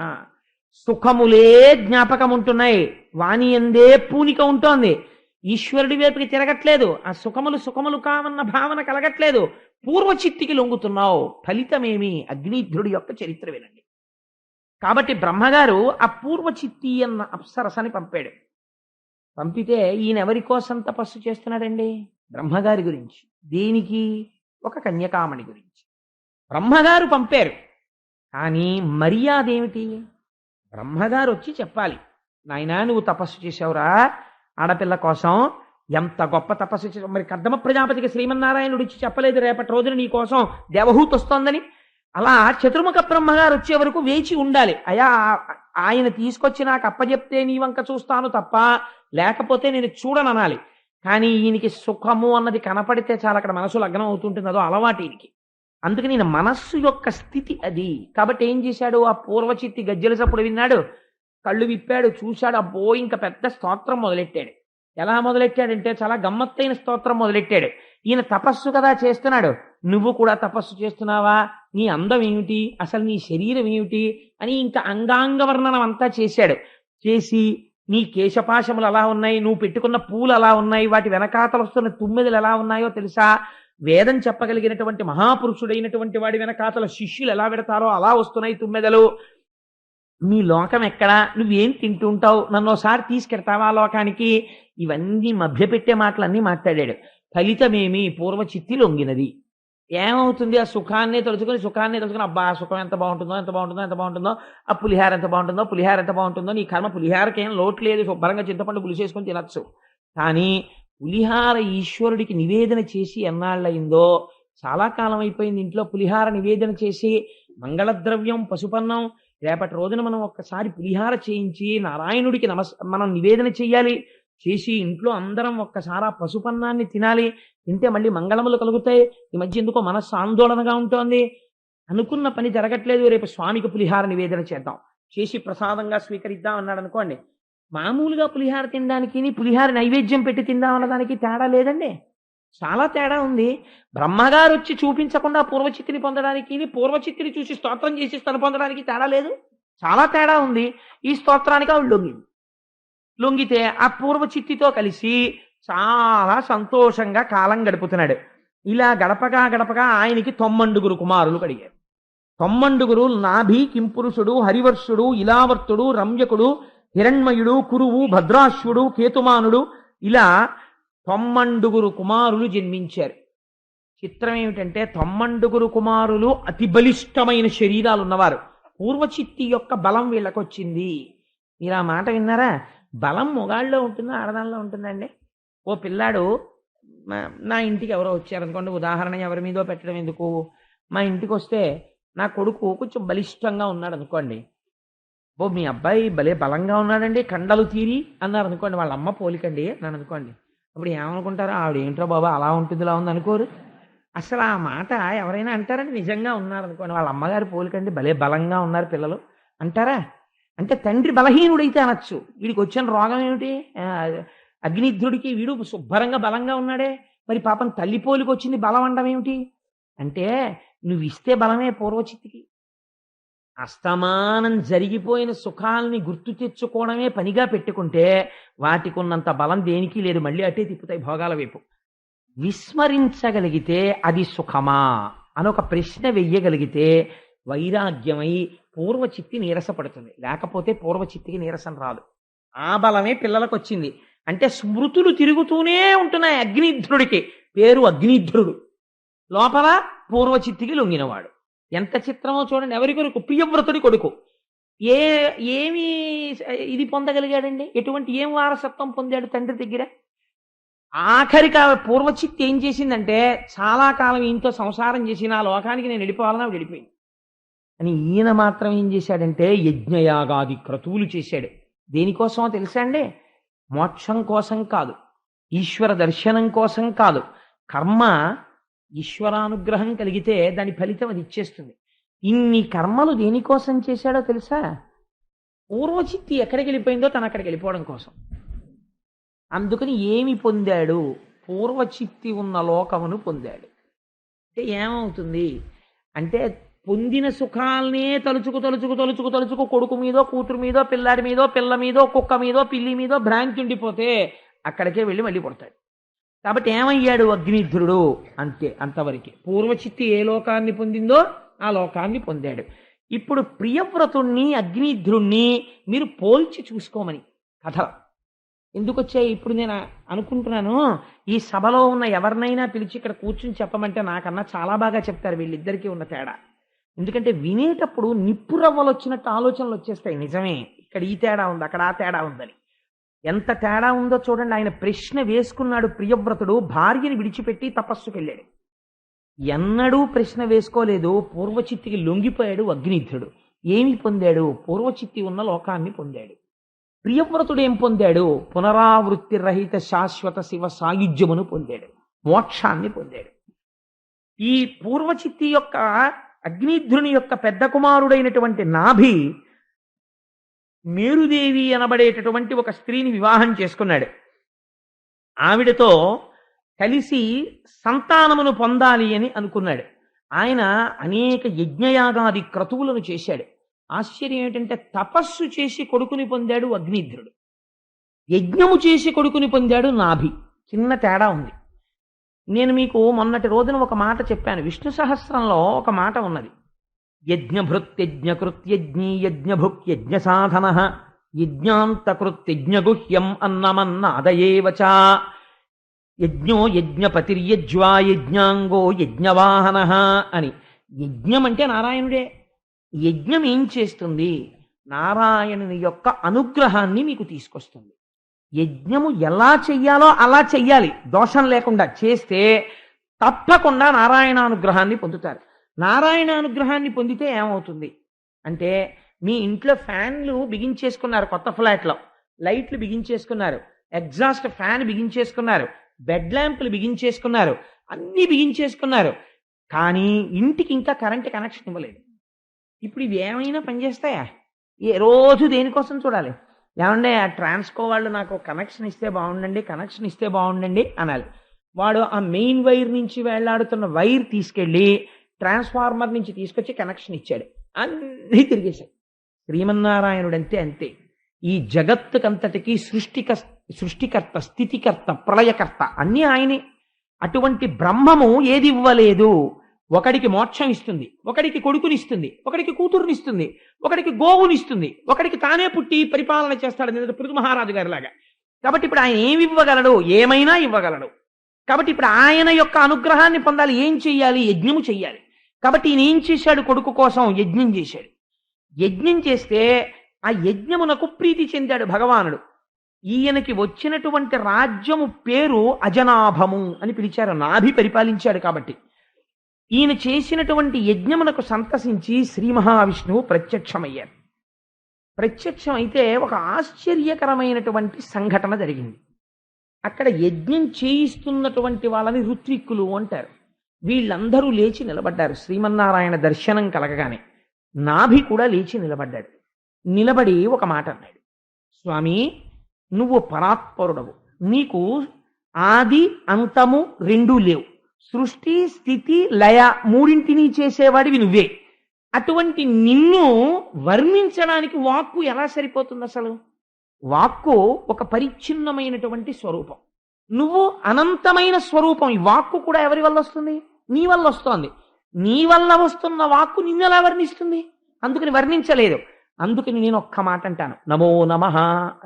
[SPEAKER 1] సుఖములే జ్ఞాపకం ఉంటున్నాయి, వాణి ఎందే పూనిక ఉంటోంది, ఈశ్వరుడి వైపుకి తిరగట్లేదు, ఆ సుఖములు కావన్న భావన కలగట్లేదు, పూర్వచిత్తికి లొంగుతున్నావు. ఫలితమేమి? అగ్నిధ్రుడి యొక్క చరిత్ర వినండి. కాబట్టి బ్రహ్మగారు ఆ పూర్వచిత్తి అన్న అప్సరసని పంపాడు. పంపితే ఈయన ఎవరి కోసం తపస్సు చేస్తున్నాడండి? బ్రహ్మగారి గురించి. దేనికి? ఒక కన్యకామణి గురించి బ్రహ్మగారు పంపారు. కానీ మర్యాద ఏమిటి? బ్రహ్మగారు వచ్చి చెప్పాలి, నాయనా నువ్వు తపస్సు చేసావురా ఆడపిల్ల కోసం, ఎంత గొప్ప తపస్సు చేసావు. మరి కర్దమ ప్రజాపతికి శ్రీమన్నారాయణుడు ఇచ్చి చెప్పలేదు రేపటి రోజున నీ కోసం దేవహూతి వస్తోందని? అలా చతుర్ముఖ బ్రహ్మగారు వచ్చే వరకు వేచి ఉండాలి. అయా ఆయన తీసుకొచ్చి నాకు అప్పచెప్తే నీ వంక చూస్తాను తప్ప, లేకపోతే నేను చూడననాలి. కానీ ఈయనకి సుఖము అన్నది కనపడితే చాలా అక్కడ మనసు లగ్నం అవుతుంటుంది, అదో అలవాటు ఈయనకి. అందుకని ఈయన మనస్సు యొక్క స్థితి అది. కాబట్టి ఏం చేశాడు? ఆ పూర్వచిత్తి గజ్జెల చప్పుడు విన్నాడు, కళ్ళు విప్పాడు, చూశాడు, అబ్బో ఇంకా పెద్ద స్తోత్రం మొదలెట్టాడు. ఎలా మొదలెట్టాడంటే చాలా గమ్మత్తైన స్తోత్రం మొదలెట్టాడు. ఈయన తపస్సు కదా చేస్తున్నాడు, నువ్వు కూడా తపస్సు చేస్తున్నావా? నీ అందం ఏమిటి, అసలు నీ శరీరం ఏమిటి అని ఇంకా అంగాంగ వర్ణనం అంతా చేశాడు. చేసి నీ కేశపాశములు ఎలా ఉన్నాయి, నువ్వు పెట్టుకున్న పూలు ఎలా ఉన్నాయి, వాటి వెనకాతలు వస్తున్న తుమ్మెదలు ఎలా ఉన్నాయో తెలుసా? వేదం చెప్పగలిగినటువంటి మహాపురుషుడైనటువంటి వాడి వెనకాతల శిష్యులు ఎలా పెడతారో అలా వస్తున్నాయి తుమ్మెదలు. నీ లోకం ఎక్కడా, నువ్వేం తింటుంటావు, నన్ను ఒకసారి తీసుకెడతావా లోకానికి? ఇవన్నీ మభ్యపెట్టే మాటలన్నీ మాట్లాడాడు. ఫలితమేమి? పూర్వచిత్తి లొంగినది. ఏమవుతుంది? ఆ సుఖాన్ని తలుచుకొని అబ్బా సుఖం ఎంత బాగుంటుందో, ఆ పులిహార ఎంత బాగుంటుందో, నీ కర్మ పులిహారకి ఏం లోటు లేదు, శుభ్రంగా చింతపండు పులిసేసుకొని తినచ్చు. కానీ పులిహార ఈశ్వరుడికి నివేదన చేసి ఎన్నాళ్ళయిందో, చాలా కాలం అయిపోయింది ఇంట్లో పులిహార నివేదన చేసి. మంగళద్రవ్యం పసుపన్నం. రేపటి రోజున మనం ఒక్కసారి పులిహార చేయించి నారాయణుడికి మనం నివేదన చెయ్యాలి. చేసి ఇంట్లో అందరం ఒక్కసారి ఆ పసుపన్నాన్ని తినాలి. తింటే మళ్ళీ మంగళములు కలుగుతాయి. ఈ మధ్య ఎందుకో మనస్సు ఆందోళనగా ఉంటోంది. అనుకున్న పని జరగట్లేదు. రేపు స్వామికి పులిహార నివేదన చేద్దాం, చేసి ప్రసాదంగా స్వీకరిద్దాం అన్నాడు అనుకోండి. మామూలుగా పులిహార తినడానికి పులిహార నైవేద్యం పెట్టి తిందాం అన్నదానికి తేడా లేదండి, చాలా తేడా ఉంది. బ్రహ్మగారు వచ్చి చూపించకుండా పూర్వచిత్తిని పొందడానికి, పూర్వచిత్తిని చూసి స్తోత్రం చేసి తను పొందడానికి తేడా లేదు, చాలా తేడా ఉంది. ఈ స్తోత్రానికి ఆవిడ లొంగితే ఆ పూర్వచిత్తితో కలిసి చాలా సంతోషంగా కాలం గడుపుతున్నాడు. ఇలా గడపగా గడపగా ఆయనకి 90 కుమారులు కలిగారు. 90 నాభి, కింపురుషుడు, హరివర్షుడు, ఇలావర్తుడు, రమ్యకుడు, హిరణ్మయుడు, కురువు, భద్రాశ్వుడు, కేతుమానుడు, ఇలా 90 కుమారులు జన్మించారు. చిత్రం ఏమిటంటే 90 కుమారులు అతి బలిష్టమైన శరీరాలు ఉన్నవారు. పూర్వచిత్తి యొక్క బలం వీళ్ళకొచ్చింది. మీరు ఆ మాట విన్నారా? బలం మొగాళ్ళలో ఉంటుందా ఆడదానిలో ఉంటుందండి? ఓ పిల్లాడు నా ఇంటికి ఎవరో వచ్చారనుకోండి, ఉదాహరణ ఎవరి మీదో పెట్టడం ఎందుకు, మా ఇంటికి వస్తే నా కొడుకు కొంచెం బలిష్టంగా ఉన్నాడు అనుకోండి, ఓ మీ అబ్బాయి భలే బలంగా ఉన్నాడండి కండలు తీరి అన్నారు అనుకోండి, వాళ్ళ అమ్మ పోలికండి నన్ను అనుకోండి. అప్పుడు ఏమనుకుంటారో, ఆవిడ ఏంట్రో బాబా అలా ఉంటుంది ఇలా ఉంది అనుకోరు. అసలు ఆ మాట ఎవరైనా అంటారంటే నిజంగా ఉన్నారనుకోండి, వాళ్ళ అమ్మగారు పోలికండి భలే బలంగా ఉన్నారు పిల్లలు అంటారా? అంటే తండ్రి బలహీనుడైతే అనొచ్చు. వీడికి వచ్చిన రోగం ఏమిటి? అగ్నిధ్రుడికి వీడు శుభ్రంగా బలంగా ఉన్నాడే, మరి పాపం తల్లి పోలికి వచ్చింది బలం అనడం ఏమిటి అంటే, నువ్వు ఇస్తే బలమే పూర్వచిత్తికి. అస్తమానం జరిగిపోయిన సుఖాలని గుర్తు తెచ్చుకోవడమే పనిగా పెట్టుకుంటే వాటికి ఉన్నంత బలం దేనికి లేదు, మళ్ళీ అటే తిప్పుతాయి భోగాల వైపు. విస్మరించగలిగితే అది సుఖమా అని ఒక ప్రశ్న వెయ్యగలిగితే వైరాగ్యమై పూర్వచిత్తి నీరసపడుతుంది. లేకపోతే పూర్వచిత్తికి నీరసం రాదు. ఆ బలమే పిల్లలకు వచ్చింది. అంటే స్మృతులు తిరుగుతూనే ఉంటున్నాయి. అగ్నిధ్రుడికి పేరు అగ్నిధ్రుడు, లోపల పూర్వచిత్తికి లొంగినవాడు. ఎంత చిత్రమో చూడండి. ఎవరి కొడుకు? ప్రియవ్రతుడి కొడుకు. ఏమి ఇది పొందగలిగాడండి? ఏం వారసత్వం పొందాడు తండ్రి దగ్గర? ఆఖరికి ఆ పూర్వచిత్తి ఏం చేసిందంటే, చాలా కాలం ఈయనతో సంసారం చేసి నా లోకానికి నేను వెళ్ళిపోవాలని ఆవిడ వెళ్ళిపోయింది. అని ఈయన మాత్రం ఏం చేశాడంటే యజ్ఞయాగాది క్రతువులు చేశాడు. దేనికోసమో తెలుసా అండి? మోక్షం కోసం కాదు, ఈశ్వర దర్శనం కోసం కాదు. కర్మ ఈశ్వరానుగ్రహం కలిగితే దాని ఫలితం అది ఇచ్చేస్తుంది. ఇన్ని కర్మలు దేనికోసం చేశాడో తెలుసా? పూర్వచిత్తి ఎక్కడికి వెళ్ళిపోయిందో తను అక్కడికి వెళ్ళిపోవడం కోసం. అందుకని ఏమి పొందాడు? పూర్వచిత్తి ఉన్న లోకమును పొందాడు. అంటే ఏమవుతుంది అంటే, పొందిన సుఖాలనే తలుచుకు తలుచుకు తలుచుకు తలుచుకు కొడుకు మీదో కూతురు మీదో పిల్లాడి మీదో పిల్ల మీదో కుక్క మీదో పిల్లి మీదో భ్రాంతి ఉండిపోతే అక్కడికే వెళ్ళి మళ్ళీ పడతాడు. కాబట్టి ఏమయ్యాడు? అగ్నిధ్రుడు. అంతే, అంతవరకే. పూర్వచిత్తి ఏ లోకాన్ని పొందిందో ఆ లోకాన్ని పొందాడు. ఇప్పుడు ప్రియవ్రతుణ్ణి అగ్నిధ్రుణ్ణి మీరు పోల్చి చూసుకోమని కథ ఎందుకు వచ్చాయి ఇప్పుడు నేను అనుకుంటున్నాను. ఈ సభలో ఉన్న ఎవరినైనా పిలిచి ఇక్కడ కూర్చుని చెప్పమంటే నాకన్నా చాలా బాగా చెప్తారు వీళ్ళిద్దరికీ ఉన్న తేడా. ఎందుకంటే వినేటప్పుడు నిప్పు రవ్వలు వచ్చినట్టు ఆలోచనలు వచ్చేస్తాయి. నిజమే, ఇక్కడ ఈ తేడా ఉంది, అక్కడ ఆ తేడా ఉందని. ఎంత తేడా ఉందో చూడండి. ఆయన ప్రశ్న వేసుకున్నాడు ప్రియవ్రతుడు, భార్యని విడిచిపెట్టి తపస్సుకి వెళ్ళాడు. ఎన్నడూ ప్రశ్న వేసుకోలేదు. పూర్వచిత్తికి లొంగిపోయాడు అగ్నిధ్రుడు. ఏమి పొందాడు? పూర్వచిత్తి ఉన్న లోకాన్ని పొందాడు. ప్రియవ్రతుడు ఏం పొందాడు? పునరావృత్తి రహిత శాశ్వత శివ సాయుధ్యమును పొందాడు, మోక్షాన్ని పొందాడు. ఈ పూర్వచిత్తి యొక్క అగ్నిధ్రుని యొక్క పెద్ద కుమారుడైనటువంటి నాభి మేరుదేవి అనబడేటటువంటి ఒక స్త్రీని వివాహం చేసుకున్నాడు. ఆవిడతో కలిసి సంతానమును పొందాలి అని అనుకున్నాడు. ఆయన అనేక యజ్ఞయాగాది క్రతువులను చేశాడు. ఆశ్చర్యం ఏమిటంటే తపస్సు చేసి కొడుకుని పొందాడు అగ్నిధ్రుడు, యజ్ఞము చేసి కొడుకుని పొందాడు నాభి. చిన్న తేడా ఉంది. నేను మీకు మొన్నటి రోజున ఒక మాట చెప్పాను. విష్ణు సహస్రంలో ఒక మాట ఉన్నది. యజ్ఞభృత్యజ్ఞకృత్యజ్ఞీ యజ్ఞభుక్యజ్ఞ సాధన యజ్ఞాంతకృత్యజ్ఞగుహ్యం అన్నమన్నాదయేవచ యజ్ఞో యజ్ఞపతిర్యజ్వా యజ్ఞాంగో యజ్ఞవాహన అని. యజ్ఞం అంటే నారాయణుడే. యజ్ఞం ఏం చేస్తుంది? నారాయణుని యొక్క అనుగ్రహాన్ని మీకు తీసుకొస్తుంది. యజ్ఞము ఎలా చెయ్యాలో అలా చెయ్యాలి, దోషం లేకుండా చేస్తే తప్పకుండా నారాయణానుగ్రహాన్ని పొందుతారు. నారాయణ అనుగ్రహాన్ని పొందితే ఏమవుతుంది అంటే, మీ ఇంట్లో ఫ్యాన్లు బిగించేసుకున్నారు, కొత్త ఫ్లాట్లో లైట్లు బిగించేసుకున్నారు, ఎగ్జాస్ట్ ఫ్యాన్ బిగించేసుకున్నారు, బెడ్ ల్యాంపులు బిగించేసుకున్నారు, అన్నీ బిగించేసుకున్నారు, కానీ ఇంటికి ఇంకా కరెంట్ కనెక్షన్ ఇవ్వలేదు. ఇప్పుడు ఇవి ఏమైనా పనిచేస్తాయా? ఏ రోజు దేనికోసం చూడాలి? ఏమంటే ఆ ట్రాన్స్కో వాళ్ళు నాకు కనెక్షన్ ఇస్తే బాగుండండి, కనెక్షన్ ఇస్తే బాగుండండి అనాలి. వాడు ఆ మెయిన్ వైర్ నుంచి వేళ్లాడుతున్న వైర్ తీసుకెళ్ళి ట్రాన్స్ఫార్మర్ నుంచి తీసుకొచ్చి కనెక్షన్ ఇచ్చాడు. అన్నీ తిరిగేశాడు. శ్రీమన్నారాయణుడు అంతే అంతే. ఈ జగత్తుకంతటికి సృష్టికర్త, స్థితికర్త, ప్రళయకర్త అన్నీ ఆయనే. అటువంటి బ్రహ్మము ఏది ఇవ్వలేదు. ఒకడికి మోక్షం ఇస్తుంది, ఒకడికి కొడుకునిస్తుంది, ఒకడికి కూతురునిస్తుంది, ఒకడికి గోవునిస్తుంది, ఒకడికి తానే పుట్టి పరిపాలన చేస్తాడు పృథు మహారాజు గారి లాగా. కాబట్టి ఇప్పుడు ఆయన ఏమి ఇవ్వగలడు? ఏమైనా ఇవ్వగలడు. కాబట్టి ఇప్పుడు ఆయన యొక్క అనుగ్రహాన్ని పొందాలి. ఏం చెయ్యాలి? యజ్ఞము చెయ్యాలి. కాబట్టి ఈయన ఏం చేశాడు? కొడుకు కోసం యజ్ఞం చేశాడు. యజ్ఞం చేస్తే ఆ యజ్ఞమునకు ప్రీతి చెందాడు భగవానుడు. ఈయనకి వచ్చినటువంటి రాజ్యము పేరు అజనాభము అని పిలిచారు. నాభి పరిపాలించాడు కాబట్టి. ఈయన చేసినటువంటి యజ్ఞమునకు సంతసించి శ్రీ మహావిష్ణువు ప్రత్యక్షమయ్యారు. ప్రత్యక్షమైతే ఒక ఆశ్చర్యకరమైనటువంటి సంఘటన జరిగింది. అక్కడ యజ్ఞం చేయిస్తున్నటువంటి వాళ్ళని ఋత్విక్కులు అంటారు. వీళ్ళందరూ లేచి నిలబడ్డారు. శ్రీమన్నారాయణ దర్శనం కలగగానే నాభి కూడా లేచి నిలబడ్డాడు. నిలబడి ఒక మాట అన్నాడు, స్వామి, నువ్వు పరాత్పరుడవు, నీకు ఆది అంతము రెండూ లేవు, సృష్టి స్థితి లయ మూడింటిని చేసేవాడివి నువ్వే. అటువంటి నిన్ను వర్ణించడానికి వాక్కు ఎలా సరిపోతుంది? అసలు వాక్కు ఒక పరిచ్ఛిన్నమైనటువంటి స్వరూపం, నువ్వు అనంతమైన స్వరూపం. ఈ వాక్కు కూడా ఎవరి వల్ల వస్తుంది? నీ వల్ల వస్తోంది. నీ వల్ల వస్తున్న వాక్కు నిన్నెలా వర్ణిస్తుంది? అందుకని వర్ణించలేదు. అందుకని నేను ఒక్క మాట అంటాను, నమో నమః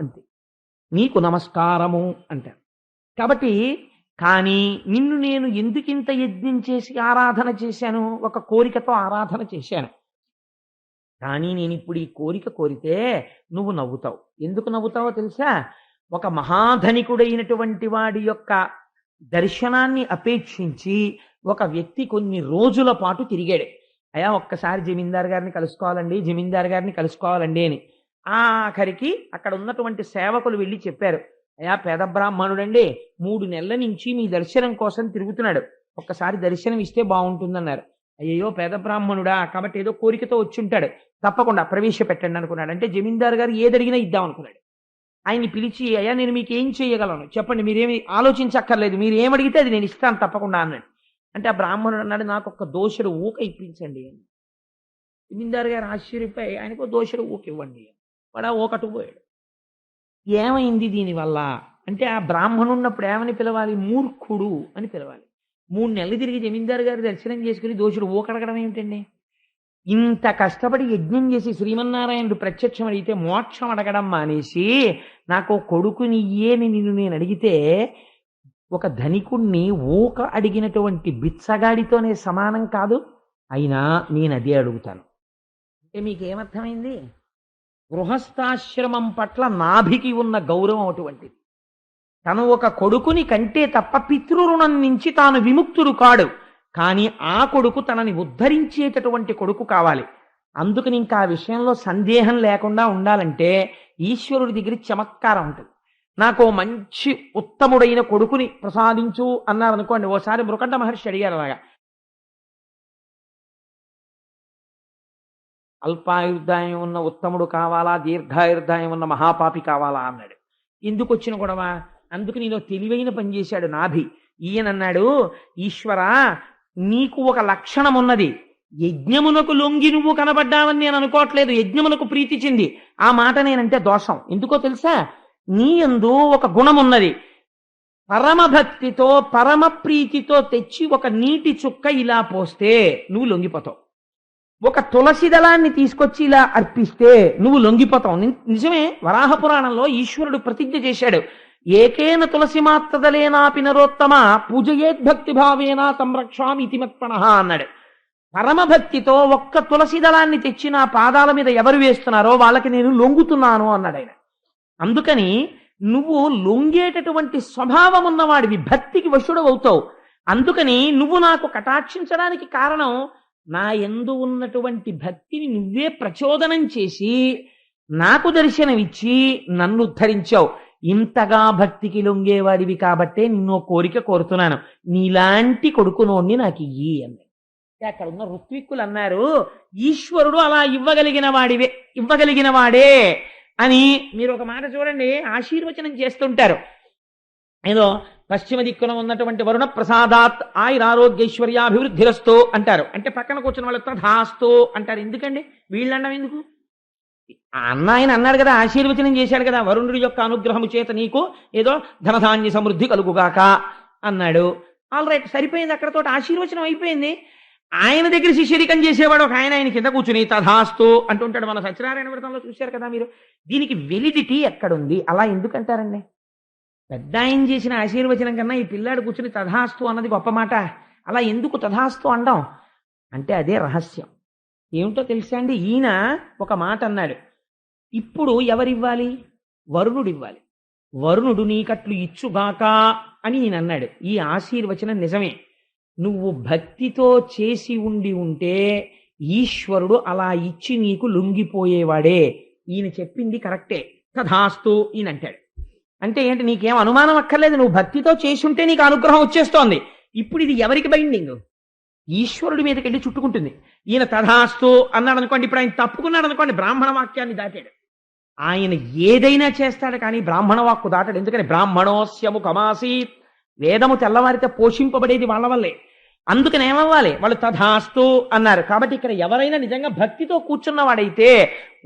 [SPEAKER 1] అంతే, నీకు నమస్కారము అంటాను. కాబట్టి కానీ నిన్ను నేను ఎందుకింత యజ్ఞం చేసి ఆరాధన చేశాను? ఒక కోరికతో ఆరాధన చేశాను. కానీ నేను ఇప్పుడు ఈ కోరిక కోరితే నువ్వు నవ్వుతావు. ఎందుకు నవ్వుతావో తెలుసా? ఒక మహాధనికుడైనటువంటి వాడి యొక్క దర్శనాన్ని అపేక్షించి ఒక వ్యక్తి కొన్ని రోజుల పాటు తిరిగాడు. అయ్యా ఒక్కసారి జమీందార్ గారిని కలుసుకోవాలండి, జమీందార్ గారిని కలుసుకోవాలండి అని. ఆఖరికి అక్కడ ఉన్నటువంటి సేవకులు వెళ్ళి చెప్పారు, అయ్యా పేద బ్రాహ్మణుడండి, 3 నెలల నుంచి మీ దర్శనం కోసం తిరుగుతున్నాడు, ఒక్కసారి దర్శనం ఇస్తే బాగుంటుందన్నారు. అయ్యో పేద బ్రాహ్మణుడా, కాబట్టి ఏదో కోరికతో వచ్చి ఉంటాడు, తప్పకుండా ప్రవేశపెట్టండి అనుకున్నాడు. అంటే జమీందార్ గారు ఏదడిగినా ఇద్దాం అనుకున్నాడు. ఆయన్ని పిలిచి, అయ్యా నేను మీకు ఏం చేయగలను చెప్పండి, మీరేమి ఆలోచించక్కర్లేదు, మీరు ఏమడిగితే అది నేను ఇస్తాను తప్పకుండా అన్నాడు. అంటే ఆ బ్రాహ్మణుడు అన్నాడు, నాకు ఒక దోషుడు ఊక ఇప్పించండి అని. జమీందార్ గారు ఆశ్చర్యపోయి ఆయనకు దోషుడు ఊక ఇవ్వండి. వాడు ఊకటు పోయాడు. ఏమైంది దీనివల్ల అంటే, ఆ బ్రాహ్మణుడు ఉన్నప్పుడు ఏమని పిలవాలి? మూర్ఖుడు అని పిలవాలి. 3 నెలలు తిరిగి జమీందారు గారి దర్శనం చేసుకుని దోషుడు ఊకడగడం ఏమిటండి? ఇంత కష్టపడి యజ్ఞం చేసి శ్రీమన్నారాయణుడు ప్రత్యక్షం అడిగితే మోక్షం అడగడం మానేసి నాకు కొడుకునియ్యే నిన్ను నేను అడిగితే ఒక ధనికుణ్ణి ఊక అడిగినటువంటి బిచ్చగాడితోనే సమానం కాదు. అయినా నేను అదే అడుగుతాను. అంటే మీకేమర్థమైంది? గృహస్థాశ్రమం పట్ల నాభికి ఉన్న గౌరవం అటువంటిది. తను ఒక కొడుకుని కంటే తప్ప పితృరుణం నుంచి తాను విముక్తుడు కాడు. కానీ ఆ కొడుకు తనని ఉద్ధరించేటటువంటి కొడుకు కావాలి. అందుకని ఇంకా ఆ విషయంలో సందేహం లేకుండా ఉండాలంటే ఈశ్వరుడి దగ్గర చమత్కారం ఉంటుంది. నాకు మంచి ఉత్తముడైన కొడుకుని ప్రసాదించు అన్నారనుకోండి. ఓసారి మృకండ మహర్షి అడిగారు అలాగా, అల్పాయుర్దాయం ఉన్న ఉత్తముడు కావాలా, దీర్ఘాయుర్దాయం ఉన్న మహాపాపి కావాలా అన్నాడు. ఎందుకు వచ్చిన గొడవ? అందుకు నేను తెలివైన పని చేశాడు నాభి. ఈయనన్నాడు, ఈశ్వరా నీకు ఒక లక్షణం ఉన్నది, యజ్ఞమునకు లొంగి నువ్వు కనబడ్డావని నేను అనుకోవట్లేదు, యజ్ఞమునకు ప్రీతి చెంది. ఆ మాట నేనంటే దోషం. ఎందుకో తెలుసా? నీ యందు ఒక గుణం ఉన్నది. పరమభక్తితో పరమ ప్రీతితో తెచ్చి ఒక నీటి చుక్క ఇలా పోస్తే నువ్వు లొంగిపోతావు. ఒక తులసి దళాన్ని తీసుకొచ్చి ఇలా అర్పిస్తే నువ్వు లొంగిపోతావు. నిజమే, వరాహ పురాణంలో ఈశ్వరుడు ప్రతిజ్ఞ చేశాడు, ఏకేన తులసి మాత్రదలేనాపి నరోత్తమ పూజయేద్భక్తి భావేనా సంరక్షామి ఇతి మత్పణః అన్నాడు. పరమభక్తితో ఒక్క తులసి దళాన్ని తెచ్చి నా పాదాల మీద ఎవరు వేస్తున్నారో వాళ్ళకి నేను లొంగుతున్నాను అన్నాడు ఆయన. అందుకని నువ్వు లొంగేటటువంటి స్వభావం ఉన్నవాడివి, భక్తికి వశుడు అవుతావు. అందుకని నువ్వు నాకు కటాక్షించడానికి కారణం నా యందు ఉన్నటువంటి భక్తిని నువ్వే ప్రచోదనం చేసి నాకు దర్శనమిచ్చి నన్ను ఉద్ధరించావు. ఇంతగా భక్తికి లొంగేవాడివి కాబట్టే నిన్ను కోరిక కోరుతున్నాను, నీలాంటి కొడుకునోణ్ణి నాకు ఇయ్యి అంది. అక్కడ ఉన్న ఋత్విక్కులు అన్నారు, ఈశ్వరుడు అలా ఇవ్వగలిగిన వాడే అని. మీరు ఒక మాట చూడండి, ఆశీర్వచనం చేస్తుంటారు. ఏదో పశ్చిమ దిక్కున ఉన్నటువంటి వరుణ ప్రసాదాత్ ఆయురారోగ్యైశ్వర్యాభివృద్ధిరస్తో అంటారు. అంటే పక్కన కూర్చున్న వాళ్ళు తథాస్తో అంటారు. ఎందుకండి వీళ్ళండం ఎందుకు? ఆయన అన్నాడు కదా, ఆశీర్వచనం చేశాడు కదా, వరుణుడి యొక్క అనుగ్రహము చేత నీకు ఏదో ధనధాన్య సమృద్ధి కలుగుగాక అన్నాడు. ఆల్ రైట్, సరిపోయింది, అక్కడతో ఆశీర్వచనం అయిపోయింది. ఆయన దగ్గర శిష్యరికం చేసేవాడు ఒక ఆయన కింద కూర్చుని తథాస్తు అంటుంటాడు. మన సత్యనారాయణ వ్రతంలో చూశారు కదా మీరు. దీనికి వెలిడిటీ ఎక్కడుంది? అలా ఎందుకంటారండి? పెద్ద ఆయన చేసిన ఆశీర్వచనం కన్నా ఈ పిల్లాడు కూర్చుని తథాస్తు అన్నది గొప్ప మాట. అలా ఎందుకు తథాస్తు అండం అంటే అదే రహస్యం. ఏమిటో తెలుసా అండి, ఈయన ఒక మాట అన్నాడు, ఇప్పుడు ఎవరివ్వాలి? వరుణుడు ఇవ్వాలి. వరుణుడు నీకట్లు ఇచ్చుగాక అని ఈయన అన్నాడు. ఈ ఆశీర్వచనం నిజమే. నువ్వు భక్తితో చేసి ఉంటే ఈశ్వరుడు అలా ఇచ్చి నీకు లొంగిపోయేవాడే. ఈయన చెప్పింది కరెక్టే, తథాస్తు ఈయన అంటాడు. అంటే ఏంటి? నీకేం అనుమానం అక్కర్లేదు, నువ్వు భక్తితో చేసి ఉంటే నీకు అనుగ్రహం వచ్చేస్తోంది. ఇప్పుడు ఇది ఎవరికి బైండింగ్? ఈశ్వరుడి మీదకి వెళ్ళి చుట్టుకుంటుంది. ఈయన తథాస్తు అన్నాడు అనుకోండి, ఇప్పుడు ఆయన తప్పుకున్నాడు అనుకోండి, బ్రాహ్మణ వాక్యాన్ని దాటాడు. ఆయన ఏదైనా చేస్తాడు కానీ బ్రాహ్మణ వాక్కు దాటాడు. ఎందుకని? బ్రాహ్మణోస్యము కమాసీత్, వేదము తెల్లవారితే పోషింపబడేది వాళ్ళ వల్లే. అందుకని ఏమవ్వాలి? వాళ్ళు తథాస్తు అన్నారు. కాబట్టి ఇక్కడ ఎవరైనా నిజంగా భక్తితో కూర్చున్నవాడైతే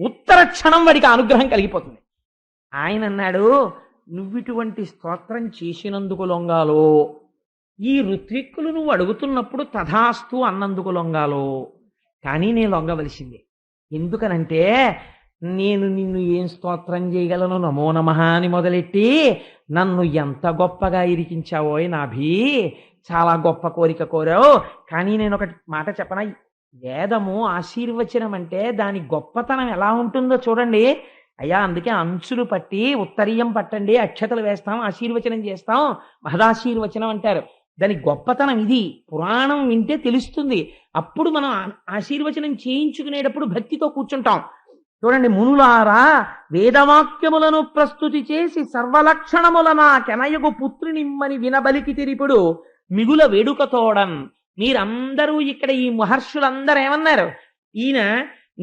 [SPEAKER 1] ఉత్తర క్షణం వాడికి అనుగ్రహం కలిగిపోతుంది. ఆయన అన్నాడు, నువ్విటువంటి స్తోత్రం చేసినందుకు లొంగాలో, ఈ ఋత్విక్కులు నువ్వు అడుగుతున్నప్పుడు తథాస్తు అన్నందుకు లొంగాలో, కానీ నేను లొంగవలసింది. ఎందుకనంటే నేను నిన్ను ఏం స్తోత్రం చేయగలను, నమో నమః అని మొదలెట్టి నన్ను ఎంత గొప్పగా ఇరికించావోయ్ నాభి, చాలా గొప్ప కోరిక కోరావు. కానీ నేను ఒకటి మాట చెప్పనా, వేదము ఆశీర్వచనం అంటే దాని గొప్పతనం ఎలా ఉంటుందో చూడండి అయ్యా. అందుకే అంచులు పట్టి ఉత్తరీయం పట్టండి, అక్షతలు వేస్తాం, ఆశీర్వచనం చేస్తాం, మహదాశీర్వచనం అంటారు. దాని గొప్పతనం ఇది. పురాణం వింటే తెలుస్తుంది. అప్పుడు మనం ఆశీర్వచనం చేయించుకునేటప్పుడు భక్తితో కూర్చుంటాం. చూడండి, మునులారా వేదవాక్యములను ప్రస్తుతి చేసి సర్వలక్షణములనా కెనయగు పుత్రినిమ్మని వినబలికి తిరిపుడు మిగుల వేడుకతోడన్. మీరందరూ ఇక్కడ ఈ మహర్షులందరూ ఏమన్నారు? ఈయన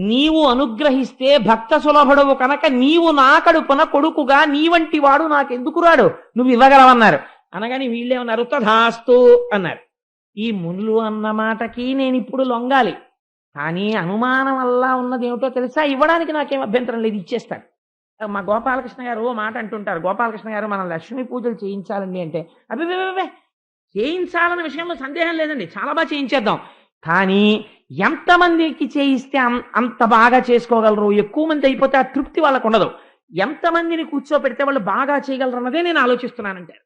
[SPEAKER 1] నీవు అనుగ్రహిస్తే భక్త సులభుడవు కనుక నీవు నా కడుపున కొడుకుగా నీ వంటి వాడు నాకెందుకు రాడు, నువ్వు ఇవ్వగలవన్నారు. అనగాని వీళ్ళేమన్నారు? తథాస్తు అన్నారు. ఈ మునులు అన్న మాటకి నేను ఇప్పుడు లొంగాలి. కానీ అనుమానం వల్ల ఉన్నది ఏమిటో తెలుసా? ఇవ్వడానికి నాకేం అభ్యంతరం లేదు, ఇచ్చేస్తాను. మా గోపాలకృష్ణ గారు ఓ మాట అంటుంటారు, గోపాలకృష్ణ గారు మనం లక్ష్మీ పూజలు చేయించాలండి అంటే, అబ్బే చేయించాలన్న విషయంలో సందేహం లేదండి, చాలా బాగా చేయించేద్దాం. కానీ ఎంతమందికి చేయిస్తే అంత బాగా చేసుకోగలరు? ఎక్కువ మంది అయిపోతే ఆ తృప్తి వాళ్ళకు ఉండదు. ఎంతమందిని కూర్చోపెడితే వాళ్ళు బాగా చేయగలరు అన్నదే నేను ఆలోచిస్తున్నానంటారు.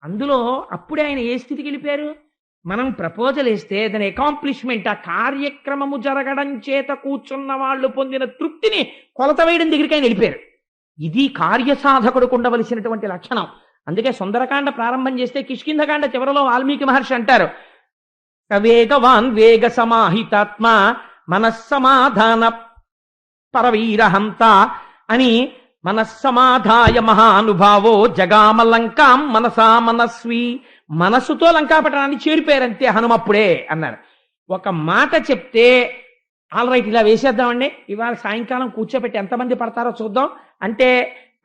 [SPEAKER 1] అందులో అప్పుడే ఆయన ఏ స్థితికి వెళ్ళిపోయారు? మనం ప్రపోజల్ వేస్తే దాని అకాంప్లిష్మెంట్, ఆ కార్యక్రమము జరగడం చేత కూర్చున్న వాళ్ళు పొందిన తృప్తిని కొలత వేయడం దగ్గరికి ఆయన వెళ్ళిపోయారు. ఇది కార్యసాధకుడికి ఉండవలసినటువంటి లక్షణం. అందుకే సుందరకాండ ప్రారంభం చేస్తే కిష్కింధకాండ చివరలో వాల్మీకి మహర్షి అంటారు, వేగవాన్ వేగ సమాహితాత్మ మనస్సమాధాన పరవీరహంత అని. మనస్సమాధాయ మహానుభావో జగామలంకాం మనసా మనస్వి. మనస్సుతో లంకాపట్టణాన్ని చేరిపోయారంతే హనుమప్పుడే అన్నారు. ఒక మాట చెప్తే ఆల్ రైట్ ఇలా వేసేద్దామండి, ఇవాళ సాయంకాలం కూర్చోబెట్టి ఎంతమంది పడతారో చూద్దాం అంటే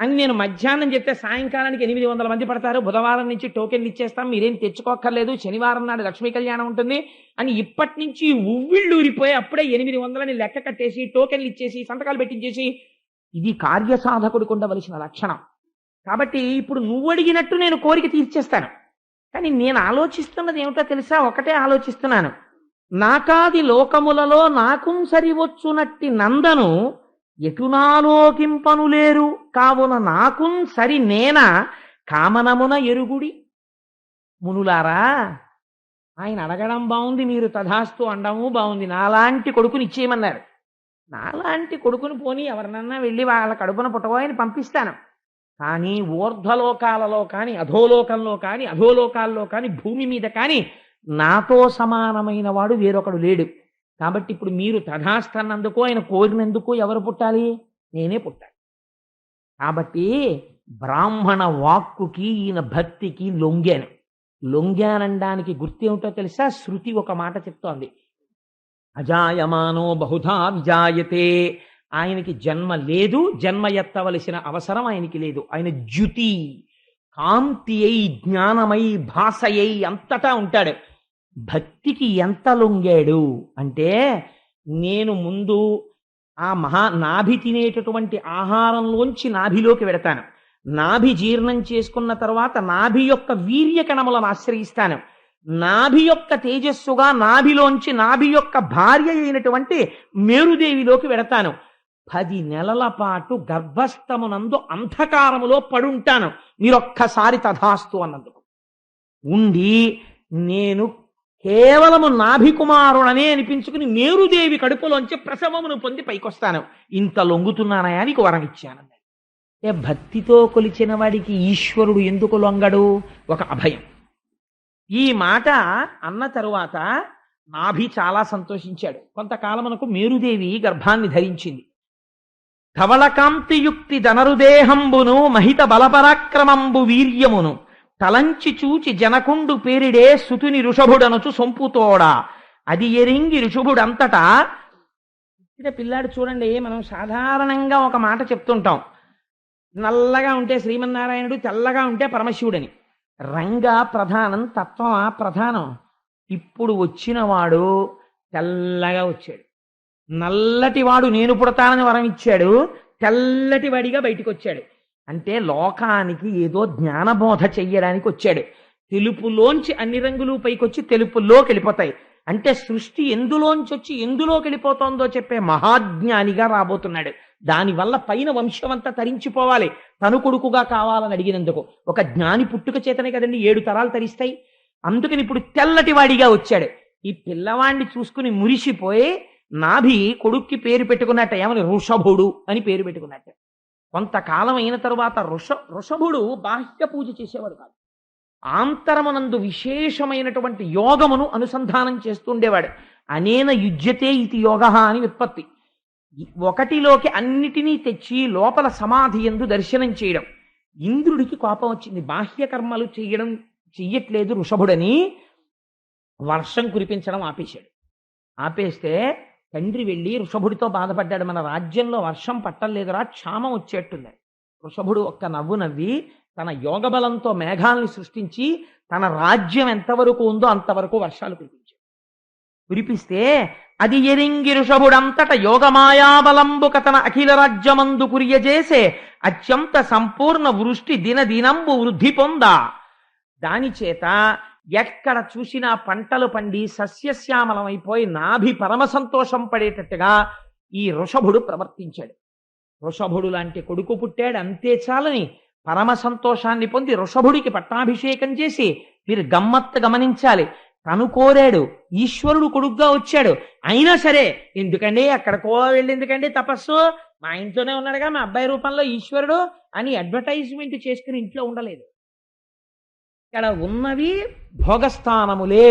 [SPEAKER 1] అని నేను మధ్యాహ్నం చెప్తే సాయంకాలానికి 800 మంది పడతారు. బుధవారం నుంచి టోకెన్లు ఇచ్చేస్తాం, మీరేం తెచ్చుకోక్కర్లేదు, శనివారం నాడు లక్ష్మీ కళ్యాణం ఉంటుంది అని ఇప్పటి నుంచి ఉవ్విళ్ళు ఊరిపోయి అప్పుడే 800 లెక్క కట్టేసి టోకెన్లు ఇచ్చేసి సంతకాలు పెట్టించేసి, ఇది కార్యసాధకుడికి ఉండవలసిన లక్షణం. కాబట్టి ఇప్పుడు నువ్వు అడిగినట్టు నేను కోరిక తీర్చేస్తాను. కానీ నేను ఆలోచిస్తున్నది ఏమిటో తెలుసా? ఒకటే ఆలోచిస్తున్నాను, నాకాది లోకములలో నాకుం సరివచ్చునట్టి నందను ఎటునాలోకింపనులేరు కావున నాకుం సరి నేన కామనమున ఎరుగుడి. మునులారా, ఆయన అడగడం బాగుంది, మీరు తథాస్తు అండము బాగుంది. నాలాంటి కొడుకుని ఇచ్చేయమన్నారు. నాలాంటి కొడుకుని పోని ఎవరినన్నా వెళ్ళి వాళ్ళ కడుపున పుట్టబోయని పంపిస్తాను. కానీ ఊర్ధ్వలోకాలలో కానీ అధోలోకంలో కానీ అధోలోకాల్లో కానీ భూమి మీద కానీ నాతో సమానమైన వాడు వేరొకడు లేడు. కాబట్టి ఇప్పుడు మీరు తథాస్తన్నందుకు ఆయన కోరినందుకు ఎవరు పుట్టాలి? నేనే పుట్టాలి. కాబట్టి బ్రాహ్మణ వాక్కుకి ఈయన భక్తికి లొంగాను. లొంగానడానికి గుర్తేమిటో తెలుసా? శృతి ఒక మాట చెప్తోంది, అజాయమానో బహుధా విజాయతే. ఆయనకి జన్మ లేదు, జన్మ ఎత్తవలసిన అవసరం ఆయనకి లేదు. ఆయన జ్యుతి, కాంతి అయి, జ్ఞానమై, భాషయై అంతటా ఉంటాడు. భక్తికి ఎంత లొంగాడు అంటే, నేను ముందు ఆ నాభి తినేటటువంటి ఆహారంలోంచి నాభిలోకి వెడతాను. నాభి జీర్ణం చేసుకున్న తర్వాత నాభి యొక్క వీర్య కణములను ఆశ్రయిస్తాను. నాభి యొక్క తేజస్సుగా నాభిలోంచి నాభి యొక్క భార్య అయినటువంటి మేరుదేవిలోకి వెడతాను. 10 నెలల పాటు గర్భస్థమునందు అంధకారములో పడుంటాను. మీరొక్కసారి తథాస్తు అన్నందుకు ఉండి, నేను కేవలము నాభికుమారుడనే అనిపించుకుని మేరుదేవి కడుపులోంచి ప్రసవమును పొంది పైకొస్తాను. ఇంత లొంగుతున్నానయా నీకు వరం ఇచ్చాను. భక్తితో కొలిచిన వాడికి ఈశ్వరుడు ఎందుకు లొంగడు? ఒక అభయం. ఈ మాట అన్న తరువాత నాభి చాలా సంతోషించాడు. కొంతకాలమునకు మేరుదేవి గర్భాన్ని ధరించింది. ధవళకాంతియుక్తి ధనరుదేహంబును మహిత బలపరాక్రమంబు వీర్యమును తలంచి చూచి జనకుండు పేరిడే సుతుని ఋషభుడనుచు సొంపుతోడా అది ఎరింగి ఋషభుడంతటా. పిల్లాడు చూడండి, మనం సాధారణంగా ఒక మాట చెప్తుంటాం, నల్లగా ఉంటే శ్రీమన్నారాయణుడు, తెల్లగా ఉంటే పరమశివుడని. రంగ ప్రధానం, తత్వమా ప్రధానం? ఇప్పుడు వచ్చినవాడు తెల్లగా వచ్చాడు. నల్లటివాడు నేను పుడతానని వరం ఇచ్చాడు, తెల్లటి వాడిగా బయటికి వచ్చాడు. అంటే లోకానికి ఏదో జ్ఞానబోధ చెయ్యడానికి వచ్చాడు. తెలుపులోంచి అన్ని రంగులు పైకొచ్చి తెలుపులోకి వెళ్ళిపోతాయి. అంటే సృష్టి ఎందులోంచి వచ్చి ఎందులోకి వెళ్ళిపోతుందో చెప్పే మహాజ్ఞానిగా రాబోతున్నాడు. దానివల్ల పైన వంశమంతా తరించిపోవాలి, తను కొడుకుగా కావాలని అడిగినందుకు. ఒక జ్ఞాని పుట్టుక చేతనే కదండి 7 తరాలు తరిస్తాయి. అందుకని ఇప్పుడు తెల్లటి వాడిగా వచ్చాడు. ఈ పిల్లవాడిని చూసుకుని మురిసిపోయి నాభి కొడుక్కి పేరు పెట్టుకున్నట్ట. ఏమని? ఋషభుడు అని పేరు పెట్టుకున్నట్ట. కొంతకాలం అయిన తరువాత ఋషభుడు బాహ్య పూజ చేసేవాడు కాదు, ఆంతరమునందు విశేషమైనటువంటి యోగమును అనుసంధానం చేస్తుండేవాడు. అనేన యుజ్యతే ఇది యోగ అని వ్యుత్పత్తి. ఒకటిలోకి అన్నిటినీ తెచ్చి లోపల సమాధి యందు దర్శనం చేయడం. ఇంద్రుడికి కోపం వచ్చింది, బాహ్య కర్మలు చెయ్యట్లేదు ఋషభుడని వర్షం కురిపించడం ఆపేశాడు. ఆపేస్తే తండ్రి వెళ్ళి ఋషభుడితో బాధపడ్డాడు, మన రాజ్యంలో వర్షం పట్టలేదురా, క్షామం వచ్చేట్టుంది. ఋషభుడు ఒక్క నవ్వు నవ్వి తన యోగ బలంతో మేఘాల్ని సృష్టించి తన రాజ్యం ఎంతవరకు ఉందో అంతవరకు వర్షాలు కురిపిస్తే అది ఎరింగి ఋషభుడంతట యోగమాయాబలంబు కథన అఖిల రాజ్యమందు కురియజేసే అత్యంత సంపూర్ణ వృష్టి దినదినంబు వృద్ధి పొందా. దాని చేత ఎక్కడ చూసినా పంటలు పండి సస్యశ్యామలమైపోయి నాభి పరమ సంతోషం పడేటట్టుగా ఈ ఋషభుడు ప్రవర్తించాడు. ఋషభుడు లాంటి కొడుకు పుట్టాడు, అంతే చాలని పరమ సంతోషాన్ని పొంది ఋషభుడికి పట్టాభిషేకం చేసి, మీరు గమ్మత్తు గమనించాలి, తను కోరాడు, ఈశ్వరుడు కొడుకుగా వచ్చాడు. అయినా సరే ఎందుకండి అక్కడికో వెళ్ళి ఎందుకండి తపస్సు, మా ఇంట్లోనే ఉన్నాడుగా మా అబ్బాయి రూపంలో ఈశ్వరుడు అని అడ్వర్టైజ్మెంట్ చేసుకుని ఇంట్లో ఉండలేదు. ఇక్కడ ఉన్నవి భోగస్థానములే.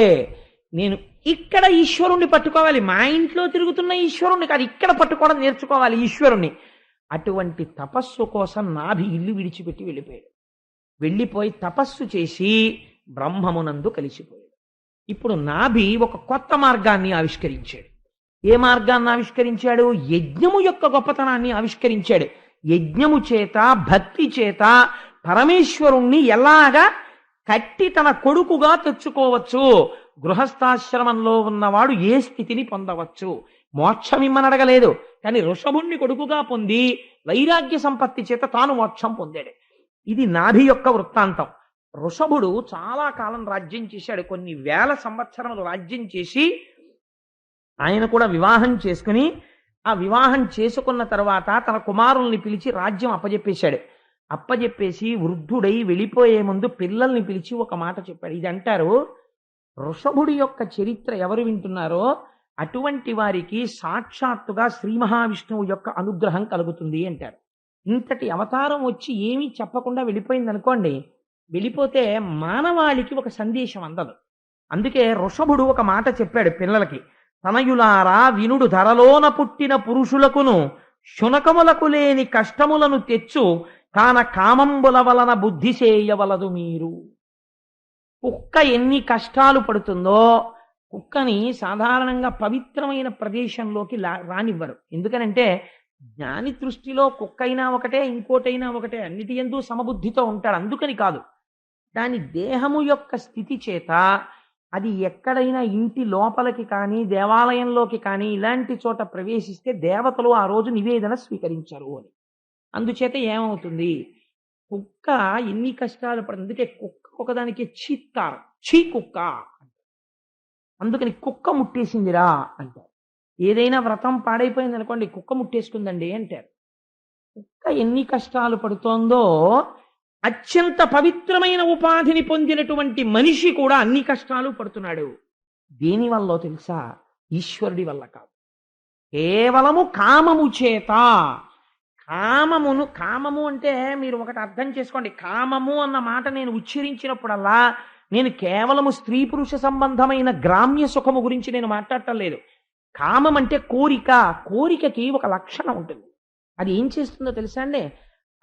[SPEAKER 1] నేను ఇక్కడ ఈశ్వరుణ్ణి పట్టుకోవాలి, మా ఇంట్లో తిరుగుతున్న ఈశ్వరుణ్ణి కాదు, ఇక్కడ పట్టుకోవడం నేర్చుకోవాలి ఈశ్వరుణ్ణి. అటువంటి తపస్సు కోసం నాభి ఇల్లు విడిచిపెట్టి వెళ్ళిపోయాడు. వెళ్ళిపోయి తపస్సు చేసి బ్రహ్మమునందు కలిసిపోయాడు. ఇప్పుడు నాభి ఒక కొత్త మార్గాన్ని ఆవిష్కరించాడు. ఏ మార్గాన్ని ఆవిష్కరించాడు? యజ్ఞము యొక్క గొప్పతనాన్ని ఆవిష్కరించాడు. యజ్ఞము చేత, భక్తి చేత పరమేశ్వరుణ్ణి ఎలాగా కట్టి తన కొడుకుగా తెచ్చుకోవచ్చు, గృహస్థాశ్రమంలో ఉన్నవాడు ఏ స్థితిని పొందవచ్చు. మోక్షమిమ్మనడగలేదు, కానీ ఋషభుణ్ణి కొడుకుగా పొంది వైరాగ్య సంపత్తి చేత తాను మోక్షం పొందాడు. ఇది నాభి యొక్క వృత్తాంతం. ఋషభుడు చాలా కాలం రాజ్యం చేశాడు, కొన్ని వేల సంవత్సరములు రాజ్యం చేసి ఆయన కూడా వివాహం చేసుకుని, ఆ వివాహం చేసుకున్న తర్వాత తన కుమారుల్ని పిలిచి రాజ్యం అప్పజెప్పేశాడు. అప్పజెప్పేసి వృద్ధుడై వెళ్ళిపోయే ముందు పిల్లల్ని పిలిచి ఒక మాట చెప్పాడు. ఇది అంటారు, ఋషభుడి యొక్క చరిత్ర ఎవరు వింటున్నారో అటువంటి వారికి సాక్షాత్తుగా శ్రీ మహావిష్ణువు యొక్క అనుగ్రహం కలుగుతుంది అంటారు. ఇంతటి అవతారం వచ్చి ఏమీ చెప్పకుండా వెళ్ళిపోయింది అనుకోండి, వెళ్ళిపోతే మానవాళికి ఒక సందేశం అందదు. అందుకే ఋషభుడు ఒక మాట చెప్పాడు పిల్లలకి, తనయులారా వినుడు ధరలోన పుట్టిన పురుషులకును శునకములకు లేని కష్టములను తెచ్చు కాన కామంబుల వలన బుద్ధి చేయవలదు మీరు. కుక్క ఎన్ని కష్టాలు పడుతుందో కుక్కని సాధారణంగా పవిత్రమైన ప్రదేశంలోకి రానివ్వరు. ఎందుకనంటే జ్ఞాని దృష్టిలో కుక్క అయినా ఒకటే, ఇంకోటైనా ఒకటే, అన్నిటి యందు సమబుద్ధితో ఉంటాడు. అందుకని కాదు, దాని దేహము యొక్క స్థితి చేత అది ఎక్కడైనా ఇంటి లోపలికి కానీ దేవాలయంలోకి కానీ ఇలాంటి చోట ప్రవేశిస్తే దేవతలు ఆ రోజు నివేదన స్వీకరించరు అని. అందుచేత ఏమవుతుంది, కుక్క ఎన్ని కష్టాలు పడుతుంది. అందుకే కుక్క ఒకదానికి చీత్కారం, చీ కుక్క. అందుకని కుక్క ముట్టేసిందిరా అంటారు. ఏదైనా వ్రతం పాడైపోయింది అనుకోండి, కుక్క ముట్టేసుకుందండి అంటారు. కుక్క ఎన్ని కష్టాలు పడుతోందో అత్యంత పవిత్రమైన ఉపాధిని పొందినటువంటి మనిషి కూడా అన్ని కష్టాలు పడుతున్నాడు. దేనివల్లో తెలుసా? ఈశ్వరుడి వల్ల కాదు, కేవలము కామము చేత. కామము అంటే మీరు ఒకటి అర్థం చేసుకోండి. కామము అన్న మాట నేను ఉచ్చరించినప్పుడల్లా నేను కేవలము స్త్రీ పురుష సంబంధమైన గ్రామ్య సుఖము గురించి నేను మాట్లాడటం లేదు. కామం అంటే కోరిక. కోరికకి ఒక లక్షణం ఉంటుంది. అది ఏం చేస్తుందో తెలుసా అండి?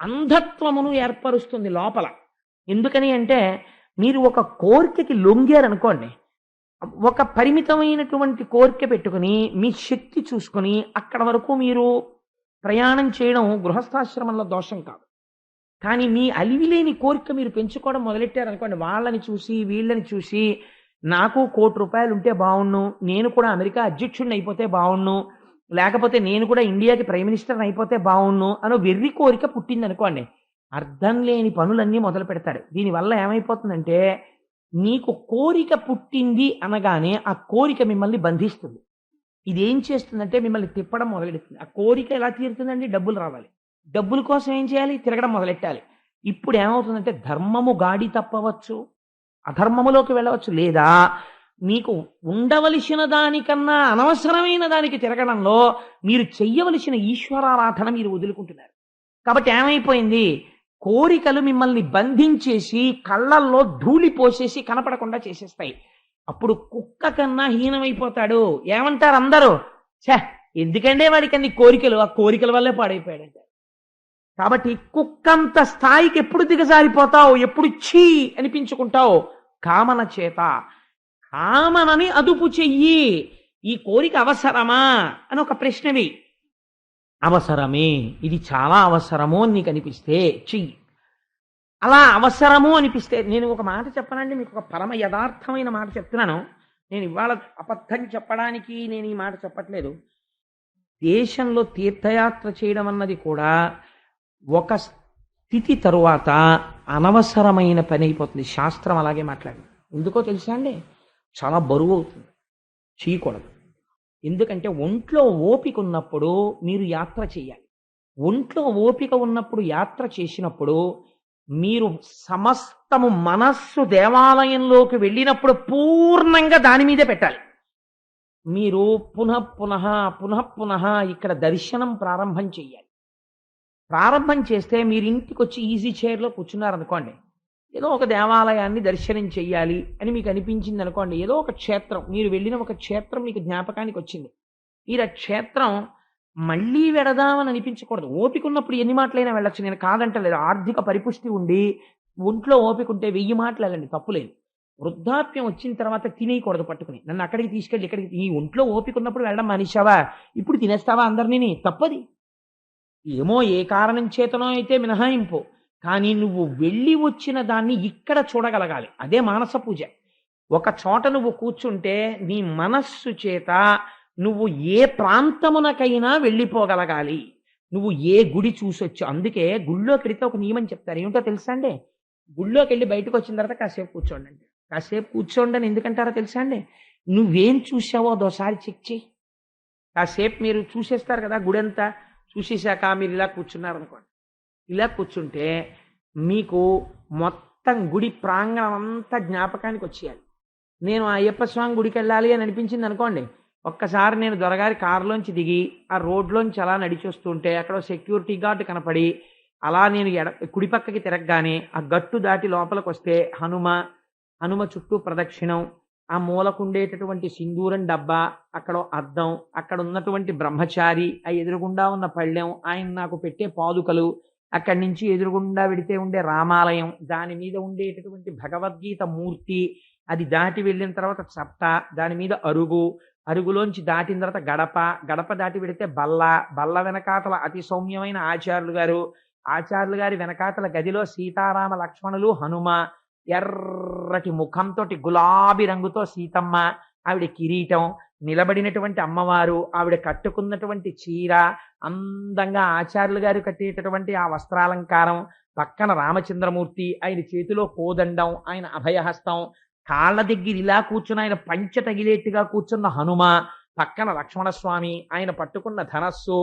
[SPEAKER 1] అంధత్వమును ఏర్పరుస్తుంది లోపల. ఎందుకని అంటే మీరు ఒక కోరికకి లొంగారనుకోండి, ఒక పరిమితమైనటువంటి కోరిక పెట్టుకుని మీ శక్తి చూసుకుని అక్కడ వరకు మీరు ప్రయాణం చేయడం గృహస్థాశ్రమంలో దోషం కాదు. కానీ మీ అలివిలేని కోరిక మీరు పెంచుకోవడం మొదలెట్టారనుకోండి, వాళ్ళని చూసి వీళ్ళని చూసి నాకు ₹1,00,00,000 ఉంటే బాగుండు, నేను కూడా అమెరికా అధ్యక్షుడిని అయిపోతే బాగుండు, లేకపోతే నేను కూడా ఇండియాకి ప్రైమ్ మినిస్టర్ అయిపోతే బాగుండు అనో వెర్రి కోరిక పుట్టింది అనుకోండి, అర్థం లేని పనులన్నీ మొదలు పెడతాడు. దీనివల్ల ఏమైపోతుందంటే మీకు కోరిక పుట్టింది అనగానే ఆ కోరిక మిమ్మల్ని బంధిస్తుంది. ఇదేం చేస్తుందంటే మిమ్మల్ని తిప్పడం మొదలెడుతుంది. ఆ కోరిక ఎలా తీరుతుందండి? డబ్బులు రావాలి. డబ్బుల కోసం ఏం చేయాలి? తిరగడం మొదలెట్టాలి. ఇప్పుడు ఏమవుతుందంటే ధర్మము గాడి తప్పవచ్చు, అధర్మములోకి వెళ్ళవచ్చు, లేదా మీకు ఉండవలసిన దానికన్నా అనవసరమైన దానికి తిరగడంలో మీరు చెయ్యవలసిన ఈశ్వరారాధన మీరు వదులుకుంటున్నారు. కాబట్టి ఏమైపోయింది? కోరికలు మిమ్మల్ని బంధించేసి కళ్ళల్లో ధూళి పోసేసి కనపడకుండా చేసేస్తాయి. అప్పుడు కుక్క కన్నా హీనమైపోతాడు. ఏమంటారు అందరూ? ఛే, ఎందుకంటే వాడికి అన్ని కోరికలు, ఆ కోరికల వల్లే పాడైపోయాడంట. కాబట్టి కుక్కంత స్థాయికి ఎప్పుడు దిగజారిపోతావు, ఎప్పుడు ఛీ అనిపించుకుంటావు? కామన చేత. కామనని అదుపు చెయ్యి. ఈ కోరిక అవసరమా అని ఒక ప్రశ్నవి. అవసరమే, ఇది చాలా అవసరము అని నీకు అనిపిస్తే చెయ్యి. అలా అవసరము అనిపిస్తే, నేను ఒక మాట చెప్పనండి, మీకు ఒక పరమ యథార్థమైన మాట చెప్తున్నాను. నేను ఇవాళ అబద్ధం చెప్పడానికి నేను ఈ మాట చెప్పట్లేదు. దేశంలో తీర్థయాత్ర చేయడం అన్నది కూడా ఒక స్థితి తరువాత అనవసరమైన పని అయిపోతుంది. శాస్త్రం అలాగే మాట్లాడింది. ఎందుకో తెలుసా అండి? చాలా బరువు అవుతుంది, చేయకూడదు. ఎందుకంటే ఒంట్లో ఓపిక ఉన్నప్పుడు మీరు యాత్ర చేయాలి. ఒంట్లో ఓపిక ఉన్నప్పుడు యాత్ర చేసినప్పుడు మీరు సమస్తము మనస్సు దేవాలయంలోకి వెళ్ళినప్పుడు పూర్ణంగా దాని మీదే పెట్టాలి. మీరు పునః ఇక్కడ దర్శనం ప్రారంభం చెయ్యాలి. ప్రారంభం చేస్తే మీరు ఇంటికి వచ్చి ఈజీ చైర్లో కూర్చున్నారనుకోండి, ఏదో ఒక దేవాలయాన్ని దర్శనం చెయ్యాలి అని మీకు అనిపించింది అనుకోండి, ఏదో ఒక క్షేత్రం, మీరు వెళ్ళిన ఒక క్షేత్రం మీకు జ్ఞాపకానికి వచ్చింది. మీరు ఆ క్షేత్రం మళ్ళీ వెడదామని అనిపించకూడదు. ఓపిక ఉన్నప్పుడు ఎన్ని మాటలైనా వెళ్ళచ్చు, నేను కాదంటలేదు. ఆర్థిక పరిపుష్టి ఉండి ఒంట్లో ఓపిక ఉంటే 1000 మాటలు వెళ్ళండి, తప్పులేదు. వృద్ధాప్యం వచ్చిన తర్వాత తినేయకూడదు పట్టుకుని. నన్ను అక్కడికి తీసుకెళ్ళి ఇక్కడికి, ఈ ఒంట్లో ఓపిక ఉన్నప్పుడు వెళ్ళడం మనిషావా, ఇప్పుడు తినేస్తావా అందరినీ? తప్పది. ఏమో ఏ కారణం చేతనో అయితే మినహాయింపు, కానీ నువ్వు వెళ్ళి వచ్చిన దాన్ని ఇక్కడ చూడగలగాలి. అదే మానస పూజ. ఒక చోట నువ్వు కూర్చుంటే నీ మనస్సు చేత నువ్వు ఏ ప్రాంతమునకైనా వెళ్ళిపోగలగాలి. నువ్వు ఏ గుడి చూసొచ్చు. అందుకే గుళ్ళోకి వెళితే ఒక నియమం చెప్తారు. ఏమిటో తెలుసా అండి? గుళ్ళోకి వెళ్ళి బయటకు వచ్చిన తర్వాత కాసేపు కూర్చోండి అంటే, కాసేపు కూర్చోండి అని ఎందుకంటారో తెలుసా అండి? నువ్వేం చూసావో అదోసారి చెక్ చేయి. కాసేపు మీరు చూసేస్తారు కదా, గుడి అంతా చూసేశాక మీరు ఇలా కూర్చున్నారనుకోండి, ఇలా కూర్చుంటే మీకు మొత్తం గుడి ప్రాంగణం అంతా జ్ఞాపకానికి వచ్చేయాలి. నేను అయ్యప్ప స్వామి గుడికి వెళ్ళాలి అని అనిపించింది అనుకోండి, ఒక్కసారి నేను దొరగారి కారులోంచి దిగి ఆ రోడ్లోంచి అలా నడిచొస్తుంటే అక్కడ సెక్యూరిటీ గార్డు కనపడి అలా నేను కుడి పక్కకి తిరగగానే ఆ గట్టు దాటి లోపలికి వస్తే హనుమ చుట్టూ ప్రదక్షిణం, ఆ మూలకుండేటటువంటి సింధూరం డబ్బా, అక్కడ అద్దం, అక్కడ ఉన్నటువంటి బ్రహ్మచారి, ఆ ఎదురుగుండా ఉన్న పళ్ళెం, ఆయన నాకు పెట్టే పాదుకలు, అక్కడి నుంచి ఎదురుగుండా వెడితే ఉండే రామాలయం, దాని మీద ఉండేటటువంటి భగవద్గీత మూర్తి, అది దాటి వెళ్ళిన తర్వాత చట్ట, దాని మీద అరుగు, అరుగులోంచి దాటిన తర్వాత గడప, గడప దాటి వెడితే బల్ల, బల్ల వెనకాతల అతి సౌమ్యమైన ఆచార్యులు గారు, ఆచార్యులు గారి వెనకాతల గదిలో సీతారామ లక్ష్మణులు, హనుమ, ఎర్రటి ముఖంతో గులాబీ రంగుతో సీతమ్మ, ఆవిడ కిరీటం, నిలబడినటువంటి అమ్మవారు, ఆవిడ కట్టుకున్నటువంటి చీర, అందంగా ఆచార్యులు గారు కట్టేటటువంటి ఆ వస్త్రాలంకారం, పక్కన రామచంద్రమూర్తి, ఆయన చేతిలో కోదండం, ఆయన అభయహస్తం, కాళ్ళ దగ్గర ఇలా కూర్చుని ఆయన పంచ తగిలేట్టుగా కూర్చున్న హనుమ, పక్కన లక్ష్మణస్వామి, ఆయన పట్టుకున్న ధనస్సు,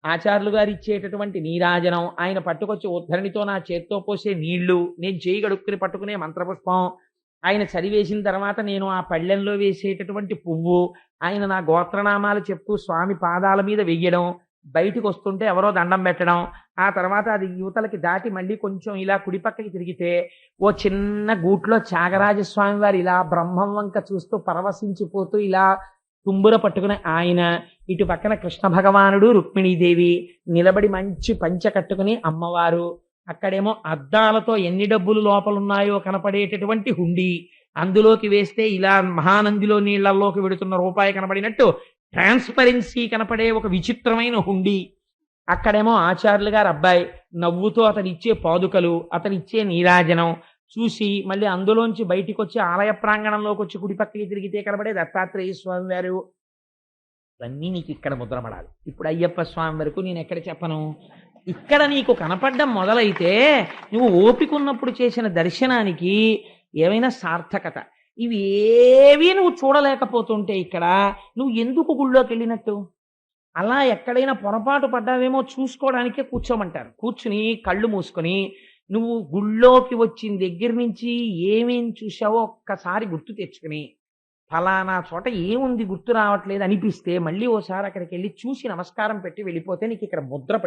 [SPEAKER 1] ఆచార్యులు గారు ఇచ్చేటటువంటి నీరాజనం, ఆయన పట్టుకొచ్చి ఉద్ధరణితో నా చేత్తో పోసే నీళ్లు, నేను చేయి గడుక్కుని పట్టుకునే మంత్రపుష్పం, ఆయన చదివేసిన తర్వాత నేను ఆ పళ్ళెంలో వేసేటటువంటి పువ్వు, ఆయన నా గోత్రనామాలు చెప్తూ స్వామి పాదాల మీద వెయ్యడం, బయటికి వస్తుంటే ఎవరో దండం పెట్టడం, ఆ తర్వాత అది యువతలకి దాటి మళ్ళీ కొంచెం ఇలా కుడిపక్కకి తిరిగితే ఓ చిన్న గూట్లో త్యాగరాజస్వామి వారు ఇలా బ్రహ్మం వంక చూస్తూ పరవశించిపోతూ ఇలా తుంబుర పట్టుకుని ఆయన, ఇటు పక్కన కృష్ణ భగవానుడు, రుక్మిణీదేవి నిలబడి మంచి పంచ కట్టుకుని అమ్మవారు, అక్కడేమో అద్దాలతో ఎన్ని డబ్బులు లోపలున్నాయో కనపడేటటువంటి హుండీ, అందులోకి వేస్తే ఇలా మహానందిలో నీళ్లలోకి వెడుతున్న రూపాయి కనపడినట్టు ట్రాన్స్పరెన్సీ కనపడే ఒక విచిత్రమైన హుండీ, అక్కడేమో ఆచార్యులు గారు అబ్బాయి నవ్వుతూ అతనిచ్చే పాదుకలు, అతనిచ్చే నీరాజనం చూసి మళ్ళీ అందులోంచి బయటికి వచ్చి ఆలయ ప్రాంగణంలోకి వచ్చి కుడి పక్కకి తిరిగితే కనబడే దత్తాత్రేయ స్వామి వారు, ఇవన్నీ నీకు ఇక్కడ ముద్రపడాలి. ఇప్పుడు అయ్యప్ప స్వామి వరకు నేను ఎక్కడ చెప్పను, ఇక్కడ నీకు కనపడ్డం మొదలైతే నువ్వు ఓపిక ఉన్నప్పుడు చేసిన దర్శనానికి ఏమైనా సార్థకత. ఇవి ఏవి నువ్వు చూడలేకపోతుంటే ఇక్కడ నువ్వు ఎందుకు గుళ్ళోకి వెళ్ళినట్టు? అలా ఎక్కడైనా పొరపాటు పడ్డావేమో చూసుకోవడానికే కూర్చోమంటారు. కూర్చుని కళ్ళు మూసుకొని నువ్వు గుళ్ళోకి వచ్చిన దగ్గర నుంచి ఏమేం చూసావో ఒక్కసారి గుర్తు తెచ్చుకుని, ఫలానా చోట ఏముంది గుర్తు రావట్లేదు అనిపిస్తే మళ్ళీ ఓసారి అక్కడికి వెళ్ళి చూసి నమస్కారం పెట్టి వెళ్ళిపోతే నీకు ఇక్కడ ముద్ర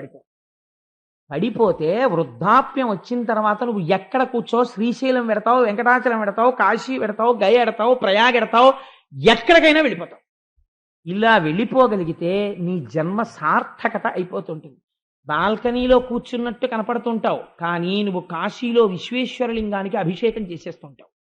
[SPEAKER 1] పడిపోతే వృద్ధాప్యం వచ్చిన తర్వాత నువ్వు ఎక్కడ కూర్చో, శ్రీశైలం పెడతావు, వెంకటాచలం పెడతావు, కాశీ పెడతావు, గయ ఎడతావు, ప్రయాగ ఎడతావు, ఎక్కడికైనా వెళ్ళిపోతావు. ఇలా వెళ్ళిపోగలిగితే నీ జన్మ సార్థకత అయిపోతుంటుంది. బాల్కనీలో కూర్చున్నట్టు కనపడుతుంటావు, కానీ నువ్వు కాశీలో విశ్వేశ్వరలింగానికి అభిషేకం చేసేస్తుంటావు.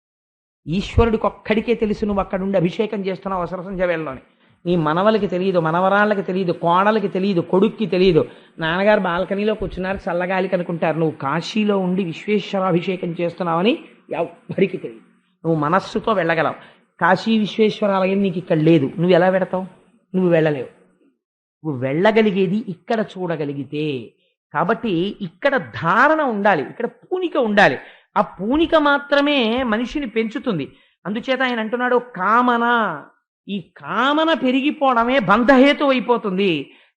[SPEAKER 1] ఈశ్వరుడికి ఒక్కడికే తెలుసు నువ్వు అక్కడుండి అభిషేకం చేస్తున్నావు అవసర సంధ్య వేళలోని. నీ మనవలకి తెలియదు, మనవరాళ్ళకి తెలియదు, కోడలకి తెలియదు, కొడుక్కి తెలియదు. నాన్నగారు బాల్కనీలో కూర్చున్నారు చల్లగాలికి అనుకుంటారు. నువ్వు కాశీలో ఉండి విశ్వేశ్వరాభిషేకం చేస్తున్నావని ఎవ్వరికి తెలియదు. నువ్వు మనస్సుతో వెళ్ళగలవు. కాశీ విశ్వేశ్వరాలయం నీకు ఇక్కడ లేదు, నువ్వు ఎలా పెడతావు? నువ్వు వెళ్ళలేవు. నువ్వు వెళ్ళగలిగేది ఇక్కడ చూడగలిగితే. కాబట్టి ఇక్కడ ధారణ ఉండాలి, ఇక్కడ పూనిక ఉండాలి. ఆ పూనిక మాత్రమే మనిషిని పెంచుతుంది. అందుచేత ఆయన అంటున్నాడు కామన. ఈ కామన పెరిగిపోవడమే బంధహేతు అయిపోతుంది.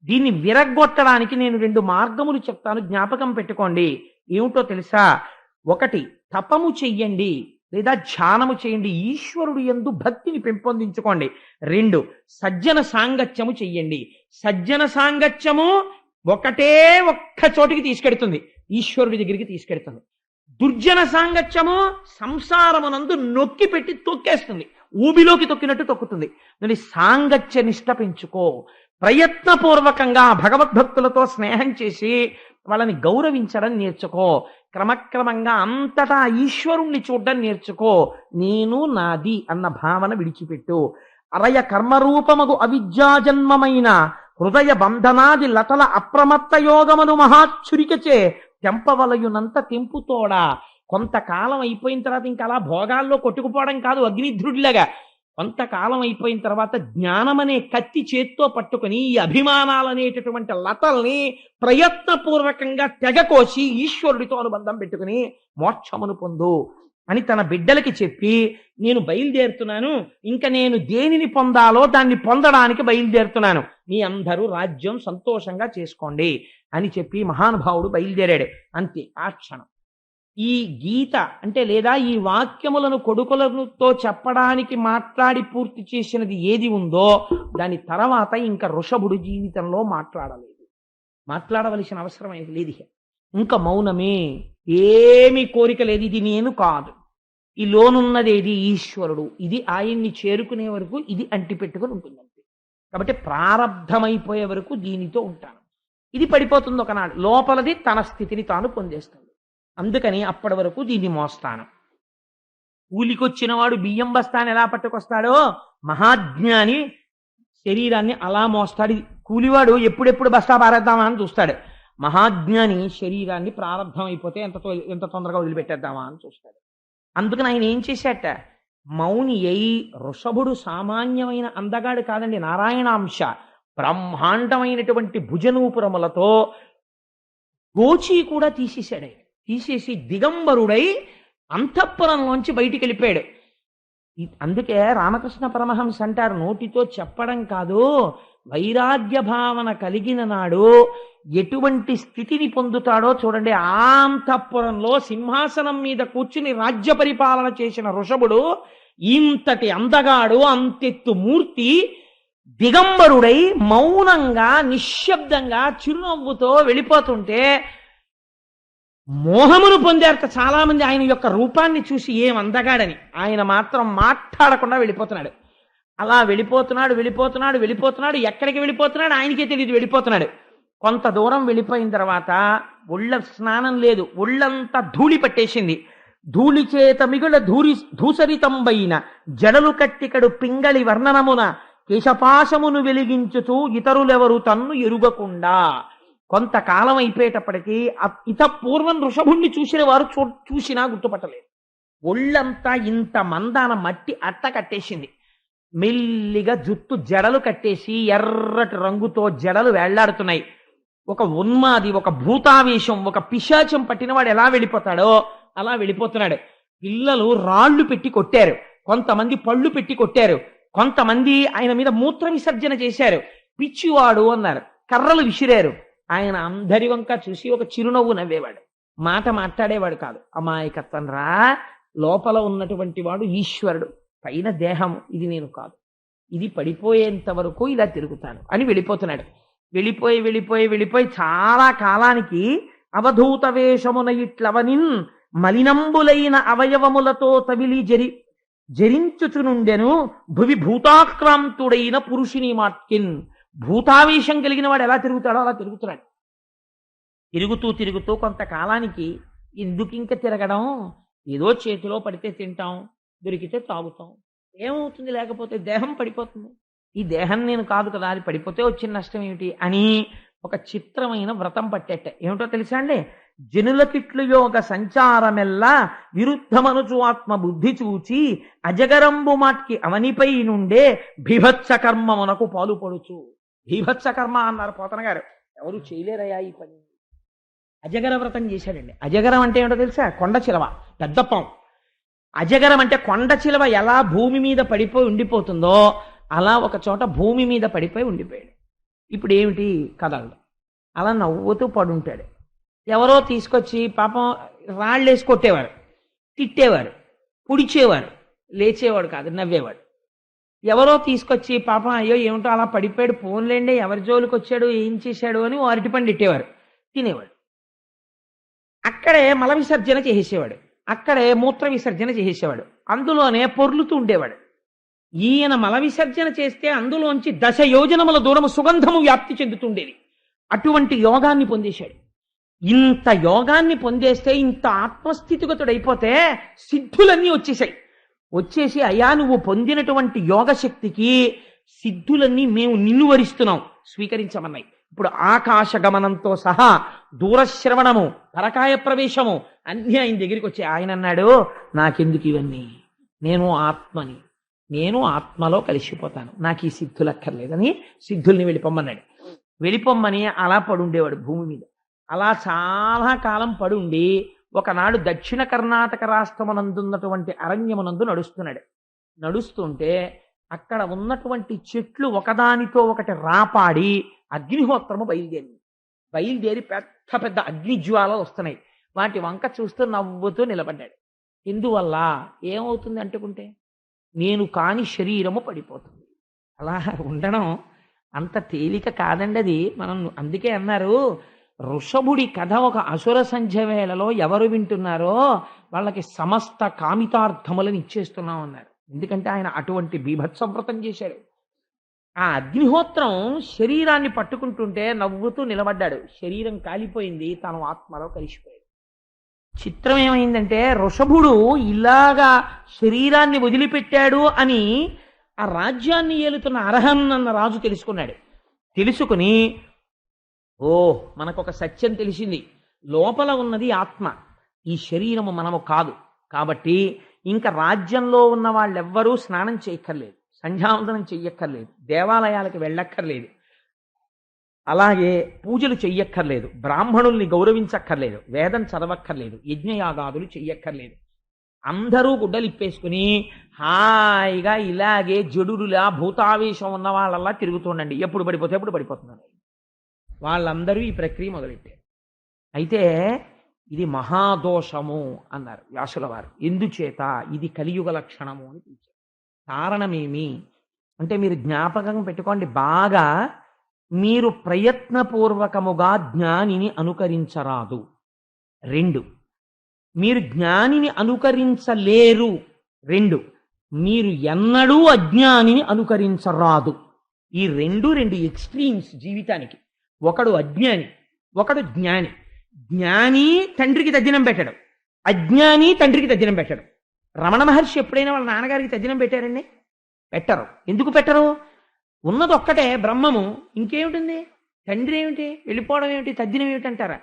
[SPEAKER 1] దీన్ని విరగ్గొట్టడానికి నేను 2 మార్గములు చెప్తాను, జ్ఞాపకం పెట్టుకోండి. ఏమిటో తెలుసా? 1 తపము చెయ్యండి లేదా ధ్యానము చేయండి, ఈశ్వరుడు యందు భక్తిని పెంపొందించుకోండి. 2 సజ్జన సాంగత్యము చెయ్యండి. సజ్జన సాంగత్యము ఒక్క చోటికి తీసుకెడుతుంది, ఈశ్వరుడి దగ్గరికి తీసుకెడుతుంది. దుర్జన సాంగత్యము సంసారమునందు నొక్కి పెట్టి తొక్కేస్తుంది, ఊబిలోకి తొక్కినట్టు తొక్కుతుంది. నువ్వు సాంగత్య నిష్ట పెంచుకో. ప్రయత్నపూర్వకంగా భగవద్భక్తులతో స్నేహం చేసి వాళ్ళని గౌరవించడం నేర్చుకో. క్రమక్రమంగా అంతటా ఈశ్వరుణ్ణి చూడడం నేర్చుకో. నేను నాది అన్న భావన విడిచిపెట్టు. అరయ కర్మరూపమగు అవిద్యాజన్మమైన హృదయ బంధనాది లతల అప్రమత్త యోగమును మహాచురికచే తెంపవలయునంత తెంపుతోడా. కొంతకాలం అయిపోయిన తర్వాత ఇంకా అలా భోగాల్లో కొట్టుకుపోవడం కాదు, అగ్నిధ్రుడిలాగా కొంతకాలం అయిపోయిన తర్వాత జ్ఞానం అనే కత్తి చేత్తో పట్టుకుని ఈ అభిమానాలనేటటువంటి లతల్ని ప్రయత్నపూర్వకంగా తెగకోసి ఈశ్వరుడితో అనుబంధం పెట్టుకుని మోక్షమును పొందు అని తన బిడ్డలకి చెప్పి, నేను బయలుదేరుతున్నాను, ఇంకా నేను దేనిని పొందాలో దాన్ని పొందడానికి బయలుదేరుతున్నాను, మీ అందరూ రాజ్యం సంతోషంగా చేసుకోండి అని చెప్పి మహానుభావుడు బయలుదేరాడు. అంతే. ఆ క్షణం ఈ గీత అంటే లేదా ఈ వాక్యములను కొడుకులతో చెప్పడానికి మాట్లాడి పూర్తి చేసినది ఏది ఉందో దాని తర్వాత ఇంకా వృషభుడు జీవితంలో మాట్లాడవలసిన అవసరం లేదు. ఇంకా మౌనమే, ఏమీ కోరిక లేదు, ఇది నేను కాదు. ఈ లోనున్నదేది ఈశ్వరుడు. ఇది ఆయన్ని చేరుకునే వరకు ఇది అంటిపెట్టుకుని ఉంటుందంటే. కాబట్టి ప్రారబ్ధమైపోయే వరకు దీనితో ఉంటాను. ఇది పడిపోతుంది ఒకనాడు, లోపలది తన స్థితిని తాను పొందేస్తుంది. అందుకని అప్పటి వరకు దీన్ని మోస్తాను. కూలికొచ్చిన వాడు బియ్యం బస్తాన్ని ఎలా పట్టుకొస్తాడో మహాజ్ఞాని శరీరాన్ని అలా మోస్తాడు. కూలివాడు ఎప్పుడెప్పుడు బస్తా పారేద్దామా అని చూస్తాడు. మహాజ్ఞాని శరీరాన్ని ప్రారంభం అయిపోతే ఎంత తొందరగా వదిలిపెట్టేద్దామా అని చూస్తాడు. అందుకని ఆయన ఏం చేశాట, మౌని అయి వృషభుడు సామాన్యమైన అందగాడు కాదండి, నారాయణాంశ, బ్రహ్మాండమైనటువంటి భుజనూపురములతో గోచి కూడా తీసేశాడు. తీసేసి దిగంబరుడై అంతఃపురంలోంచి బయటికి వెళ్ళిపోయాడు. అందుకే రామకృష్ణ పరమహంస అంటారు, నోటితో చెప్పడం కాదు, వైరాగ్య భావన కలిగిన నాడు ఎటువంటి స్థితిని పొందుతాడో చూడండి. ఆ అంతఃపురంలో సింహాసనం మీద కూర్చుని రాజ్య పరిపాలన చేసిన వృషభుడు ఇంతటి అందగాడు, అంతెత్తు మూర్తి, దిగంబరుడై మౌనంగా నిశ్శబ్దంగా చిరునవ్వుతో వెళ్ళిపోతుంటే మోహమును పొందారట చాలా మంది. ఆయన యొక్క రూపాన్ని చూసి ఏం అందగాడని. ఆయన మాత్రం మాట్లాడకుండా వెళ్ళిపోతున్నాడు. అలా వెళ్ళిపోతున్నాడు. ఎక్కడికి వెళ్ళిపోతున్నాడు ఆయనకే తెలియదు, వెళ్ళిపోతున్నాడు. కొంత దూరం వెళ్ళిపోయిన తర్వాత ఒళ్ళ స్నానం లేదు, ఒళ్ళంతా ధూళి పట్టేసింది. ధూళి చేత మిగుల ధూసరితంబైన జడలు కట్టికడు పింగళి వర్ణనమున కేశపాశమును వెలిగించుతూ ఇతరులెవరు తన్ను ఎరుగకుండా. కొంతకాలం అయిపోయేటప్పటికీ ఇత పూర్వం వృషభుణ్ణి చూసిన వారు చూసినా గుర్తుపట్టలేదు. ఒళ్ళంతా ఇంత మందాన మట్టి అట్ట కట్టేసింది. మెల్లిగా జుట్టు జడలు కట్టేసి ఎర్రటి రంగుతో జడలు వేళ్లాడుతున్నాయి. ఒక ఉన్మాది, ఒక భూతావేశం, ఒక పిశాచం పట్టినవాడు ఎలా వెళ్ళిపోతాడో అలా వెళ్ళిపోతున్నాడు. పిల్లలు రాళ్లు పెట్టి కొట్టారు, కొంతమంది పళ్ళు పెట్టి కొట్టారు, కొంతమంది ఆయన మీద మూత్ర విసర్జన చేశారు. పిచ్చివాడు అన్నారు, కర్రలు విసిరారు. ఆయన అందరి వంక చూసి ఒక చిరునవ్వు నవ్వేవాడు, మాట మాట్లాడేవాడు కాదు. అమాయకత్వం రా, లోపల ఉన్నటువంటి వాడు ఈశ్వరుడు, పైన దేహము, ఇది నేను కాదు, ఇది పడిపోయేంత వరకు ఇలా తిరుగుతాను అని వెళ్ళిపోతున్నాడు. వెళ్ళిపోయి చాలా కాలానికి అవధూత వేషమున ఇట్లవనిన్ మలినంబులైన అవయవములతో తవిలి జరించుచునుండెను భువి భూతాక్రాంతుడైన పురుషుని మాట్కిన్. భూతావేశం కలిగిన వాడు ఎలా తిరుగుతాడో అలా తిరుగుతున్నాడు. తిరుగుతూ కొంతకాలానికి ఎందుకు ఇంకా తిరగడం, ఏదో చేతిలో పడితే తింటాం, దొరికితే తాగుతాం, ఏమవుతుంది, లేకపోతే దేహం పడిపోతుంది, ఈ దేహం నేను కాదు కదా, అది పడిపోతే వచ్చిన నష్టం ఏమిటి అని ఒక చిత్రమైన వ్రతం పట్టేట. ఏమిటో తెలుసా అండి, జనులకిట్లు యోగ సంచారమెల్లా విరుద్ధమనుచు ఆత్మ బుద్ధి చూచి అజగరంబు మాట్కి అవనిపై నుండే బీభత్స కర్మమునకు పాలుపడుచు. బీభత్స కర్మ అన్నారు పోతన గారు, ఎవరు చేయలేరయా ఈ పని. అజగర వ్రతం చేశాడండి. అజగరం అంటే ఏమిటో తెలుసా, కొండ చిలవ, పెద్ద పాము. అజగరం అంటే కొండ చిలవ ఎలా భూమి మీద పడిపోయి ఉండిపోతుందో అలా ఒక చోట భూమి మీద పడిపోయి ఉండిపోయాడు. ఇప్పుడు ఏమిటి కదలడు, అలా నవ్వుతూ పడుంటాడు. ఎవరో తీసుకొచ్చి పాపం రాళ్ళేసి కొట్టేవారు, తిట్టేవారు, పుడిచేవారు, లేచేవాడు కాదు, నవ్వేవాడు. ఎవరో తీసుకొచ్చి పాపం అయ్యో ఏమిటో అలా పడిపోయాడు, పోన్లేండి ఎవరి జోలికి వచ్చాడు, ఏం చేశాడు అని ఓ అరటిపండు ఇట్టేవారు, తినేవాడు. అక్కడే మల విసర్జన చేసేవాడు, అక్కడే మూత్ర విసర్జన చేసేవాడు, అందులోనే పొర్లుతూ ఉండేవాడు. ఈయన మల విసర్జన చేస్తే అందులోంచి 10 యోజనముల దూరము సుగంధము వ్యాప్తి చెందుతుండేది. అటువంటి యోగాన్ని పొందేశాడు. ఇంత యోగాన్ని పొందేస్తే, ఇంత ఆత్మస్థితిగతుడైపోతే సిద్ధులన్నీ వచ్చేసి అయ్యా నువ్వు పొందినటువంటి యోగ శక్తికి సిద్ధులన్నీ మేము నిన్ను వరిస్తున్నాం, స్వీకరించమన్నాయి. ఇప్పుడు ఆకాశ గమనంతో సహా దూరశ్రవణము, పరకాయ ప్రవేశము అన్నీ ఆయన దగ్గరికి వచ్చాయి. ఆయన అన్నాడు, నాకెందుకు ఇవన్నీ, నేను ఆత్మని, నేను ఆత్మలో కలిసిపోతాను, నాకు ఈ సిద్ధులు అక్కర్లేదని సిద్ధుల్ని వెళ్ళిపోమ్మని అలా పడుండేవాడు భూమి మీద. అలా చాలా కాలం పడుండి ఒకనాడు దక్షిణ కర్ణాటక రాష్ట్రమునందున్నటువంటి అరణ్యమునందు నడుస్తుంటే అక్కడ ఉన్నటువంటి చెట్లు ఒకదానితో ఒకటి రాపాడి అగ్నిహోత్రము బయలుదేరి పెద్ద పెద్ద అగ్నిజ్వాలలు వస్తున్నాయి. వాటి వంక చూస్తూ నవ్వుతూ నిలబడ్డాడు. ఎందువల్ల, ఏమవుతుంది అంటుకుంటే, నేను కాని శరీరము పడిపోతుంది. అలా ఉండడం అంత తేలిక కాదండి అది. మనం అందుకే అన్నారు, వృషభుడి కథ ఒక అసుర సంధ్య వేళలో ఎవరు వింటున్నారో వాళ్ళకి సమస్త కామితార్థములను ఇచ్చేస్తున్నాం అన్నారు. ఎందుకంటే ఆయన అటువంటి బీభత్సవ్రతం చేశాడు. ఆ అగ్నిహోత్రం శరీరాన్ని పట్టుకుంటుంటే నవ్వుతూ నిలబడ్డాడు. శరీరం కాలిపోయింది, తను ఆత్మలో కలిసిపోయాడు. చిత్రం ఏమైందంటే వృషభుడు ఇలాగా శరీరాన్ని వదిలిపెట్టాడు అని ఆ రాజ్యాన్ని ఏలుతున్న అర్హన్ అన్న రాజు తెలుసుకున్నాడు. తెలుసుకుని, ఓ మనకొక సత్యం తెలిసింది, లోపల ఉన్నది ఆత్మ, ఈ శరీరము మనము కాదు. కాబట్టి ఇంకా రాజ్యంలో ఉన్న వాళ్ళెవ్వరూ స్నానం చేయక్కర్లేదు, సంధ్యావందనం చెయ్యక్కర్లేదు, దేవాలయాలకు వెళ్ళక్కర్లేదు, అలాగే పూజలు చెయ్యక్కర్లేదు, బ్రాహ్మణుల్ని గౌరవించక్కర్లేదు, వేదం చదవక్కర్లేదు, యజ్ఞయాగాదులు చెయ్యక్కర్లేదు. అందరూ గుడ్డలిప్పేసుకుని హాయిగా ఇలాగే జడులులా భూతావేశం ఉన్న వాళ్ళలా తిరుగుతుండండి. ఎప్పుడు పడిపోతున్నారు. వాళ్ళందరూ ఈ ప్రక్రియ మొదలెట్టారు. అయితే ఇది మహాదోషము అన్నారు వ్యాసుల వారు. ఎందుచేత? ఇది కలియుగ లక్షణము అని పిలిచారు. కారణమేమి అంటే మీరు జ్ఞాపకం పెట్టుకోండి బాగా, మీరు ప్రయత్నపూర్వకముగా జ్ఞానిని అనుకరించరాదు. 2, మీరు జ్ఞానిని అనుకరించలేరు. 2, మీరు ఎన్నడూ అజ్ఞానిని అనుకరించరాదు. ఈ రెండు ఎక్స్ట్రీమ్స్ జీవితానికి. ఒకడు అజ్ఞాని, ఒకడు జ్ఞాని. జ్ఞాని తండ్రికి తద్దినం పెట్టడు, అజ్ఞాని తండ్రికి తద్దినం పెట్టడు. రమణ మహర్షి ఎప్పుడైనా వాళ్ళ నాన్నగారికి తద్దినం పెట్టారండి? పెట్టరు. ఎందుకు పెట్టరు? ఉన్నది ఒక్కటే బ్రహ్మము, ఇంకేమిటింది? తండ్రి ఏమిటి, వెళ్ళిపోవడం ఏమిటి, తద్దినం ఏమిటి అంటారా?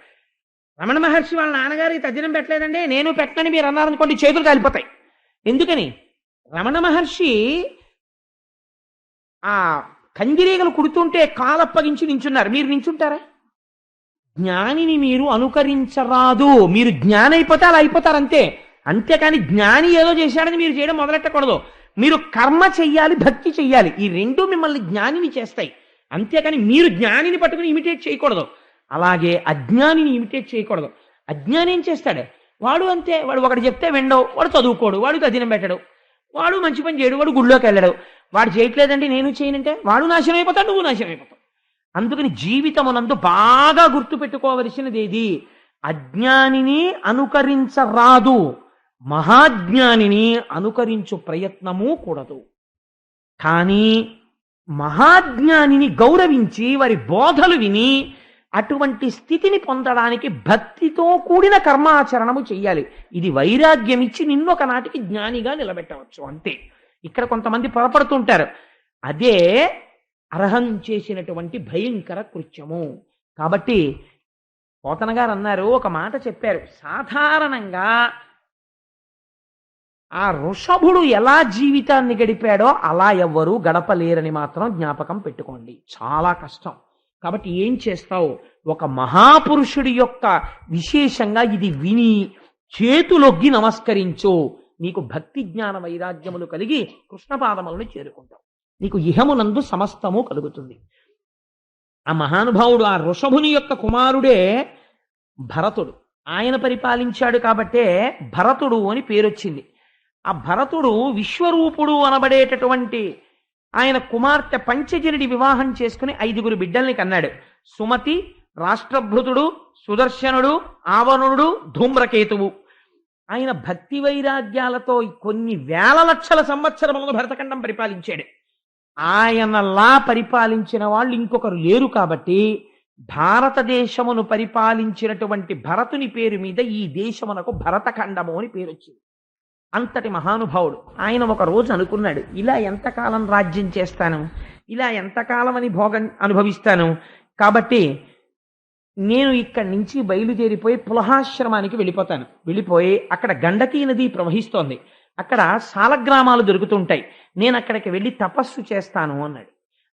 [SPEAKER 1] రమణ మహర్షి వాళ్ళ నాన్నగారికి తద్దినం పెట్టలేదండి, నేను పెట్టనని మీరు అన్నారనుకోండి, చేతులు కాలిపోతాయి. ఎందుకని? రమణ మహర్షి ఆ కందిరీగలు కుడుతుంటే కాలప్పగించి నించున్నారు, మీరు నించుంటారా? జ్ఞానిని మీరు అనుకరించరాదు. మీరు జ్ఞాని అయిపోతే అలా అయిపోతారంతే. అంతేకాని జ్ఞాని ఏదో చేశాడని మీరు చేయడం మొదలెట్టకూడదు. మీరు కర్మ చెయ్యాలి, భక్తి చెయ్యాలి. ఈ రెండు మిమ్మల్ని జ్ఞానిని చేస్తాయి. అంతేకాని మీరు జ్ఞానిని పట్టుకుని ఇమిటేట్ చేయకూడదు. అలాగే అజ్ఞానిని ఇమిటేట్ చేయకూడదు. అజ్ఞాని ఏం చేస్తాడు? వాడు అంతే, వాడు ఒకటి చెప్తే వినడు, వాడు చదువుకోడు, వాడు తదినం పెట్టడు, వాడు మంచి పని చేయడు, వాడు గుళ్ళోకి వెళ్ళడు. వాడు చేయట్లేదంటే నేను చేయనంటే వాడు నాశనం అయిపోతాడు, నువ్వు నాశనం అయిపోతావు. అందుకని జీవితమునందు బాగా గుర్తుపెట్టుకోవలసినది ఏది? అజ్ఞానిని అనుకరించరాదు, మహాజ్ఞానిని అనుకరించు ప్రయత్నము కూడదు. కానీ మహాజ్ఞానిని గౌరవించి వారి బోధలు విని అటువంటి స్థితిని పొందడానికి భక్తితో కూడిన కర్మాచరణము చెయ్యాలి. ఇది వైరాగ్యం ఇచ్చి నిన్నొక నాటికి జ్ఞానిగా నిలబెట్టవచ్చు అంతే. ఇక్కడ కొంతమంది పొరపడుతుంటారు. అదే అర్హం చేసినటువంటి భయంకర కృత్యము. కాబట్టి పోతన గారు అన్నారు, ఒక మాట చెప్పారు. సాధారణంగా ఆ వృషభుడు ఎలా జీవితాన్ని గడిపాడో అలా ఎవ్వరూ గడపలేరని మాత్రం జ్ఞాపకం పెట్టుకోండి. చాలా కష్టం. కాబట్టి ఏం చేస్తావు? ఒక మహాపురుషుడి యొక్క విశేషంగా ఇది విని చేతులొగ్గి నమస్కరించు. నీకు భక్తి జ్ఞాన వైరాగ్యములు కలిగి కృష్ణపాదములను చేరుకుంటావు. నీకు ఇహమునందు సమస్తము కలుగుతుంది. ఆ మహానుభావుడు, ఆ వృషభుని యొక్క కుమారుడే భరతుడు. ఆయన పరిపాలించాడు కాబట్టే భరతుడు అని పేరొచ్చింది. ఆ భరతుడు విశ్వరూపుడు అనబడేటటువంటి ఆయన కుమార్తె పంచజనుడి వివాహం చేసుకుని 5 బిడ్డల్ని కన్నాడు. సుమతి, రాష్ట్రభృతుడు, సుదర్శనుడు, ఆవరుణుడు, ధూమ్రకేతువు. ఆయన భక్తి వైరాగ్యాలతో కొన్ని వేల లక్షల సంవత్సరములను భరతఖండం పరిపాలించాడు. ఆయనలా పరిపాలించిన వాళ్ళు ఇంకొకరు లేరు. కాబట్టి భారతదేశమును పరిపాలించినటువంటి భరతుని పేరు మీద ఈ దేశమునకు భరతఖండము అని పేరు వచ్చింది. అంతటి మహానుభావుడు. ఆయన ఒక రోజు అనుకున్నాడు, ఇలా ఎంతకాలం రాజ్యం చేస్తాను, ఇలా ఎంతకాలం అని భోగం అనుభవిస్తాను, కాబట్టి నేను ఇక్కడి నుంచి బయలుదేరిపోయి పులహాశ్రమానికి వెళ్ళిపోతాను. వెళ్ళిపోయి అక్కడ గండకీ నది ప్రవహిస్తోంది, అక్కడ సాలగ్రామాలు దొరుకుతుంటాయి, నేను అక్కడికి వెళ్ళి తపస్సు చేస్తాను అన్నాడు.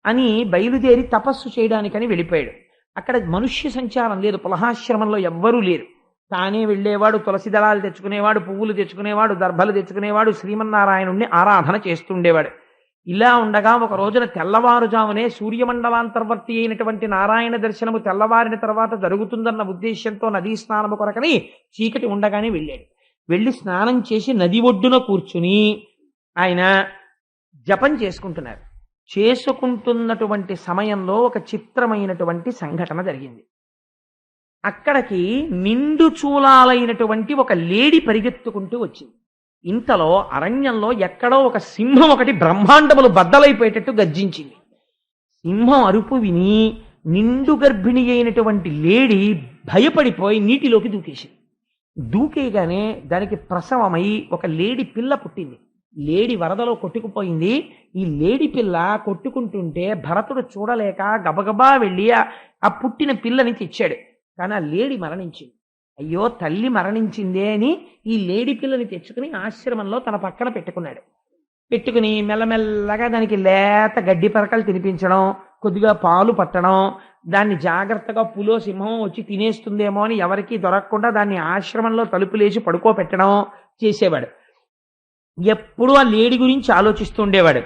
[SPEAKER 1] అని బయలుదేరి తపస్సు చేయడానికని వెళ్ళిపోయాడు. అక్కడ మనుష్య సంచారం లేదు, పులహాశ్రమంలో ఎవ్వరూ లేరు. తానే వెళ్ళేవాడు, తులసి దళాలు తెచ్చుకునేవాడు, పువ్వులు తెచ్చుకునేవాడు, దర్భలు తెచ్చుకునేవాడు, శ్రీమన్నారాయణుణ్ణి ఆరాధన చేస్తుండేవాడు. ఇలా ఉండగా ఒక రోజున తెల్లవారుజామునే సూర్యమండలాంతర్వర్తి అయినటువంటి నారాయణ దర్శనము తెల్లవారిన తర్వాత జరుగుతుందన్న ఉద్దేశ్యంతో నదీ స్నానము కొరకని చీకటి ఉండగానే వెళ్ళాడు. వెళ్ళి స్నానం చేసి నది ఒడ్డున కూర్చుని ఆయన జపం చేసుకుంటున్నారు. చేసుకుంటున్నటువంటి సమయంలో ఒక చిత్రమైనటువంటి సంఘటన జరిగింది. అక్కడికి నిండు చూలాలైనటువంటి ఒక లేడి పరిగెత్తుకుంటూ వచ్చింది. ఇంతలో అరణ్యంలో ఎక్కడో ఒక సింహం ఒకటి బ్రహ్మాండములు బద్దలైపోయేటట్టు గర్జించింది. సింహం అరుపు విని నిండు గర్భిణి అయినటువంటి లేడి భయపడిపోయి నీటిలోకి దూకేసింది. దూకేయగానే దానికి ప్రసవమై ఒక లేడి పిల్ల పుట్టింది. లేడి వరదలో కొట్టుకుపోయింది. ఈ లేడి పిల్ల కొట్టుకుంటుంటే భరతుడు చూడలేక గబగబా వెళ్ళి ఆ పుట్టిన పిల్లని తెచ్చాడు. కానీ ఆ లేడి మరణించింది. అయ్యో తల్లి మరణించిందే అని ఈ లేడి పిల్లని తెచ్చుకుని ఆశ్రమంలో తన పక్కన పెట్టుకున్నాడు. పెట్టుకుని మెల్లమెల్లగా దానికి లేత గడ్డి పరకలు తినిపించడం, కొద్దిగా పాలు పట్టడం, దాన్ని జాగ్రత్తగా పులో సింహం వచ్చి తినేస్తుందేమో అని ఎవరికీ దొరకకుండా దాన్ని ఆశ్రమంలో తలుపులేసి పడుకోబెట్టడం చేసేవాడు. ఎప్పుడూ ఆ లేడి గురించి ఆలోచిస్తూ ఉండేవాడు.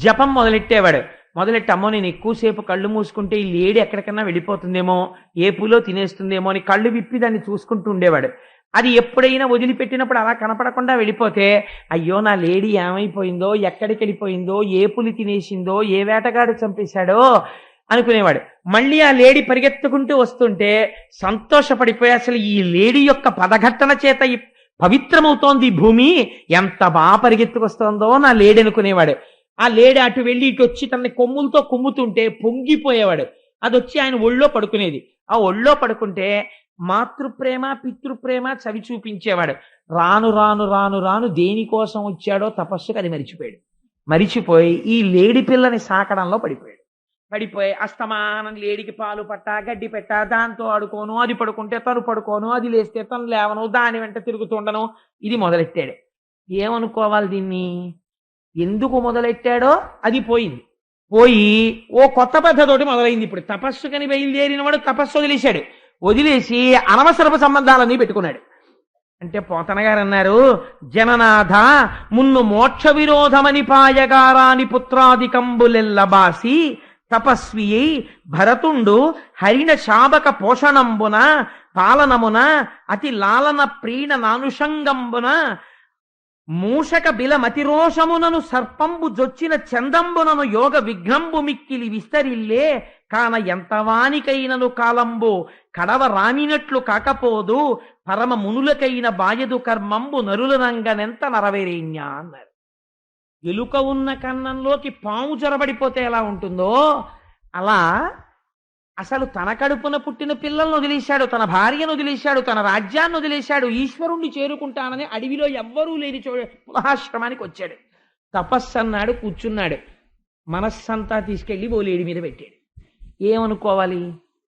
[SPEAKER 1] జపం మొదలెట్టి అమ్మో నేను ఎక్కువసేపు కళ్ళు మూసుకుంటే ఈ లేడి ఎక్కడికన్నా వెళ్ళిపోతుందేమో, ఏ పులో తినేస్తుందేమో అని కళ్ళు విప్పి దాన్ని చూసుకుంటూ ఉండేవాడు. అది ఎప్పుడైనా వదిలిపెట్టినప్పుడు అలా కనపడకుండా వెళ్ళిపోతే అయ్యో నా లేడీ ఏమైపోయిందో, ఎక్కడికి వెళ్ళిపోయిందో, ఏ పులి తినేసిందో, ఏ వేటగాడు చంపేశాడో అనుకునేవాడు. మళ్ళీ ఆ లేడీ పరిగెత్తుకుంటూ వస్తుంటే సంతోషపడిపోయి అసలు ఈ లేడీ యొక్క పదఘట్టన చేత ఈ పవిత్రమవుతోంది ఈ భూమి, ఎంత బాగా పరిగెత్తుకొస్తోందో నా లేడీ అనుకునేవాడు. ఆ లేడీ అటు వెళ్ళి ఇటు వచ్చి తనని కొమ్ములతో కుమ్ముతుంటే పొంగిపోయేవాడు. అది వచ్చి ఆయన ఒళ్ళో పడుకునేది. ఆ ఒళ్ళో పడుకుంటే మాతృప్రేమ పితృప్రేమ చవి చూపించేవాడు. రాను రాను రాను రాను దేనికోసం వచ్చాడో తపస్సుకు అది మరిచిపోయి ఈ లేడి పిల్లని సాకడంలో పడిపోయి అస్తమానం లేడికి పాలు పట్టా గడ్డి పెట్టా, దాంతో ఆడుకోను, అది పడుకుంటే తను పడుకోను, అది లేస్తే తను లేవను, దాని వెంట తిరుగుతుండను. ఇది మొదలెట్టాడు. ఏమనుకోవాలి దీన్ని? ఎందుకు మొదలెట్టాడో అది పోయి ఓ కొత్త పద్ధతోటి మొదలైంది. ఇప్పుడు తపస్సుకని బయలుదేరిన వాడు తపస్సు వదిలేసి అనవసరపు సంబంధాలన్నీ పెట్టుకున్నాడు. అంటే పోతన గారు అన్నారు, జననాథ మున్ను మోక్ష విరోధమని పాయగారాని పుత్రాదికంబులెల్లబాసి తపస్వి భరతుండు హరిణ శాబక పోషణంబున పాలనమున అతి లాలన ప్రీణ నానుషంగంబున మూషక బిల మతిరోషమునను సర్పంబు జొచ్చిన చందంబునను యోగ విఘ్నంబు మిక్కిలి విస్తరిల్లే కాన ఎంతవానికైనను కాలంబు కడవ రామినట్లు కాకపోదు పరమ మునులకైన బాయదు కర్మంబు నరులనంగనెంత నరవేరేణ్యా అన్నారు. ఎలుక ఉన్న కన్నంలోకి పాము జొరబడిపోతే ఎలా ఉంటుందో అలా అసలు తన కడుపున పుట్టిన పిల్లలను వదిలేశాడు, తన భార్యను వదిలేశాడు, తన రాజ్యాన్ని వదిలేశాడు, ఈశ్వరుణ్ణి చేరుకుంటానని అడవిలో ఎవ్వరూ లేని పులహాశ్రమానికి వచ్చాడు. తపస్సు అన్నాడు, కూర్చున్నాడు. మనస్సంతా తీసుకెళ్లి ఓ లేడి మీద పెట్టాడు. ఏమనుకోవాలి?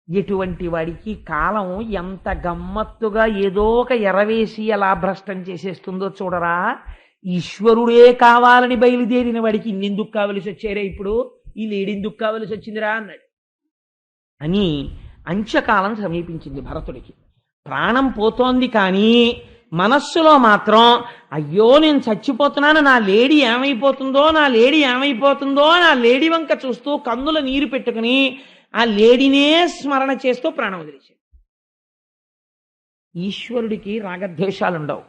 [SPEAKER 1] ఎటువంటి వాడికి కాలం ఎంత గమ్మత్తుగా ఏదో ఒక ఎరవేసి అలా భ్రష్టం చేసేస్తుందో చూడరా. ఈశ్వరుడే కావాలని బయలుదేరిన వాడికి ఇన్నెందుకు కావలసి వచ్చారే, ఇప్పుడు ఈ లేడెందుకు కావలసి వచ్చిందిరా అన్నాడు. అని అంత్యకాలం సమీపించింది భరతుడికి. ప్రాణం పోతోంది కానీ మనస్సులో మాత్రం అయ్యో నేను చచ్చిపోతున్నాను, నా లేడీ ఏమైపోతుందో, నా లేడీ వంక చూస్తూ కన్నుల నీరు పెట్టుకుని ఆ లేడీనే స్మరణ చేస్తూ ప్రాణం వదిలేశాడు. ఈశ్వరుడికి రాగద్వేషాలుండవు.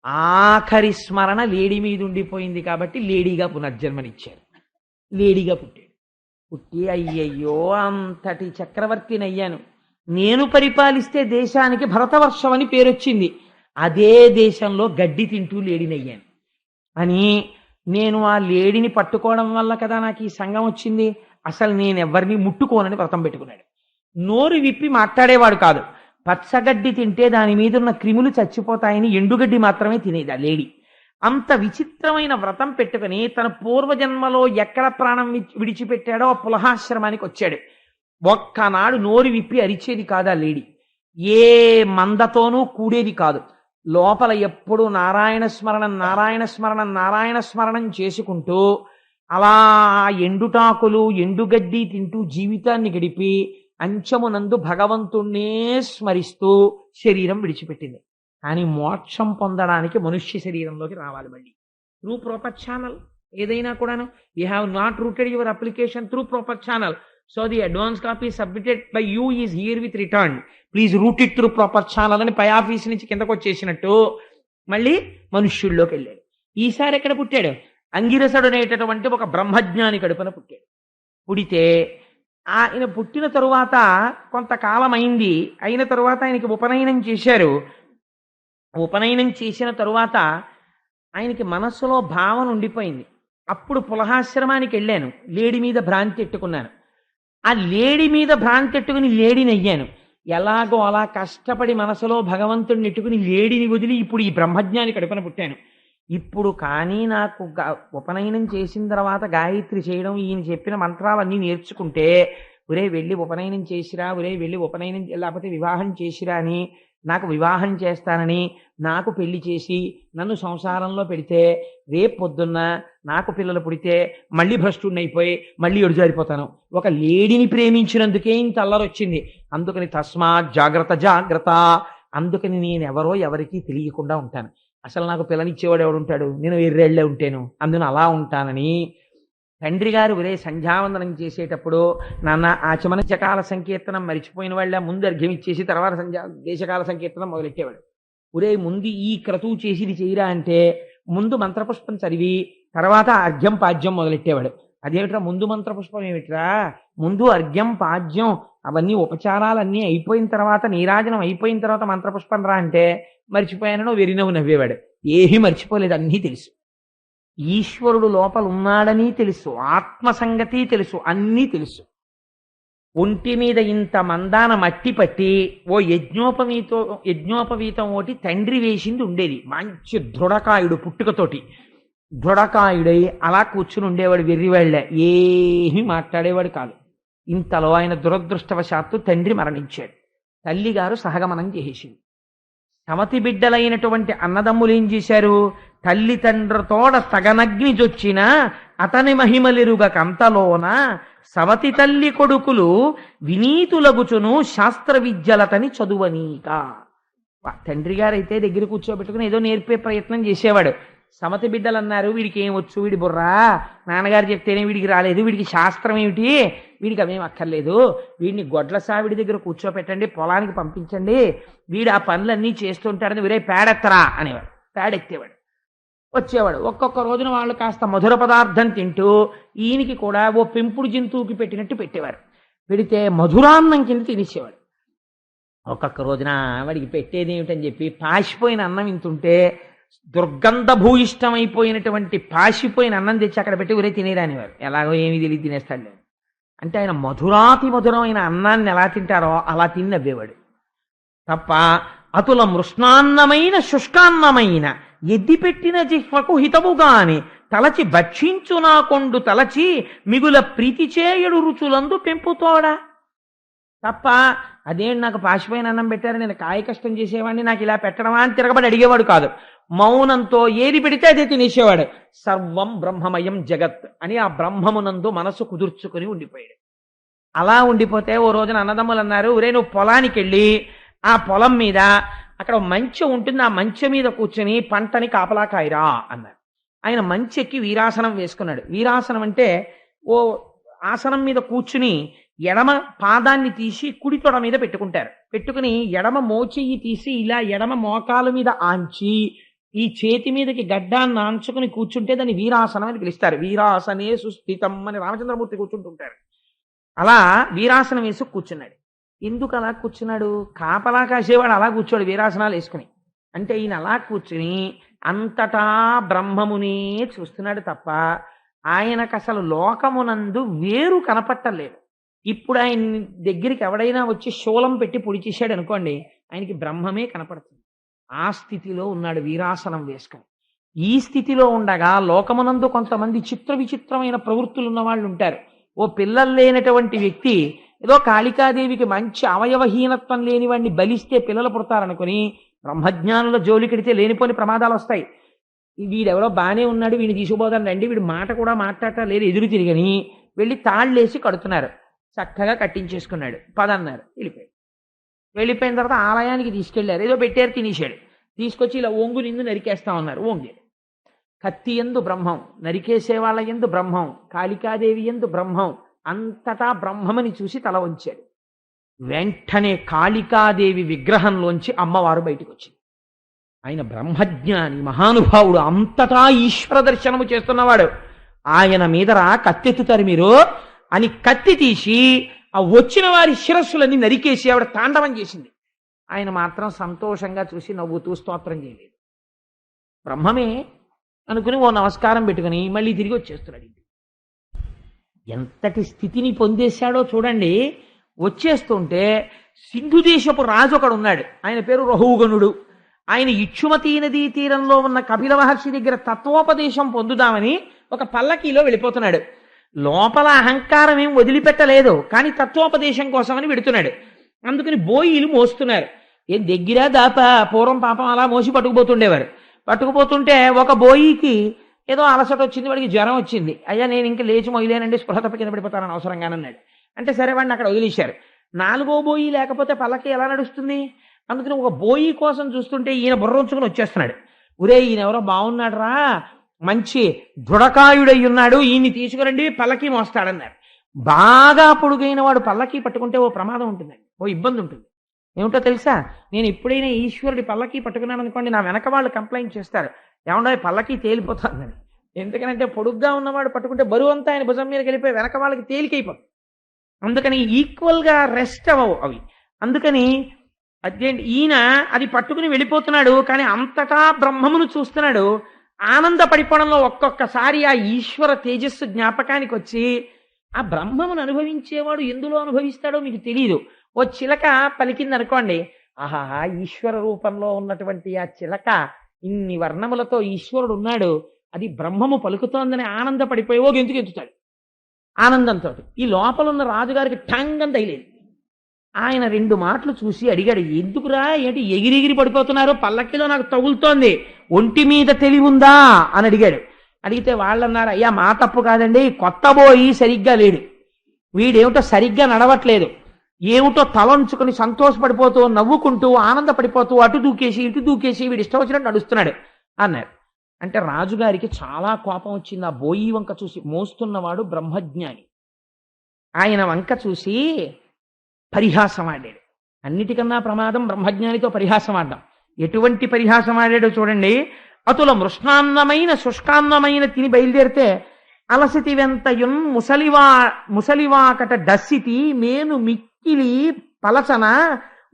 [SPEAKER 1] ఆఖరి స్మరణ లేడీ మీద ఉండిపోయింది కాబట్టి లేడీగా పునర్జన్మనిచ్చాడు. లేడీగా పుట్టి అయ్యయ్యో అంతటి చక్రవర్తినయ్యాను, నేను పరిపాలిస్తే దేశానికి భరతవర్షం అని పేరొచ్చింది, అదే దేశంలో గడ్డి తింటూ లేడినయ్యాను అని నేను ఆ లేడిని పట్టుకోవడం వల్ల కదా నాకు ఈ సంఘం వచ్చింది, అసలు నేను ఎవరిని ముట్టుకోనని వ్రతం పెట్టుకున్నాడు. నోరు విప్పి మాట్లాడేవాడు కాదు. పచ్చగడ్డి తింటే దాని మీద ఉన్న క్రిములు చచ్చిపోతాయని ఎండుగడ్డి మాత్రమే తినేది ఆ లేడి. అంత విచిత్రమైన వ్రతం పెట్టుకుని తన పూర్వజన్మలో ఎక్కడ ప్రాణం విడిచిపెట్టాడో ఆ పులహాశ్రమానికి వచ్చాడు. ఒక్కనాడు నోరు విప్పి అరిచేది కాదు ఆ లేడి, ఏ మందతోనూ కూడేది కాదు. లోపల ఎప్పుడు నారాయణ స్మరణం చేసుకుంటూ అలా ఎండుటాకులు ఎండుగడ్డి తింటూ జీవితాన్ని గడిపి అంచమునందు భగవంతుణ్ణే స్మరిస్తూ శరీరం విడిచిపెట్టింది. కానీ మోక్షం పొందడానికి మనుష్య శరీరంలోకి రావాలి మళ్ళీ త్రూ ప్రాపర్ ఛానల్. ఏదైనా కూడాను you have not routed your application through proper channel, so the advance copy submitted by you is herewith return, please route it through proper channel అని పై ఆఫీస్ నుంచి కిందకు వచ్చేసినట్టు మళ్ళీ మనుష్యుల్లోకి వెళ్ళాడు. ఈసారి ఎక్కడ పుట్టాడు? అంగిరసుడు అనేటటువంటి ఒక బ్రహ్మజ్ఞాని కడుపున పుట్టాడు. పుడితే ఆయన పుట్టిన తరువాత కొంతకాలం అయింది. అయిన తరువాత ఆయనకి ఉపనయనం చేశారు. ఉపనయనం చేసిన తరువాత ఆయనకి మనస్సులో భావన ఉండిపోయింది. అప్పుడు పులహాశ్రమానికి వెళ్ళాను. లేడి మీద భ్రాంతి ఎట్టుకున్నాను. ఆ లేడి మీద భ్రాంతి ఎట్టుకుని లేడిని అయ్యాను. ఎలాగో అలా కష్టపడి మనసులో భగవంతుడిని ఎట్టుకుని లేడిని వదిలి ఇప్పుడు ఈ బ్రహ్మజ్ఞాని కడుపున పుట్టాను. ఇప్పుడు కానీ నాకు ఉపనయనం చేసిన తర్వాత గాయత్రి చేయడం, ఈయన చెప్పిన మంత్రాలన్నీ నేర్చుకుంటే, ఒరే వెళ్ళి ఉపనయనం చేసిరా, ఒరే వెళ్ళి ఉపనయనం లేకపోతే వివాహం చేసిరా అని, నాకు వివాహం చేస్తానని, నాకు పెళ్లి చేసి నన్ను సంసారంలో పెడితే రేపు పొద్దున్న నాకు పిల్లలు పుడితే మళ్ళీ భ్రష్టుడిని అయిపోయి మళ్ళీ ఎడుజారిపోతాను. ఒక లేడిని ప్రేమించినందుకే ఇంత అల్లరొచ్చింది. అందుకని తస్మాత్ జాగ్రత్త జాగ్రత్త. అందుకని నేను ఎవరో ఎవరికీ తెలియకుండా ఉంటాను. అసలు నాకు పిల్లనిచ్చేవాడు ఎవడుంటాడు, నేను ఎర్రెళ్ళే ఉంటాను, అందున అలా ఉంటానని తండ్రి గారు ఒరే సంధ్యావందనం చేసేటప్పుడు నాన్న ఆచమన చకాల సంకీర్తనం మరిచిపోయిన వాళ్ళ ముందు అర్ఘ్యం ఇచ్చేసి తర్వాత దేశకాల సంకీర్తనం మొదలెట్టేవాడు. ఒరే ముందు ఈ క్రతువు చేసి ఇది చేయరా అంటే ముందు మంత్రపుష్పం చదివి తర్వాత అర్ఘ్యం పాద్యం మొదలెట్టేవాడు. అదేమిట్రా ముందు మంత్రపుష్పం ఏమిట్రా, ముందు అర్ఘ్యం పాద్యం అవన్నీ ఉపచారాలన్నీ అయిపోయిన తర్వాత నీరాజనం అయిపోయిన తర్వాత మంత్రపుష్పం రా అంటే మర్చిపోయానో వెరినవ్వు నవ్వేవాడు. ఏమీ మర్చిపోలేదు, అన్నీ తెలుసు. ఈశ్వరుడు లోపల ఉన్నాడని తెలుసు, ఆత్మ సంగతి తెలుసు, అన్నీ తెలుసు. ఒంటి మీద ఇంత మందాన మట్టి పట్టి ఓ యజ్ఞోపవీతం ఒకటి తండ్రి వేసింది ఉండేది. మంచి దృఢకాయుడు, పుట్టుకతోటి దృఢకాయుడై అలా కూర్చుని ఉండేవాడు. వెర్రివాళ్ళే, ఏమీ మాట్లాడేవాడు కాదు. ఇంతలో ఆయన దురదృష్టవశాత్తు తండ్రి మరణించాడు. తల్లిగారు సహగమనం చేసేసింది. సమతి బిడ్డలైనటువంటి అన్నదమ్ములు ఏం చేశారు, తల్లిదండ్రుతోడ తగనగ్ని జొచ్చిన అతని మహిమలిరుగ కంతలోన సవతి తల్లి కొడుకులు వినీతులగుచును శాస్త్ర విద్యలతని చదువనీక. తండ్రి గారైతే దగ్గర కూర్చోబెట్టుకుని ఏదో నేర్పే ప్రయత్నం చేసేవాడు. సమతి బిడ్డలు అన్నారు, వీడికి ఏం వచ్చు, వీడి బుర్రా, నాన్నగారు చెప్తేనే వీడికి రాలేదు, వీడికి శాస్త్రం ఏమిటి, వీడికి అవేం అక్కర్లేదు, వీడిని గొడ్ల సావిడి దగ్గర కూర్చోపెట్టండి, పొలానికి పంపించండి, వీడు ఆ పనులన్నీ చేస్తుంటాడని వీరే పేడెత్తరా అనేవాడు. పేడెత్తేవాడు. వచ్చేవాడు. ఒక్కొక్క రోజున వాళ్ళు కాస్త మధుర పదార్థం తింటూ ఈయనకి కూడా ఓ పెంపుడు జంతువుకి పెట్టినట్టు పెట్టేవారు. పెడితే మధురాన్నం కింద తినేసేవాడు. ఒక్కొక్క రోజున వాడికి పెట్టేది ఏమిటని చెప్పి పాసిపోయిన అన్నం ఇంతుంటే దుర్గంధ భూయిష్టమైపోయినటువంటి పాసిపోయిన అన్నం తెచ్చి అక్కడ పెట్టి ఊరే తినేరానివారు. ఎలాగో ఏమీ తెలియదు తినేస్తాడు అంటే ఆయన మధురాతి మధురమైన అన్నాన్ని ఎలా తింటారో అలా తిని నవ్వేవాడు తప్ప అతుల మృష్ణాన్నమైన శుష్కాన్నమైన ఎద్దిపెట్టిన జిహ్వకు హితముగాని తలచి భక్షించు నా కొండు తలచి మిగుల ప్రీతి చేయడు రుచులందు పెంపుతోడా. తప్ప అదేంటి నాకు పాసిపోయిన అన్నం పెట్టారు, నేను కాయ కష్టం చేసేవాడిని, నాకు ఇలా పెట్టడమా అని తిరగబడి అడిగేవాడు కాదు. మౌనంతో ఏది పెడితే అదే తినేసేవాడు. సర్వం బ్రహ్మమయం జగత్ అని ఆ బ్రహ్మమునందు మనసు కుదుర్చుకుని ఉండిపోయాడు. అలా ఉండిపోతే ఓ రోజున అన్నదమ్ములు అన్నారు, ఒరే నువ్వు పొలానికి వెళ్ళి ఆ పొలం మీద అక్కడ మంచె ఉంటుంది, ఆ మంచె మీద కూర్చొని పంటని కాపలా కాయరా అన్నారు. ఆయన మంచెక్కి వీరాసనం వేసుకున్నాడు. వీరాసనం అంటే ఓ ఆసనం మీద కూర్చుని ఎడమ పాదాన్ని తీసి కుడి తొడ మీద పెట్టుకుంటారు. పెట్టుకుని ఎడమ మోచెయ్యి తీసి ఇలా ఎడమ మోకాల మీద ఆంచి ఈ చేతి మీదకి గడ్డాన్ని ఆంచుకుని కూర్చుంటే దాన్ని వీరాసనం అని పిలుస్తారు. వీరాసనే సుస్థితం అని రామచంద్రమూర్తి కూర్చుంటుంటారు. అలా వీరాసనం వేసి కూర్చున్నాడు. ఎందుకు అలా కూర్చున్నాడు? కాపలా కాసేవాడు అలా కూర్చోడు వీరాసనాలు వేసుకుని. అంటే ఈయన అలా కూర్చుని అంతటా బ్రహ్మమునే చూస్తున్నాడు తప్ప ఆయనకు అసలు లోకమునందు వేరు కనపట్టలేదు. ఇప్పుడు ఆయన దగ్గరికి ఎవడైనా వచ్చి శూలం పెట్టి పొడి చేశాడు అనుకోండి, ఆయనకి బ్రహ్మమే కనపడుతుంది. ఆ స్థితిలో ఉన్నాడు వీరాసనం వేసుకుని. ఈ స్థితిలో ఉండగా లోకమునందు కొంతమంది చిత్ర విచిత్రమైన ప్రవృత్తులు ఉన్న వాళ్ళు ఉంటారు. ఓ పిల్లలు లేనటువంటి వ్యక్తి ఏదో కాళికాదేవికి మంచి అవయవహీనత్వం లేని వాడిని బలిస్తే పిల్లలు పుడతారనుకుని బ్రహ్మజ్ఞానుల జోలికెడితే లేనిపోని ప్రమాదాలు వస్తాయి. వీడెవరో బాగానే ఉన్నాడు, వీడిని తీసుకుపోదాను రండి, వీడు మాట కూడా మాట్లాడటం లేదు, ఎదురు తిరిగని వెళ్ళి తాళ్ళేసి కడుతున్నారు. చక్కగా కట్టించేసుకున్నాడు. పదన్నారు, వెళ్ళిపోయిన తర్వాత ఆలయానికి తీసుకెళ్లారు. ఏదో పెట్టారు, తినేశాడు. తీసుకొచ్చి ఇలా ఒంగు నిందు నరికేస్తా ఉన్నారు. ఒంగాడు. కత్తి ఎందు బ్రహ్మం, నరికేసే వాళ్ళ ఎందు బ్రహ్మం, కాళికాదేవి ఎందు బ్రహ్మం, అంతటా బ్రహ్మమని చూసి తల వంచాడు. వెంటనే కాళికాదేవి విగ్రహంలోంచి అమ్మవారు బయటకు వచ్చింది. ఆయన బ్రహ్మజ్ఞాని, మహానుభావుడు, అంతటా ఈశ్వర దర్శనము చేస్తున్నవాడు. ఆయన మీదరా కత్తెత్తుతారు మీరు, అని కత్తి తీసి ఆ వచ్చిన వారి శిరస్సులన్నీ నరికేసి ఆవిడ తాండవం చేసింది. ఆయన మాత్రం సంతోషంగా చూసి నవ్వుతూ స్తోత్రం చేయలేదు. బ్రహ్మమే అనుకుని ఓ నమస్కారం పెట్టుకుని మళ్ళీ తిరిగి వచ్చేస్తున్నాడు. ఎంతటి స్థితిని పొందేశాడో చూడండి. వచ్చేస్తుంటే సింధు దేశపు రాజు ఒకడు ఉన్నాడు, ఆయన పేరు రహుగణుడు. ఆయన ఇక్షుమతీ నదీ తీరంలో ఉన్న కపిల మహర్షి దగ్గర తత్వోపదేశం పొందుదామని ఒక పల్లకీలో వెళ్ళిపోతున్నాడు. లోపల అహంకారం ఏం వదిలిపెట్టలేదు, కానీ తత్వోపదేశం కోసమని వెడుతున్నాడు. అందుకని బోయిలు మోస్తున్నారు. ఏం దగ్గర దాపా పూర్వం పాపం అలా మోసి పట్టుకుపోతుండేవారు. పట్టుకుపోతుంటే ఒక బోయికి ఏదో అలసట వచ్చింది, వాడికి జ్వరం వచ్చింది. అయ్యా నేను ఇంకా లేచి మొయ్యలేనండి, స్పృహ తప్ప కింద పడిపోతానని అవసరంగానన్నాడు. అంటే సరే వాడిని అక్కడ వదిలేశారు. 4వ బోయి లేకపోతే పల్లకి ఎలా నడుస్తుంది? అందుకని ఒక బోయి కోసం చూస్తుంటే ఈయన బుర్ర ఉంచుకుని వచ్చేస్తున్నాడు. ఒరే ఈయన ఎవరో బాగున్నాడు రా, మంచి దృఢకాయుడై ఉన్నాడు, ఈయన్ని తీసుకురండి పల్లకి మోస్తాడన్నారు. బాగా పొడుగైన వాడు పల్లకి పట్టుకుంటే ఓ ప్రమాదం ఉంటుందండి, ఓ ఇబ్బంది ఉంటుంది. ఏమిటో తెలుసా? నేను ఎప్పుడైనా ఈశ్వరుడి పల్లకి పట్టుకున్నాను అనుకోండి, నా వెనక వాళ్ళు కంప్లైంట్ చేస్తారు, ఏమన్నా పల్లకి తేలిపోతుందని. ఎందుకనంటే పొడుగ్గా ఉన్నవాడు పట్టుకుంటే బరువు అంతా ఆయన భుజం మీదకి వెళ్ళిపోయి వెనక వాళ్ళకి తేలికైపోతుంది. అందుకని ఈక్వల్గా రెస్ట్ అవ్వవు అవి. అందుకని అదేంటి ఈయన అది పట్టుకుని వెళ్ళిపోతున్నాడు, కానీ అంతటా బ్రహ్మమును చూస్తున్నాడు. ఆనందపడిపోవడంలో ఒక్కొక్కసారి ఆ ఈశ్వర తేజస్సు జ్ఞాపకానికి వచ్చి, ఆ బ్రహ్మమును అనుభవించేవాడు ఎందులో అనుభవిస్తాడో మీకు తెలియదు. ఓ చిలక పలికింది అనుకోండి, ఆహా ఈశ్వర రూపంలో ఉన్నటువంటి ఆ చిలక ఇన్ని వర్ణములతో ఈశ్వరుడు ఉన్నాడు, అది బ్రహ్మము పలుకుతోందని ఆనందపడిపోయి ఓ గెంతుకు ఎత్తుతాడు ఆనందంతో. ఈ లోపల ఉన్న రాజుగారికి ఠంగం తగిలేదు. ఆయన 2 మాటలు చూసి అడిగాడు, ఎందుకురా ఏంటి ఎగిరిగిరి పడిపోతున్నారు, పల్లకిలో నాకు తగులుతోంది, ఒంటి మీద తెలివుందా అని అడిగాడు. అడిగితే వాళ్ళన్నారు, అయ్యా మా తప్పు కాదండి, కొత్త బోయి సరిగ్గా లేడు, వీడేమిటో సరిగ్గా నడవట్లేదు, ఏమిటో తలంచుకుని సంతోషపడిపోతూ నవ్వుకుంటూ ఆనందపడిపోతూ అటు దూకేసి ఇటు దూకేసి వీడు ఇష్టం వచ్చినట్టు నడుస్తున్నాడు అన్నారు. అంటే రాజుగారికి చాలా కోపం వచ్చింది. ఆ బోయి వంక చూసి, మోస్తున్నవాడు బ్రహ్మజ్ఞాని, ఆయన వంక చూసి పరిహాసం ఆడాడు. అన్నిటికన్నా ప్రమాదం బ్రహ్మజ్ఞానితో పరిహాసం ఆడడం. ఎటువంటి పరిహాసం ఆడాడో చూడండి. అతుల మృష్ణాన్నమైన శుష్కాన్నమైన తిని బయలుదేరితే అలసితి వెంతయున్ ముసలివాకట డస్సితి మేను మిక్కిలి పలసన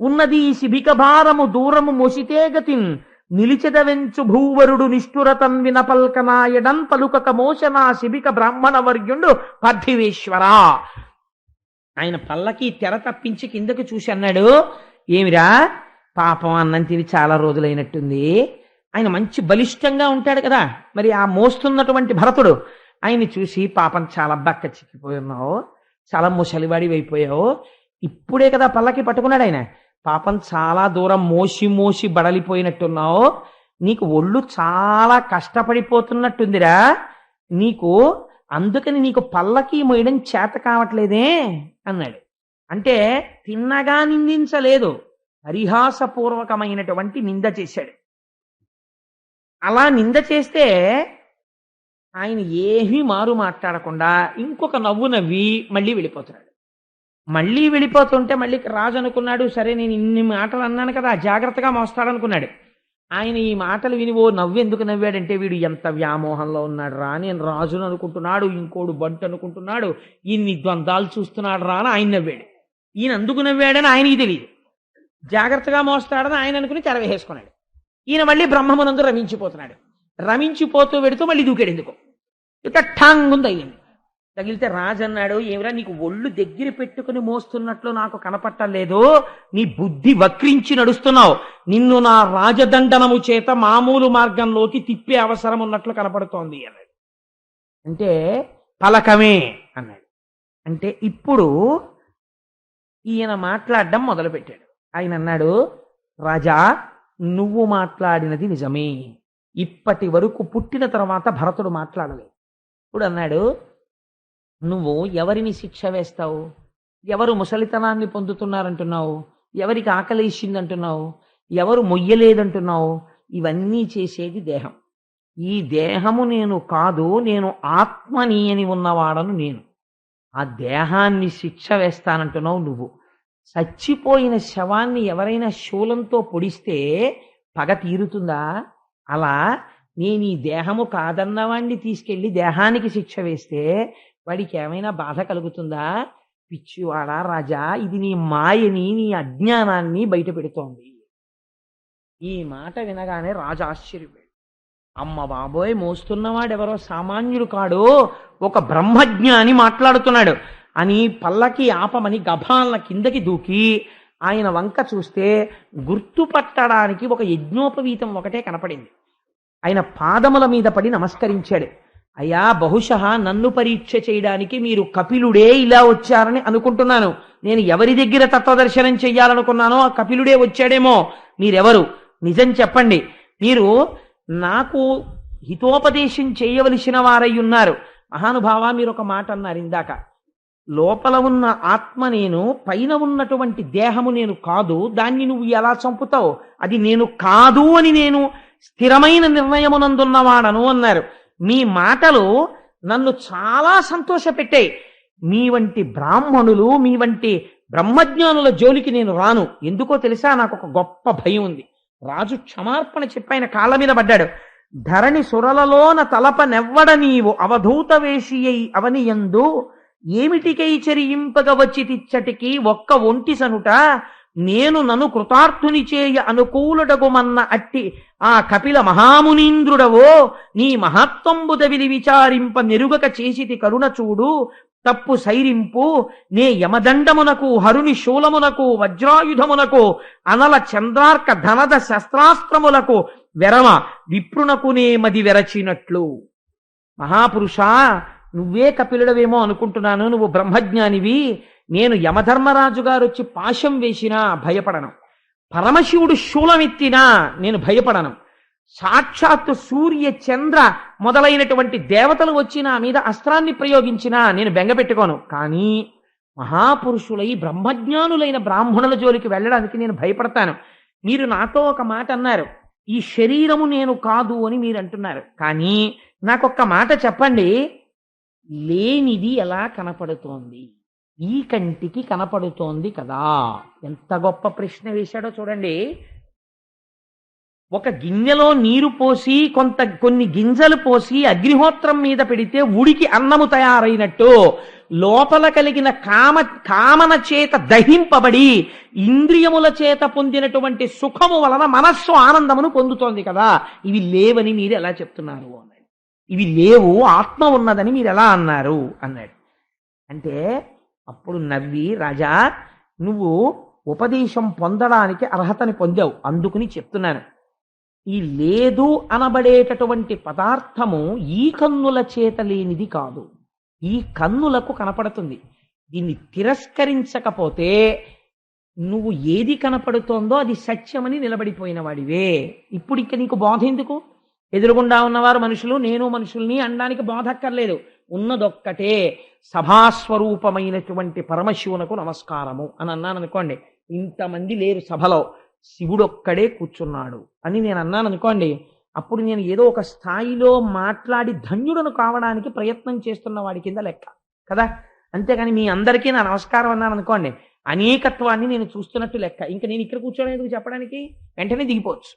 [SPEAKER 1] ఉన్నది శిబిక భారము దూరము మొసితే గతిన్ నిలిచెద వెంచు భూవరుడు నిష్ఠురతన్ వినపల్కనాయడన్ పలుకక మోసనా శిబిక బ్రాహ్మణ వర్యుండు పార్థివేశ్వర. ఆయన పల్లకి తెర తప్పించి కిందకు చూసి అన్నాడు, ఏమిరా పాపం అన్నంతివి చాలా రోజులైనట్టుంది. ఆయన మంచి బలిష్టంగా ఉంటాడు కదా, మరి ఆ మోస్తున్నటువంటి భరతుడు ఆయన్ని చూసి, పాపం చాలా బక్క చిక్కిపోయి ఉన్నావు, చాలా ముసలివాడి అయిపోయావు, ఇప్పుడే కదా పల్లకి పట్టుకున్నాడు ఆయన, పాపం చాలా దూరం మోసి మోసి బడలిపోయినట్టున్నావు, నీకు ఒళ్ళు చాలా కష్టపడిపోతున్నట్టుందిరా నీకు, అందుకని నీకు పల్లకి మోయడం చేత కావట్లేదే అన్నాడు. అంటే తిన్నగా నిందించలేదు, పరిహాసపూర్వకమైనటువంటి నింద చేశాడు. అలా నింద చేస్తే ఆయన ఏమీ మారు మాట్లాడకుండా ఇంకొక నవ్వు నవ్వి మళ్ళీ వెళ్ళిపోతున్నాడు. మళ్ళీ వెళ్ళిపోతుంటే మళ్ళీ రాజు అనుకున్నాడు, సరే నేను ఇన్ని మాటలు అన్నాను కదా, జాగ్రత్తగా మోస్తాడనుకున్నాడు. ఆయన ఈ మాటలు విని ఓ నవ్వు ఎందుకు నవ్వాడంటే, వీడు ఎంత వ్యామోహంలో ఉన్నాడు రా, నేను రాజును అనుకుంటున్నాడు, ఇంకోడు బంటు అనుకుంటున్నాడు, ఇన్ని ద్వంద్వాలు చూస్తున్నాడు రా అని ఆయన నవ్వాడు. ఈయన అందుకు నవ్వాడని ఆయనకి తెలియదు, జాగ్రత్తగా మోస్తాడని ఆయన అనుకుని తెరవేసుకున్నాడు. ఈయన మళ్ళీ బ్రహ్మమునందు రమించిపోతున్నాడు. రమించిపోతూ వెడుతూ మళ్ళీ దూకాడు. ఎందుకు ఇక ఠాంగుంది అయ్యింది. తగిలితే రాజు అన్నాడు, ఏమిరా నీకు ఒళ్ళు దగ్గర పెట్టుకుని మోస్తున్నట్లు నాకు కనపట్టలేదు, నీ బుద్ధి వక్రించి నడుస్తున్నావు, నిన్ను నా రాజదండనము చేత మామూలు మార్గంలోకి తిప్పే అవసరం ఉన్నట్లు కనపడుతోంది అన్నాడు. అంటే పలకమే అన్నాడు. అంటే ఇప్పుడు ఈయన మాట్లాడడం మొదలుపెట్టాడు. ఆయన అన్నాడు, రాజా నువ్వు మాట్లాడినది నిజమే, ఇప్పటి వరకు పుట్టిన తర్వాత భరతుడు మాట్లాడలేదు. ఇప్పుడు అన్నాడు, నువ్వు ఎవరిని శిక్ష వేస్తావు, ఎవరు ముసలితనాన్ని పొందుతున్నారంటున్నావు, ఎవరికి ఆకలేసిందంటున్నావు, ఎవరు మొయ్యలేదంటున్నావు, ఇవన్నీ చేసేది దేహం. ఈ దేహము నేను కాదు, నేను ఆత్మని అని ఉన్నవాడను నేను. ఆ దేహాన్ని శిక్ష వేస్తానంటున్నావు నువ్వు. చచ్చిపోయిన శవాన్ని ఎవరైనా శూలంతో పొడిస్తే పగ తీరుతుందా? అలా నేను ఈ దేహము కాదన్నవాణ్ణి తీసుకెళ్లి దేహానికి శిక్ష వేస్తే వాడికి ఏమైనా బాధ కలుగుతుందా? పిచ్చివాడా రాజా, ఇది నీ మాయని, నీ అజ్ఞానాన్ని బయట పెడుతోంది. ఈ మాట వినగానే రాజు ఆశ్చర్యపోయాడు. అమ్మ బాబోయ్, మోస్తున్నవాడెవరో సామాన్యుడు కాడు, ఒక బ్రహ్మజ్ఞాని మాట్లాడుతున్నాడు అని పల్లకి ఆపమని గభాల కిందకి దూకి ఆయన వంక చూస్తే గుర్తుపట్టడానికి ఒక యజ్ఞోపవీతం ఒకటే కనపడింది. ఆయన పాదముల మీద పడి నమస్కరించాడు. అయ్యా, బహుశः నన్ను పరీక్ష చేయడానికి మీరు కపిలుడే ఇలా వచ్చారని అనుకుంటున్నాను. నేను ఎవరి దగ్గర తత్వదర్శనం చెయ్యాలనుకున్నానో ఆ కపిలుడే వచ్చాడేమో. మీరెవరు? నిజం చెప్పండి. మీరు నాకు హితోపదేశం చేయవలసిన వారై ఉన్నారు. మహానుభావ, మీరు ఒక మాట అన్నారు ఇందాక, లోపల ఉన్న ఆత్మ నేను, పైన ఉన్నటువంటి దేహము నేను కాదు, దాన్ని నువ్వు ఎలా చంపుతావు? అది నేను కాదు అని నేను స్థిరమైన నిర్ణయమునందున్నవాడను అన్నారు. మీ మాటలు నన్ను చాలా సంతోషపెట్టాయి. మీ వంటి బ్రాహ్మణులు, మీ వంటి బ్రహ్మజ్ఞానుల జోలికి నేను రాను. ఎందుకో తెలుసా? నాకు ఒక గొప్ప భయం ఉంది. రాజు క్షమార్పణ చెప్పి ఆయన కాళ్ళ మీద పడ్డాడు. ధరణి సురలలోన తలప నెవ్వడ నీవు అవధూత వేషియై అవనియందు ఏమిటికై చరింపగ వచ్చి తిచ్చటికి ఒక్క ఒంటి సనుట నేను నన్ను కృతార్థుని చేయ అనుకూలుడగుమన్న అట్టి ఆ కపిల మహామునీంద్రుడవో నీ మహత్వంబుదవిది విచారింప నెరుగక చేసితి కరుణ చూడు తప్పు సైరింపు నే యమదండమునకు హరుని శూలమునకు వజ్రాయుధమునకు అనల చంద్రార్క ధనద శస్త్రాస్త్రములకు వెరమ విప్రునకు నే మది వెరచినట్లు. మహాపురుషా, నువ్వే కపిలుడవేమో అనుకుంటున్నాను, నువ్వు బ్రహ్మజ్ఞానివి. నేను యమధర్మరాజు గారు వచ్చి పాశం వేసినా భయపడను, పరమశివుడు శూలమెత్తినా నేను భయపడను, సాక్షాత్తు సూర్య చంద్ర మొదలైనటువంటి దేవతలు వచ్చి నా మీద అస్త్రాన్ని ప్రయోగించినా నేను బెంగపెట్టుకోను. కానీ మహాపురుషులై బ్రహ్మజ్ఞానులైన బ్రాహ్మణుల జోలికి వెళ్ళడానికి నేను భయపడతాను. మీరు నాతో ఒక మాట అన్నారు, ఈ శరీరము నేను కాదు అని మీరు అంటున్నారు. కానీ నాకొక్క మాట చెప్పండి, లేనిది ఎలా కనపడుతోంది? ఈ కంటికి కనపడుతోంది కదా. ఎంత గొప్ప ప్రశ్న వేశాడో చూడండి. ఒక గిన్నెలో నీరు పోసి కొన్ని గింజలు పోసి అగ్నిహోత్రం మీద పెడితే ఉడికి అన్నము తయారైనట్టు లోపల కలిగిన కామన చేత దహింపబడి ఇంద్రియముల చేత పొందినటువంటి సుఖము వలన మనస్సు ఆనందమును పొందుతోంది కదా. ఇవి లేవని మీరు ఎలా చెప్తున్నారు అన్నాడు. ఇవి లేవు, ఆత్మ ఉన్నదని మీరు ఎలా అన్నారు అన్నాడు. అంటే అప్పుడు నవ్వి, రాజా, నువ్వు ఉపదేశం పొందడానికి అర్హతని పొందావు, అందుకుని చెప్తున్నాను. ఈ లేదు అనబడేటటువంటి పదార్థము ఈ కన్నుల చేత లేనిది కాదు, ఈ కన్నులకు కనపడుతుంది. దీన్ని తిరస్కరించకపోతే నువ్వు ఏది కనపడుతోందో అది సత్యమని నిలబడిపోయిన వాడివే. ఇప్పుడు ఇక నీకు బోధ ఎందుకు? ఎదురుగుండా ఉన్నవారు మనుషులు, నేను మనుషుల్ని అనడానికి బోధ అక్కర్లేదు. ఉన్నదొక్కటే, సభాస్వరూపమైనటువంటి పరమశివునకు నమస్కారము అని అన్నాను అనుకోండి. ఇంతమంది లేరు సభలో, శివుడొక్కడే కూర్చున్నాడు అని నేను అన్నాను అనుకోండి. అప్పుడు నేను ఏదో ఒక స్థాయిలో మాట్లాడి ధన్యుడను కావడానికి ప్రయత్నం చేస్తున్న వాడి కింద లెక్క కదా. అంతేగాని మీ అందరికీ నా నమస్కారం అన్నాను అనుకోండి, అనేకత్వాన్ని నేను చూస్తున్నట్టు లెక్క. ఇంకా నేను ఇక్కడ కూర్చోడం ఎందుకు చెప్పడానికి? వెంటనే దిగిపోవచ్చు.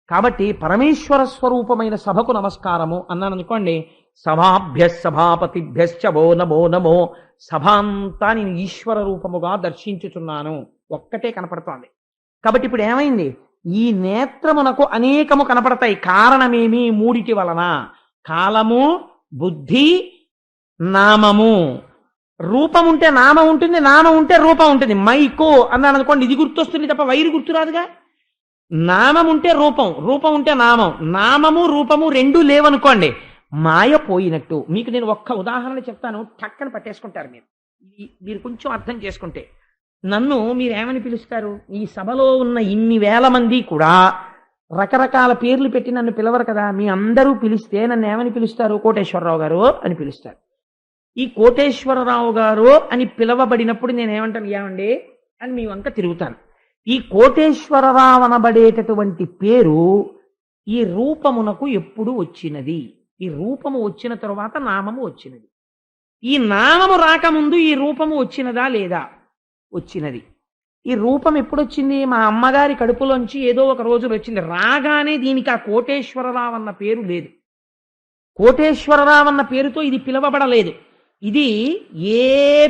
[SPEAKER 1] కాబట్టి పరమేశ్వర స్వరూపమైన సభకు నమస్కారము అన్నాను అనుకోండి, సభాభ్య సభాపతిభ్యశ్చ వో నమో నమో. సభ అంతా నేను ఈశ్వర రూపముగా దర్శించుచున్నాను, ఒక్కటే కనపడుతోంది. కాబట్టి ఇప్పుడు ఏమైంది? ఈ నేత్రమునకు అనేకము కనపడతాయి. కారణమేమి? మూడిటి వలన. కాలము, బుద్ధి, నామము. రూపం ఉంటే నామం ఉంటుంది, నామం ఉంటే రూపం ఉంటుంది. మైకో అన్నాను అనుకోండి, ఇది గుర్తొస్తుంది తప్ప వైరు గుర్తురాదుగా. నామం ఉంటే రూపం, రూపం ఉంటే నామం. నామము రూపము రెండూ లేవనుకోండి, మాయ పోయినట్టు. మీకు నేను ఒక్క ఉదాహరణ చెప్తాను, టక్కన పట్టేసుకుంటారు మీరు. మీరు కొంచెం అర్థం చేసుకుంటే. నన్ను మీరేమని పిలుస్తారు? ఈ సభలో ఉన్న ఇన్ని వేల మంది కూడా రకరకాల పేర్లు పెట్టి నన్ను పిలవరు కదా. మీ అందరూ పిలిస్తే నన్ను ఏమని పిలుస్తారు? కోటేశ్వరరావు గారు అని పిలుస్తారు. ఈ కోటేశ్వరరావు గారు అని పిలవబడినప్పుడు నేనేమంటాను? ఏమండి అని మీ వంక తిరుగుతాను. ఈ కోటేశ్వరరావు అనబడేటటువంటి పేరు ఈ రూపమునకు ఎప్పుడు వచ్చినది? ఈ రూపము వచ్చిన తరువాత నామము వచ్చినది. ఈ నామము రాకముందు ఈ రూపము వచ్చినదా లేదా? వచ్చినది. ఈ రూపం ఎప్పుడు వచ్చింది? మా అమ్మగారి కడుపులోంచి ఏదో ఒక రోజు వచ్చింది. రాగానే దీనికి ఆ కోటేశ్వరరావు అన్న పేరు లేదు. కోటేశ్వరరావు అన్న పేరుతో ఇది పిలవబడలేదు. ఇది ఏ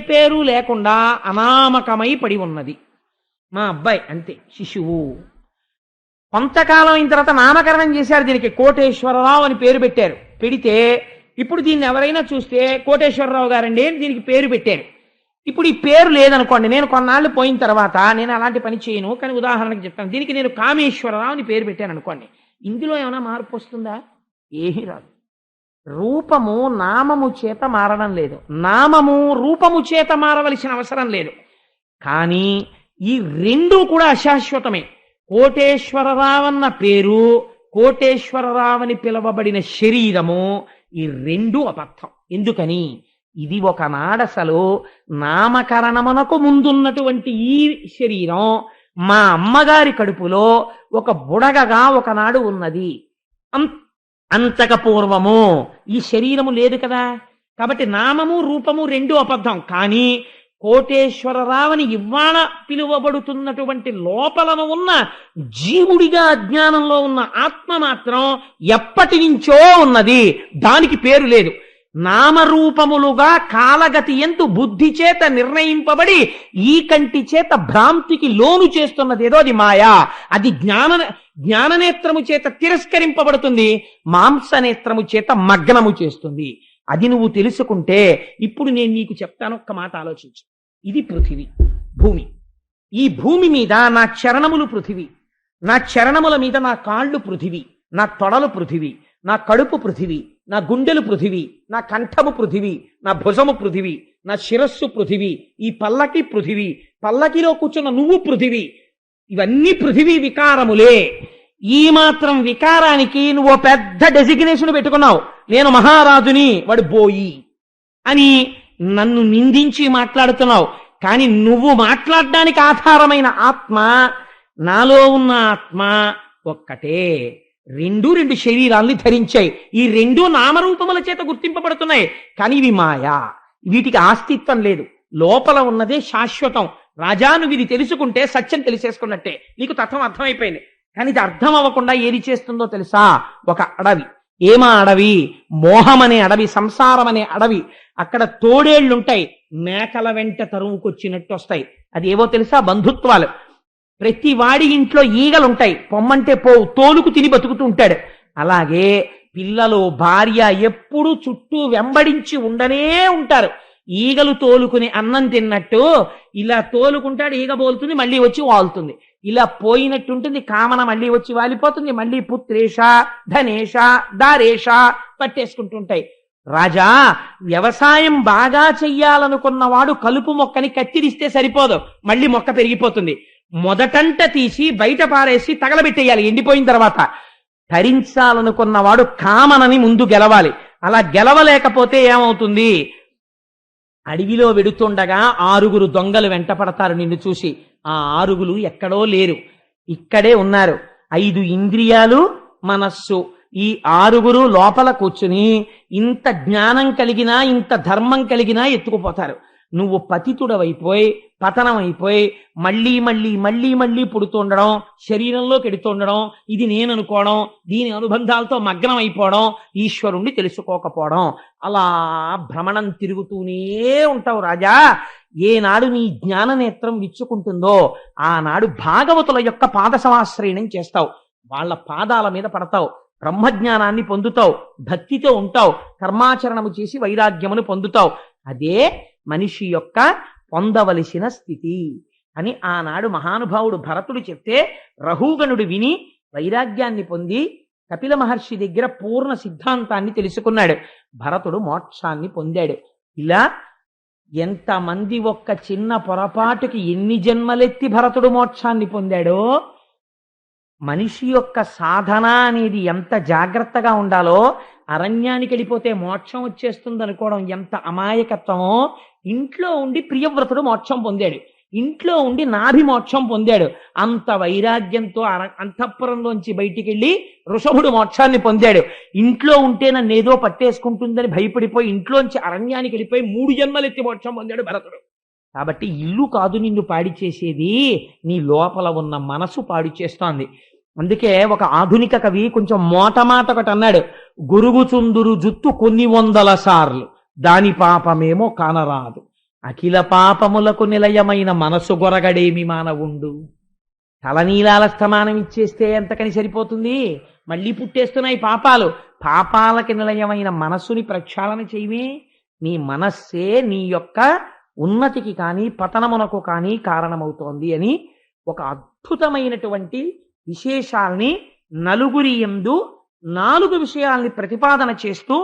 [SPEAKER 1] పేరు లేకుండా అనామకమై పడి ఉన్నది. మా అబ్బాయి అంతే, శిశువు. కొంతకాలం అయిన తర్వాత నామకరణం చేశారు, దీనికి కోటేశ్వరరావు అని పేరు పెట్టారు. పెడితే ఇప్పుడు దీన్ని ఎవరైనా చూస్తే కోటేశ్వరరావు గారండి అని దీనికి పేరు పెట్టారు. ఇప్పుడు ఈ పేరు లేదనుకోండి, నేను కొన్నాళ్ళు పోయిన తర్వాత నేను అలాంటి పని చేయను, కానీ ఉదాహరణకు చెప్తాను, దీనికి నేను కామేశ్వరరావు అని పేరు పెట్టాను అనుకోండి, ఇందులో ఏమైనా మార్పు వస్తుందా? ఏమీ రాదు. రూపము నామము చేత మారడం లేదు, నామము రూపము చేత మారవలసిన అవసరం లేదు. కానీ ఈ రెండూ కూడా అశాశ్వతమే. కోటేశ్వరరావన్న పేరు, కోటేశ్వరరావని పిలవబడిన శరీరము, ఈ రెండూ అబద్ధం. ఎందుకని? ఇది ఒకనాడసలు నామకరణమునకు ముందున్నటువంటి ఈ శరీరం మా అమ్మగారి కడుపులో ఒక బుడగగా ఒకనాడు ఉన్నది. అంతక పూర్వము ఈ శరీరము లేదు కదా. కాబట్టి నామము రూపము రెండూ అబద్ధం. కానీ కోటేశ్వరరావని ఇవాళ పిలువబడుతున్నటువంటి లోపలను ఉన్న జీవుడిగా అజ్ఞానంలో ఉన్న ఆత్మ మాత్రం ఎప్పటి నుంచో ఉన్నది, దానికి పేరు లేదు. నామరూపములుగా కాలగతి ఎందు బుద్ధి చేత నిర్ణయింపబడి ఈ కంటి చేత భ్రాంతికి లోను చేస్తున్నది ఏదో అది మాయా. అది జ్ఞాననేత్రము చేత తిరస్కరింపబడుతుంది, మాంసనేత్రము చేత మగ్నము చేస్తుంది. అది నువ్వు తెలుసుకుంటే, ఇప్పుడు నేను నీకు చెప్తాను, ఒక్క మాట ఆలోచించు. ఇది పృథివీ, భూమి. ఈ భూమి మీద నా చరణములు పృథివీ, నా చరణముల మీద నా కాళ్ళు పృథివీ, నా తొడలు పృథివీ, నా కడుపు పృథివీ, నా గుండెలు పృథివీ, నా కంఠము పృథివీ, నా భుజము పృథివీ, నా శిరస్సు పృథివీ, ఈ పల్లకి పృథివీ, పల్లకిలో కూర్చున్న నువ్వు పృథివీ. ఇవన్నీ పృథివీ వికారములే. ఈ మాత్రం వికారానికి నువ్వు పెద్ద డెసిగ్నేషన్ పెట్టుకున్నావు, నేను మహారాజుని, వాడు బోయి అని నన్ను నిందించి మాట్లాడుతున్నావు. కానీ నువ్వు మాట్లాడడానికి ఆధారమైన ఆత్మ, నాలో ఉన్న ఆత్మ ఒక్కటే. రెండు శరీరాల్ని ధరించాయి. ఈ రెండు నామరూపముల చేత గుర్తింపబడుతున్నాయి, కానీ ఇవి మాయా. వీటికి ఆస్తిత్వం లేదు. లోపల ఉన్నదే శాశ్వతం. రాజా, నువ్వు ఇది తెలుసుకుంటే సత్యం తెలిసేసుకున్నట్టే, నీకు తత్వం అర్థమైపోయింది. కానీ ఇది అర్థం అవ్వకుండా ఏది చేస్తుందో తెలుసా? ఒక అడవి. ఏమా అడవి? మోహం అనే అడవి, సంసారం అనే అడవి. అక్కడ తోడేళ్లుంటాయి, మేకల వెంట తరువుకొచ్చినట్టు వస్తాయి. అది ఏవో తెలుసా? బంధుత్వాలు. ప్రతి వాడి ఇంట్లో ఈగలుంటాయి, పొమ్మంటే పోవు, తోలుకు తిని బతుకుతూ ఉంటాడు. అలాగే పిల్లలు, భార్య ఎప్పుడూ చుట్టూ వెంబడించి ఉండనే ఉంటారు. ఈగలు తోలుకుని అన్నం తిన్నట్టు ఇలా తోలుకుంటాడు, ఈగ బోలుతుంది, మళ్ళీ వచ్చి వాలుతుంది. ఇలా పోయినట్టుంటుంది, కామన మళ్ళీ వచ్చి వాలిపోతుంది, మళ్ళీ పుత్రేష ధనేష దారేష పట్టేసుకుంటుంటాయి. రాజా, వ్యవసాయం బాగా చెయ్యాలనుకున్నవాడు కలుపు మొక్కని కత్తిరిస్తే సరిపోదు, మళ్ళీ మొక్క పెరిగిపోతుంది. మొదటంట తీసి బయట పారేసి తగలబెట్టేయాలి ఎండిపోయిన తర్వాత. ధరించాలనుకున్నవాడు కామనని ముందు గెలవాలి. అలా గెలవలేకపోతే ఏమవుతుంది? అడవిలో వెడుతుండగా 6 దొంగలు వెంట పడతారు నిన్ను చూసి. ఆ 6 ఎక్కడో లేరు, ఇక్కడే ఉన్నారు. 5 ఇంద్రియాలు, మనస్సు. ఈ 6 లోపల కూర్చుని ఇంత జ్ఞానం కలిగినా, ఇంత ధర్మం కలిగినా ఎత్తుకుపోతారు. నువ్వు పతితుడవైపోయి, పతనం అయిపోయి, మళ్ళీ మళ్ళీ మళ్ళీ మళ్ళీ పుడుతుండడం, శరీరంలో కెడుతుండడం, ఇది నేను అనుకోవడం, దీని అనుబంధాలతో మగ్నం అయిపోవడం, ఈశ్వరుణ్ణి తెలుసుకోకపోవడం, అలా భ్రమణం తిరుగుతూనే ఉంటావు రాజా. ఏనాడు నీ జ్ఞాననేత్రం విచ్చుకుంటుందో ఆనాడు భాగవతుల యొక్క పాద సమాశ్రయణం చేస్తావు, వాళ్ళ పాదాల మీద పడతావు, బ్రహ్మజ్ఞానాన్ని పొందుతావు, భక్తితో ఉంటావు, కర్మాచరణము చేసి వైరాగ్యమును పొందుతావు. అదే మనిషి యొక్క పొందవలసిన స్థితి అని ఆనాడు మహానుభావుడు భరతుడు చెప్తే రహూగణుడు విని వైరాగ్యాన్ని పొంది కపిల మహర్షి దగ్గర పూర్ణ సిద్ధాంతాన్ని తెలుసుకున్నాడు. భరతుడు మోక్షాన్ని పొందాడు. ఇలా ఎంతమంది ఒక్క చిన్న పొరపాటుకి ఎన్ని జన్మలెత్తి భరతుడు మోక్షాన్ని పొందాడో, మనిషి యొక్క సాధన అనేది ఎంత జాగ్రత్తగా ఉండాలో, అరణ్యానికి వెళ్ళిపోతే మోక్షం వచ్చేస్తుంది అనుకోవడం ఎంత అమాయకత్వమో. ఇంట్లో ఉండి ప్రియవ్రతుడు మోక్షం పొందాడు, ఇంట్లో ఉండి నాభి మోక్షం పొందాడు. అంత వైరాగ్యంతో అంతఃపురంలోంచి బయటికి వెళ్ళి వృషభుడు మోక్షాన్ని పొందాడు. ఇంట్లో ఉంటే నన్ను ఏదో పట్టేసుకుంటుందని భయపడిపోయి ఇంట్లోంచి అరణ్యానికి వెళ్ళిపోయి 3 జన్మలెత్తి మోక్షం పొందాడు భరతుడు. కాబట్టి ఇల్లు కాదు నిన్ను పాడి చేసేది, నీ లోపల ఉన్న మనసు పాడు చేస్తోంది. అందుకే ఒక ఆధునిక కవి కొంచెం మాట ఒకటి అన్నాడు, గురుగుచుందురు జుత్తు కొన్ని 100 సార్లు దాని పాపమేమో కానరాదు. అఖిల పాపములకు నిలయమైన మనసు గొరగడేమి మానవుండు. తలనీలాల స్థమానం ఇచ్చేస్తే ఎంతకని సరిపోతుంది? మళ్ళీ పుట్టేస్తున్నాయి పాపాలు. పాపాలకి నిలయమైన మనస్సుని ప్రక్షాళన చేయవే. నీ మనస్సే నీ యొక్క ఉన్నతికి కానీ పతనమునకు కానీ కారణమవుతోంది అని ఒక అద్భుతమైనటువంటి విశేషాల్ని నలుగురి యందు 4 విషయాల్ని ప్రతిపాదన చేస్తూ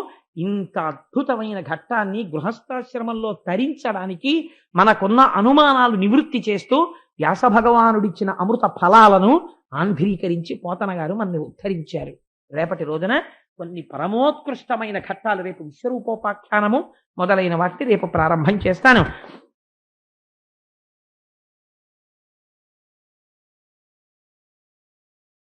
[SPEAKER 1] ఇంత అద్భుతమైన ఘట్టాన్ని గృహస్థాశ్రమంలో తరించడానికి మనకున్న అనుమానాలు నివృత్తి చేస్తూ వ్యాస భగవానుడిచ్చిన అమృత ఫలాలను ఆంధ్రీకరించి పోతన గారు మనల్ని ఉద్ధరించారు. రేపటి రోజున కొన్ని పరమోత్కృష్టమైన ఘట్టాలు, రేపు విశ్వరూపోపాఖ్యానము మొదలైన వాటిని రేపు ప్రారంభం చేస్తాను.